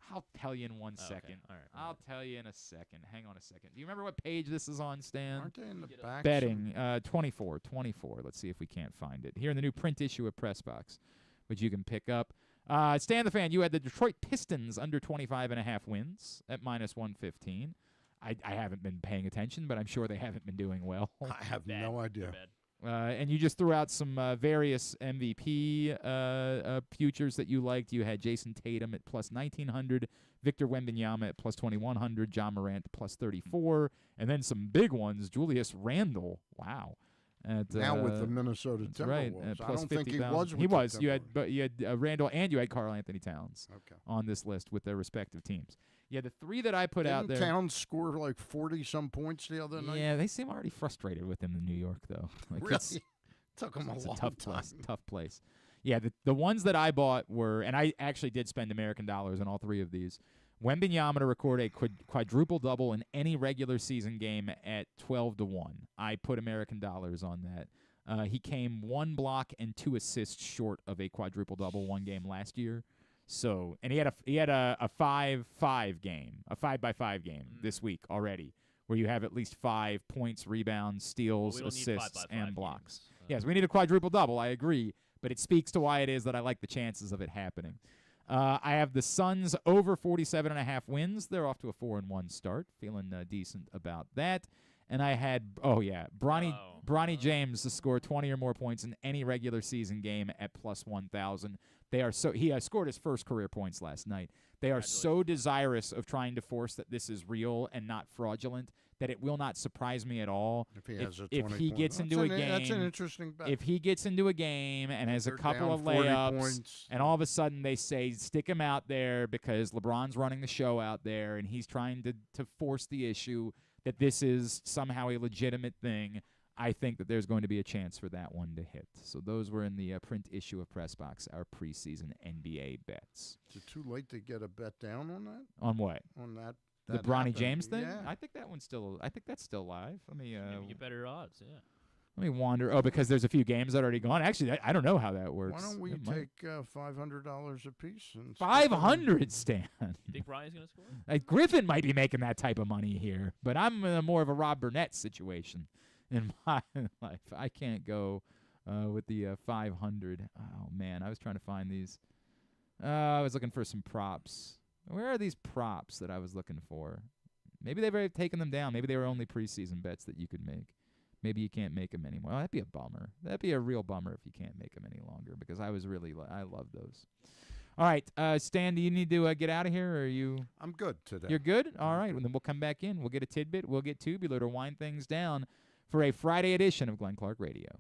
I'll tell you in 1 second. Okay. All right. I'll tell you in a second. Hang on a second. Do you remember what page this is on, Stan? Aren't they in the back? Betting. 24. Let's see if we can't find it. Here in the new print issue of PressBox, which you can pick up. Stan the Fan, you had the Detroit Pistons under 25.5 wins at -115. I haven't been paying attention, but I'm sure they haven't been doing well. I have no idea. And you just threw out some various MVP futures that you liked. You had Jason Tatum at plus 1,900, Victor Wembanyama at plus 2,100, John Morant at plus 34, and then some big ones, Julius Randle. Wow. Now with the Minnesota Timberwolves. Right, I don't think he was with He was. the You had Randle and you had Karl Anthony Towns on this list with their respective teams. Yeah, the three that I put out there. Towns score like 40-some points the other night? Yeah, they seem already frustrated with him in New York, though. Like really? Took him a long tough time. Tough place. Yeah, the ones that I bought were, and I actually did spend American dollars on all three of these. Wembanyama to record a quadruple-double in any regular season game at 12-1. I put American dollars on that. He came 1 block and 2 assists short of a quadruple-double one game last year. So, and he had a 5-5 game, a 5-by-5 game this week already, where you have at least 5 points, rebounds, steals, assists, and blocks. Yes, we need a quadruple-double, I agree, but it speaks to why it is that I like the chances of it happening. I have the Suns over 47.5 wins. They're off to a 4-1 start, feeling decent about that. And I had, Bronny James to score 20 or more points in any regular season game at plus 1,000. He scored his first career points last night. They are so desirous of trying to force that this is real and not fraudulent that it will not surprise me at all if he gets into a game. That's an interesting bet. If he gets into a game and has a couple of layups, and all of a sudden they say stick him out there because LeBron's running the show out there and he's trying to force the issue that this is somehow a legitimate thing, I think that there's going to be a chance for that one to hit. So those were in the print issue of PressBox, our preseason NBA bets. Is it too late to get a bet down on that? On what? On that the Bronny James thing? Yeah. I think that one's still. I think that's still live. Let me. Maybe get better odds. Yeah. Let me wander. Oh, because there's a few games that are already gone. Actually, I don't know how that works. Why don't we take $500 a piece? And 500, Stan. You think Bronny's gonna score? Like Griffin might be making that type of money here, but I'm in more of a Rob Burnett situation in my life. I can't go with the 500. Oh man, I was trying to find these. I was looking for some props. Where are these props that I was looking for? Maybe they've already taken them down. Maybe they were only preseason bets that you could make. Maybe you can't make them anymore. Oh, that'd be a bummer. That'd be a real bummer if you can't make them any longer because I love those. All right, Stan, do you need to get out of here, or are you? I'm good today. You're good? All right, well, then we'll come back in. We'll get a tidbit. We'll get Tubular to wind things down for a Friday edition of Glenn Clark Radio.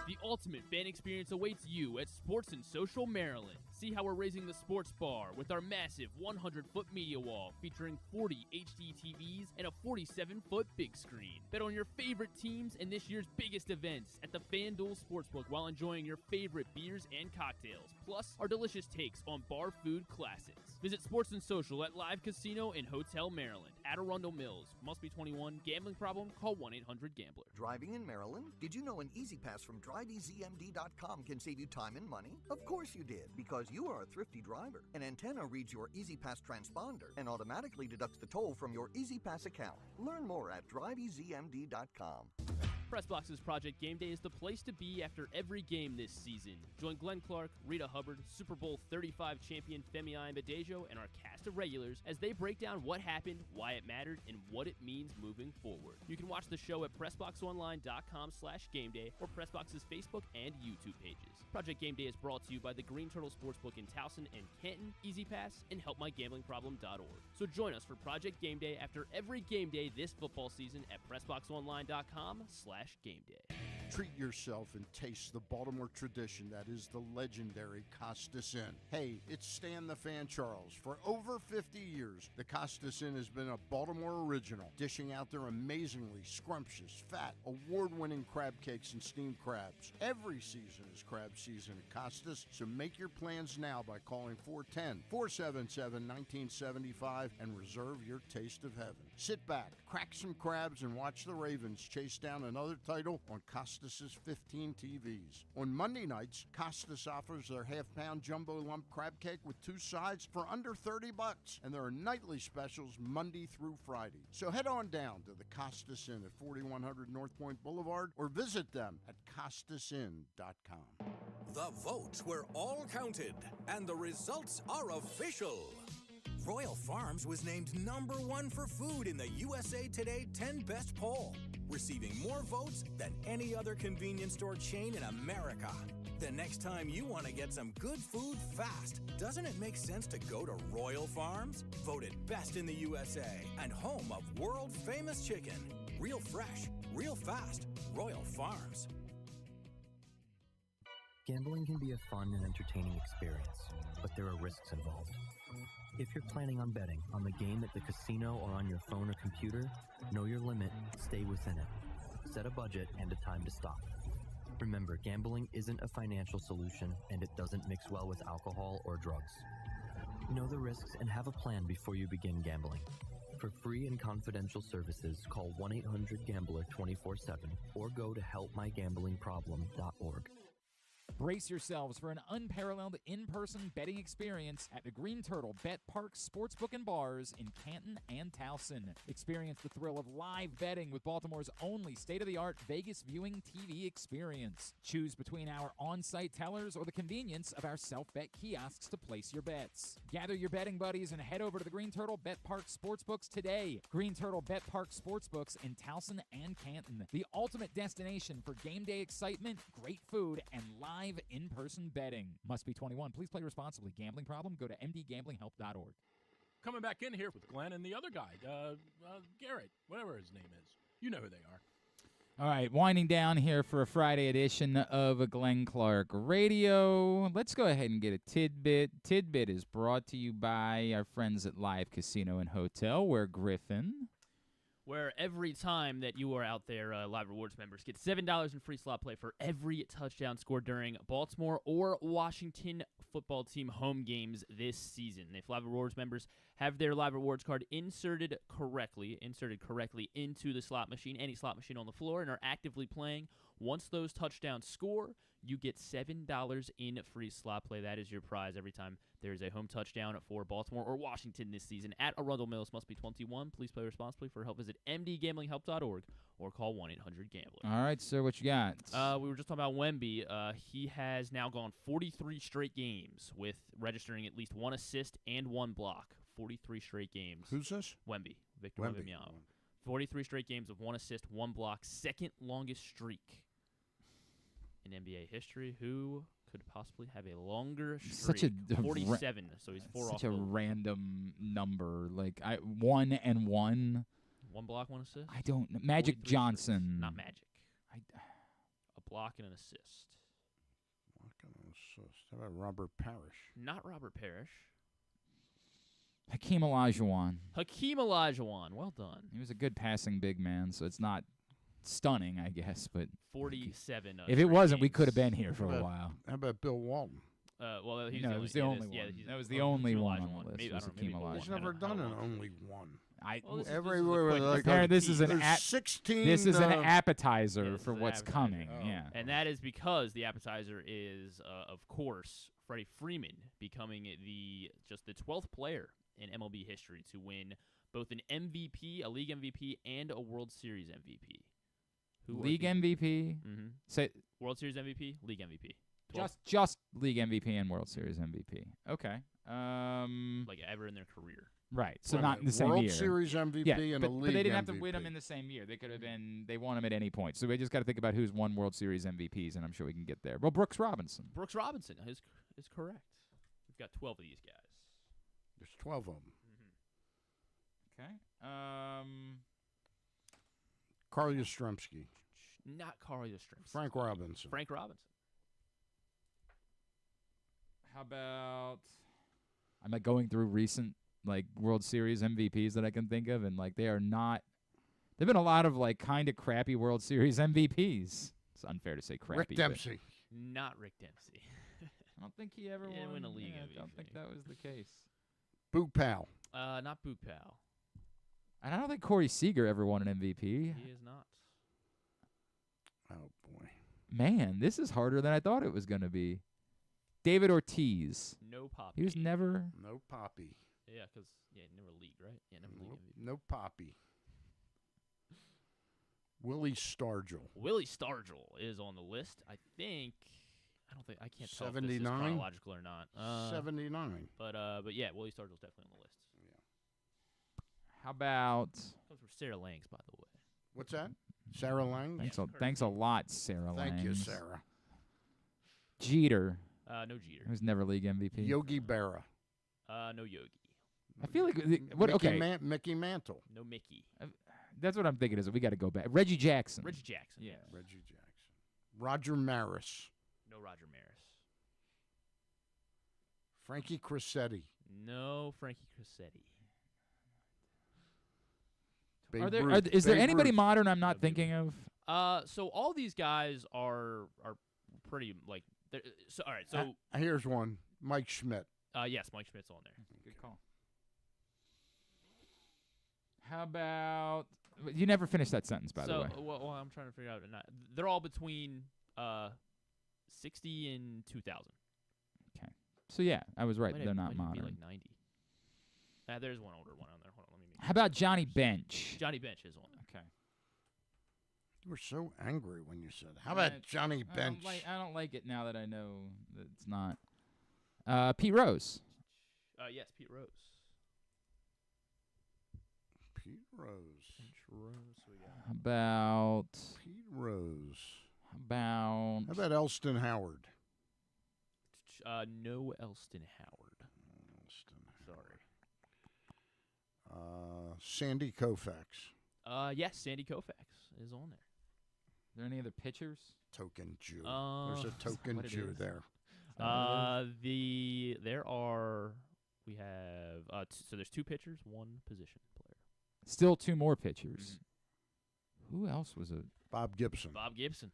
The ultimate fan experience awaits you at Sports and Social Maryland. See how we're raising the sports bar with our massive 100-foot media wall featuring 40 HD TVs and a 47-foot big screen. Bet on your favorite teams and this year's biggest events at the FanDuel Sportsbook while enjoying your favorite beers and cocktails, plus our delicious takes on bar food classics. Visit Sports and Social at Live Casino and Hotel Maryland at Arundel Mills. Must be 21. Gambling problem? Call 1-800-GAMBLER. Driving in Maryland? Did you know an Easy Pass from DriveEasyMD.com can save you time and money? Of course you did, because you are a thrifty driver. An antenna reads your Easy Pass transponder and automatically deducts the toll from your Easy Pass account. Learn more at DriveEasyMD.com. PressBox's Project Game Day is the place to be after every game this season. Join Glenn Clark, Rita Hubbard, Super Bowl 35 champion Femi Ayanbadejo, and our cast of regulars as they break down what happened, why it mattered, and what it means moving forward. You can watch the show at PressBoxOnline.com/GameDay or PressBox's Facebook and YouTube pages. Project Game Day is brought to you by the Green Turtle Sportsbook in Towson and Canton, Easy Pass, and HelpMyGamblingProblem.org. So join us for Project Game Day after every game day this football season at PressBoxOnline.com/GameDay. Treat yourself and taste the Baltimore tradition that is the legendary Costas Inn. Hey, it's Stan the Fan Charles. For over 50 years, the Costas Inn has been a Baltimore original, dishing out their amazingly scrumptious, fat, award-winning crab cakes and steamed crabs. Every season is crab season at Costas, so make your plans now by calling 410-477-1975 and reserve your taste of heaven. Sit back, crack some crabs, and watch the Ravens chase down another title on Costas' 15 TVs. On Monday nights, Costas offers their half-pound jumbo lump crab cake with 2 sides for under $30, and there are nightly specials Monday through Friday. So head on down to the Costas Inn at 4100 North Point Boulevard or visit them at CostasInn.com. The votes were all counted, and the results are official. Royal Farms was named #1 for food in the USA Today 10 Best poll, receiving more votes than any other convenience store chain in America. The next time you want to get some good food fast, doesn't it make sense to go to Royal Farms? Voted best in the USA and home of world-famous chicken. Real fresh, real fast. Royal Farms. Gambling can be a fun and entertaining experience, but there are risks involved. If you're planning on betting on the game at the casino or on your phone or computer, know your limit, stay within it. Set a budget and a time to stop. Remember, gambling isn't a financial solution, and it doesn't mix well with alcohol or drugs. Know the risks and have a plan before you begin gambling. For free and confidential services, call 1-800-GAMBLER 24/7 or go to helpmygamblingproblem.org. Brace yourselves for an unparalleled in-person betting experience at the Green Turtle Bet Park Sportsbook and Bars in Canton and Towson. Experience the thrill of live betting with Baltimore's only state-of-the-art Vegas viewing TV experience. Choose between our on-site tellers or the convenience of our self-bet kiosks to place your bets. Gather your betting buddies and head over to the Green Turtle Bet Park Sportsbooks today. Green Turtle Bet Park Sportsbooks in Towson and Canton. The ultimate destination for game day excitement, great food, and live in-person betting. Must be 21. Please play responsibly. Gambling problem? Go to mdgamblinghelp.org. Coming back in here with Glenn and the other guy, Garrett, whatever his name is. You know who they are. All right, winding down here for a Friday edition of Glenn Clark Radio. Let's go ahead and get a tidbit. Tidbit is brought to you by our friends at Live Casino and Hotel, where where every time that you are out there, Live Rewards members get $7 in free slot play for every touchdown scored during Baltimore or Washington football team home games this season. If Live Rewards members have their Live Rewards card inserted correctly into the slot machine, any slot machine on the floor, and are actively playing, once those touchdowns score, you get $7 in free slot play. That is your prize every time there is a home touchdown for Baltimore or Washington this season at Arundel Mills. Must be 21. Please play responsibly. For help, visit mdgamblinghelp.org or call 1-800-GAMBLER. All right, sir, what you got? We were just talking about Wemby. He has now gone 43 straight games with registering at least one assist and one block. 43 straight games. Who's this? Wemby. Victor Wembanyama. 43 straight games of one assist, one block. Second longest streak in NBA history. Who could possibly have a longer streak? Such a 47. So he's 4 off. Such a random number. Like 1 and 1. One block, one assist. I don't know. Magic Johnson. Not Magic. A block and an assist. Block and an assist. How about Robert Parrish? Not Robert Parrish. Hakeem Olajuwon. Hakeem Olajuwon. Well done. He was a good passing big man, so it's not stunning, I guess, but 47. If it wasn't, we games. could have been here for a while. How about Bill Walton? Well, he's it was the only one. That was the only one on the list. Maybe, was Hakeem Olajuwon. He's never done an only one. This is an appetizer for what's coming. Oh. Yeah, and that is because the appetizer is, of course, Freddie Freeman becoming the 12th player in MLB history to win both an MVP, a league MVP, and a World Series MVP. League MVP. Mm-hmm. Say World Series MVP, league MVP. Just league MVP and World Series MVP. Okay. Like ever in their career. Right. So not in the same World year. Series MVP and a league MVP. But they didn't have to win them in the same year. They could have been. They won them at any point. So we just got to think about who's won World Series MVPs, and I'm sure we can get there. Well, Brooks Robinson. Brooks Robinson is correct. We've got 12 of these guys. There's 12 of them. Okay. Carl Yastrzemski. Not Carl Yastrzemski. Frank Robinson. Frank Robinson. How about? I'm like going through recent World Series MVPs that I can think of, and they are not. There've been a lot of kind of crappy World Series MVPs. It's unfair to say crappy. Rick Dempsey. Not Rick Dempsey. I don't think he ever won. Win a league MVP. I don't think that was the case. Boog Powell. Not Boog Powell. And I don't think Corey Seager ever won an MVP. He is not. Oh, boy. Man, this is harder than I thought it was going to be. David Ortiz. No Poppy. He was never. No Poppy. Yeah, because never league, right? Yeah, never league MVP. No Poppy. Willie Stargell. Willie Stargell is on the list. I can't tell if this is 79? chronological or not. 79. But yeah, Willie Stargell's definitely on the list. How about? Comes from Sarah Langs, by the way. What's that? Sarah Lang? Thanks a lot, Sarah Langs. Thank you, Sarah. Jeter. No Jeter. Who's never league MVP? Yogi Berra. No Yogi. I feel like what? Okay, Mickey Mantle. No Mickey. That's what I'm thinking. Is we got to go back. Reggie Jackson. Reggie Jackson. Yeah. Yes. Reggie Jackson. Roger Maris. No Roger Maris. Frankie Crissetti. No Frankie Crissetti. Is there anybody modern I'm not thinking of? So all these guys are pretty like. So all right. So here's one. Mike Schmidt. Yes, Mike Schmidt's on there. Good call. How about? You never finished that sentence, by the way. Well, I'm trying to figure out. They're all between 60 and 2000. Okay. So yeah, I was right. Might They're not be modern. like 90. There's one older one on there. Hold on, let me. How about Johnny Bench? Johnny Bench is on there. Okay. You were so angry when you said, "How about Johnny Bench?" I don't like it now that I know that it's not. Pete Rose. Yes, Pete Rose. Pete Rose. How about Pete Rose? How about Elston Howard? No Elston Howard. Sorry. Sandy Koufax. Yes, Sandy Koufax is on there. Are there any other pitchers? Token Jew. There's a token Jew there. We have so there's 2 pitchers, 1 position player. Still 2 more pitchers. Who else was it? Bob Gibson. Bob Gibson.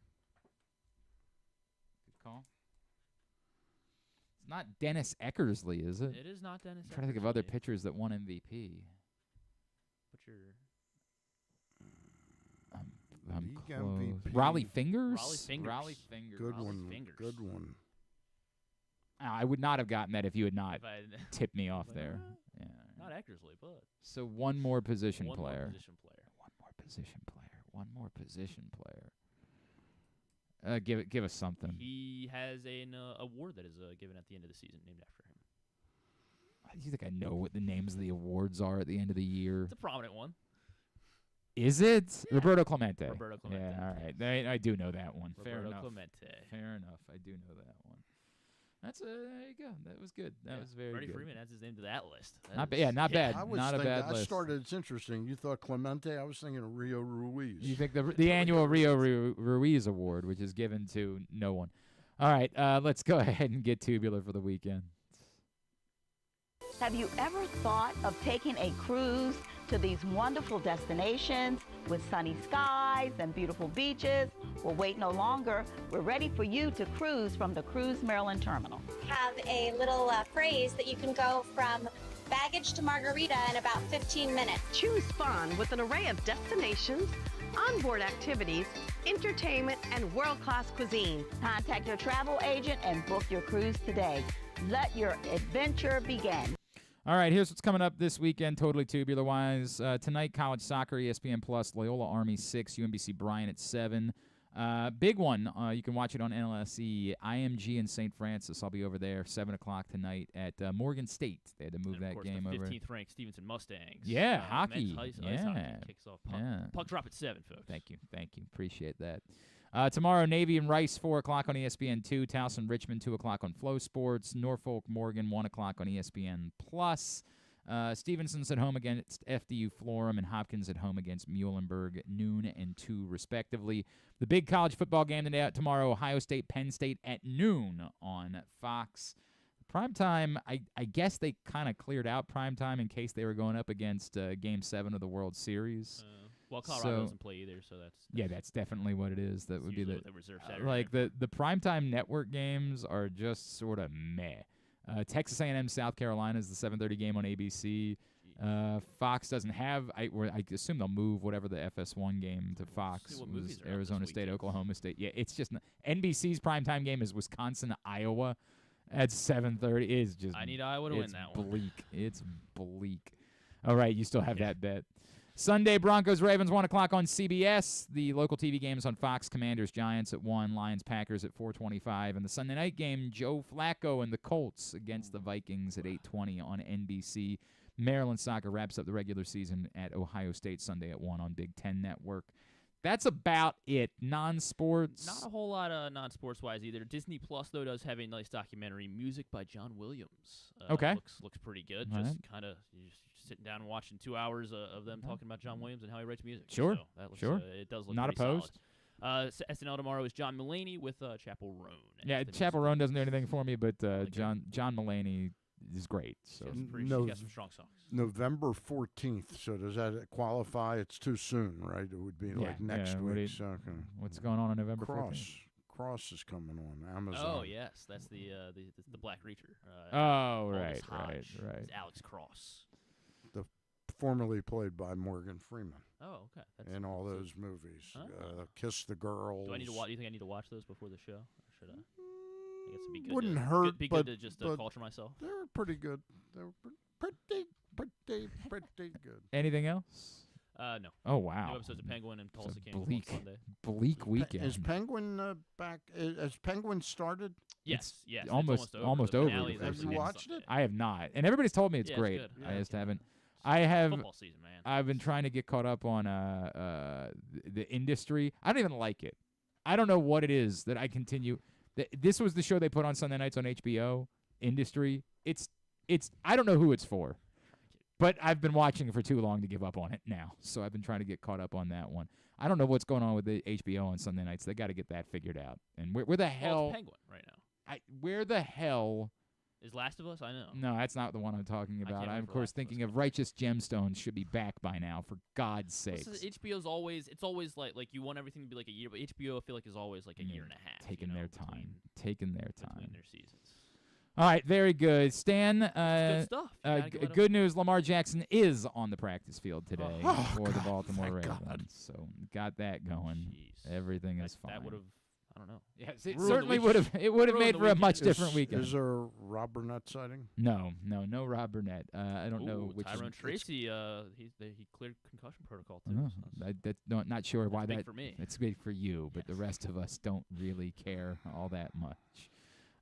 Good call. It's not Dennis Eckersley, is it? It is not Dennis. I'm trying to think of other pitchers that won MVP. What's your? I'm League close. MVP. Raleigh Fingers. Raleigh Fingers. Good Raleigh one. Fingers. Good one. I would not have gotten that if you had not tipped me off there. Yeah. Not Eckersley, but. So 1 more position player. 1 more position player. 1 more position player. 1 more position player. Give us something. He has an award that is given at the end of the season named after him. You think I know what the names of the awards are at the end of the year? It's a prominent one. Is it? Yeah. Roberto Clemente. Roberto Clemente. Yeah, all right. I do know that one. Fair Roberto enough. Clemente. Fair enough. I do know that one. That's there you go. That was good. That was very Freddie good. Freeman adds his name to that list. Not bad. I was not a bad list. I started. It's interesting. You thought Clemente. I was thinking of Rio Ruiz. You think the annual Rio Ruiz Award, which is given to no one. All right, let's go ahead and get tubular for the weekend. Have you ever thought of taking a cruise to these wonderful destinations with sunny skies and beautiful beaches? Well, wait no longer. We're ready for you to cruise from the Cruise Maryland Terminal. Have a little phrase that you can go from baggage to margarita in about 15 minutes. Choose fun with an array of destinations, onboard activities, entertainment, and world-class cuisine. Contact your travel agent and book your cruise today. Let your adventure begin. All right, here's what's coming up this weekend, totally tubular-wise. Tonight, college soccer, ESPN Plus, Loyola Army 6, UMBC Bryant at 7. Big one, you can watch it on NLSE, IMG in St. Francis. I'll be over there 7 o'clock tonight at Morgan State. They had to move that game over. 15th ranked Stevenson Mustangs. Yeah, hockey. Ice yeah. hockey kicks off. Puck drop at 7, folks. Thank you. Appreciate that. Tomorrow, Navy and Rice, 4 o'clock on ESPN2. Towson, Richmond, 2 o'clock on Flow Sports. Norfolk, Morgan, 1 o'clock on ESPN Plus. Stevenson's at home against FDU Florham, and Hopkins at home against Muhlenberg, noon and 2, respectively. The big college football game tomorrow, Ohio State, Penn State at noon on Fox. Primetime, I guess they kind of cleared out primetime in case they were going up against Game 7 of the World Series. Well, Colorado doesn't play either, so that's definitely what it is. That would be the reserve Saturday like the primetime network games are just sort of meh. Texas A&M South Carolina is the 7:30 game on ABC. Fox doesn't have. I assume they'll move whatever the FS1 game to Fox. It was Arizona State, Oklahoma State. Yeah, it's just NBC's primetime game is Wisconsin, Iowa at 7:30. Is just I need Iowa to win that one. Bleak. It's bleak. All right, you still have that bet. Sunday, Broncos, Ravens, 1 o'clock on CBS. The local TV games on Fox, Commanders, Giants at 1, Lions, Packers at 4:25. And the Sunday night game, Joe Flacco and the Colts against the Vikings at 8:20 on NBC. Maryland soccer wraps up the regular season at Ohio State Sunday at 1 on Big Ten Network. That's about it. Non-sports. Not a whole lot of non-sports-wise either. Disney Plus, though, does have a nice documentary, music by John Williams. Okay. Looks pretty good. All Just right. kind of sitting down and watching 2 hours of them talking about John Williams and how he writes music. Sure. So that looks, Sure. It does look Not pretty opposed. solid. SNL tomorrow is John Mulaney with Chappell Roan. Yeah, Chappell Roan doesn't do anything for me, but John Mulaney is great. So He's got some strong songs. November 14th. So does that qualify? It's too soon, right? It would be like next week. What's going on November 14th? Cross is coming on Amazon. Oh yes, that's the Black Reacher. Right. It's Alex Cross. Formerly played by Morgan Freeman. Oh, okay. In all those movies, Kiss the Girls. Do you think I need to watch those before the show? Or should I? I guess it'd be good. Wouldn't hurt. Be good to just culture myself. They were pretty good. They were pretty good. Anything else? No. Oh wow. New episodes of Penguin and Tulsa King on Sunday. Bleak weekend. Is Penguin back? Has Penguin started? Yes. It's Yes. almost over. over. Have you watched it? I have not, and everybody's told me it's great. Good. I just haven't. I have. Football season, man. I've been trying to get caught up on the industry. I don't even like it. I don't know what it is that I continue. This was the show they put on Sunday nights on HBO. Industry. It's. I don't know who it's for, but I've been watching it for too long to give up on it now. So I've been trying to get caught up on that one. I don't know what's going on with the HBO on Sunday nights. They got to get that figured out. And where the hell? It's Penguin right now. Where the hell? Is Last of Us? I know. No, that's not the one I'm talking about. I'm, of for course, Last of Us. thinking of Righteous Gemstones should be back by now, for God's sakes. HBO's always like you want everything to be like a year, but HBO I feel like is always like a year and a half. Taking their time. Taking their time. Between their seasons. All right, very good. Stan, good stuff. Good news, Lamar Jackson is on the practice field today for the Baltimore thank Ravens. God. So got that going. Jeez. Everything is fine. That would have, I don't know. Yes, it certainly would have. It would have made for a much different weekend. Is there a Rob Burnett sighting? No Rob Burnett. I don't know which. Tyrone Tracy, he cleared concussion protocol too. Not sure why big that. for me. It's big for you, but the rest of us don't really care all that much.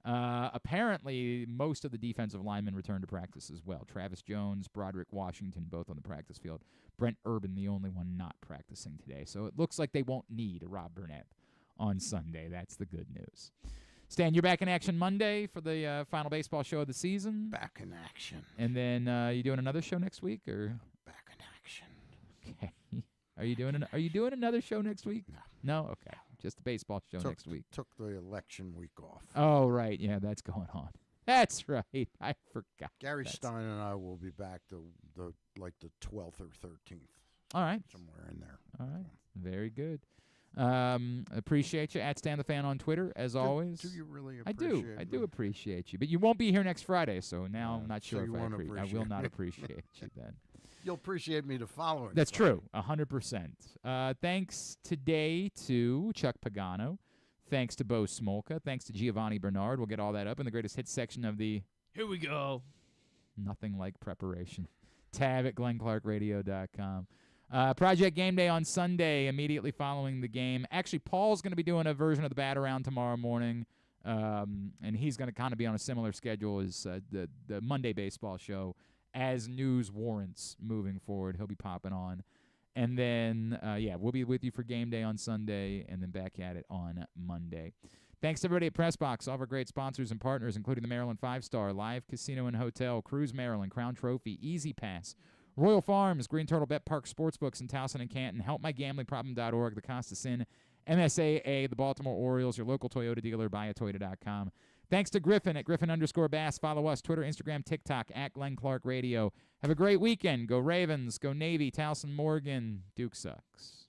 Apparently, most of the defensive linemen returned to practice as well. Travis Jones, Broderick Washington, both on the practice field. Brent Urban, the only one not practicing today. So it looks like they won't need a Rob Burnett on Sunday. That's the good news. Stan, you're back in action Monday for the final baseball show of the season. Back in action. And then you doing another show next week, or? Back in action. Okay. Are you doing another show next week? No. Okay. Just a baseball show next week. Took the election week off. Oh right, yeah, that's going on. That's right. I forgot. Gary Stein and I will be back the 12th or 13th. All right. Somewhere in there. All right. Very good. Appreciate you at Stan the Fan on Twitter as always. Do you really appreciate me? I do appreciate you, but you won't be here next Friday, so now I'm not so sure you if won't I appreciate will not me. appreciate you then. You'll appreciate me the following. That's Friday. true, 100%. Thanks today to Chuck Pagano. Thanks to Bo Smolka. Thanks to Giovani Bernard. We'll get all that up in the greatest hits section of the Here we go. Nothing like preparation. Tab at glennclarkradio.com. Project Game Day on Sunday, immediately following the game. Actually, Paul's going to be doing a version of the Bat Around tomorrow morning, and he's going to kind of be on a similar schedule as the Monday baseball show. As news warrants moving forward, he'll be popping on. And then, we'll be with you for Game Day on Sunday and then back at it on Monday. Thanks to everybody at PressBox, all of our great sponsors and partners, including the Maryland 5-Star, Live Casino and Hotel, Cruise Maryland, Crown Trophy, Easy Pass, Royal Farms, Green Turtle Bet Park Sportsbooks in Towson and Canton, HelpMyGamblingProblem.org, The Costa Sin, MSAA, the Baltimore Orioles, your local Toyota dealer, buyatoyota.com. Thanks to Griffin at Griffin_Bass. Follow us, Twitter, Instagram, TikTok, at Glenn Clark Radio. Have a great weekend. Go Ravens. Go Navy. Towson Morgan. Duke sucks.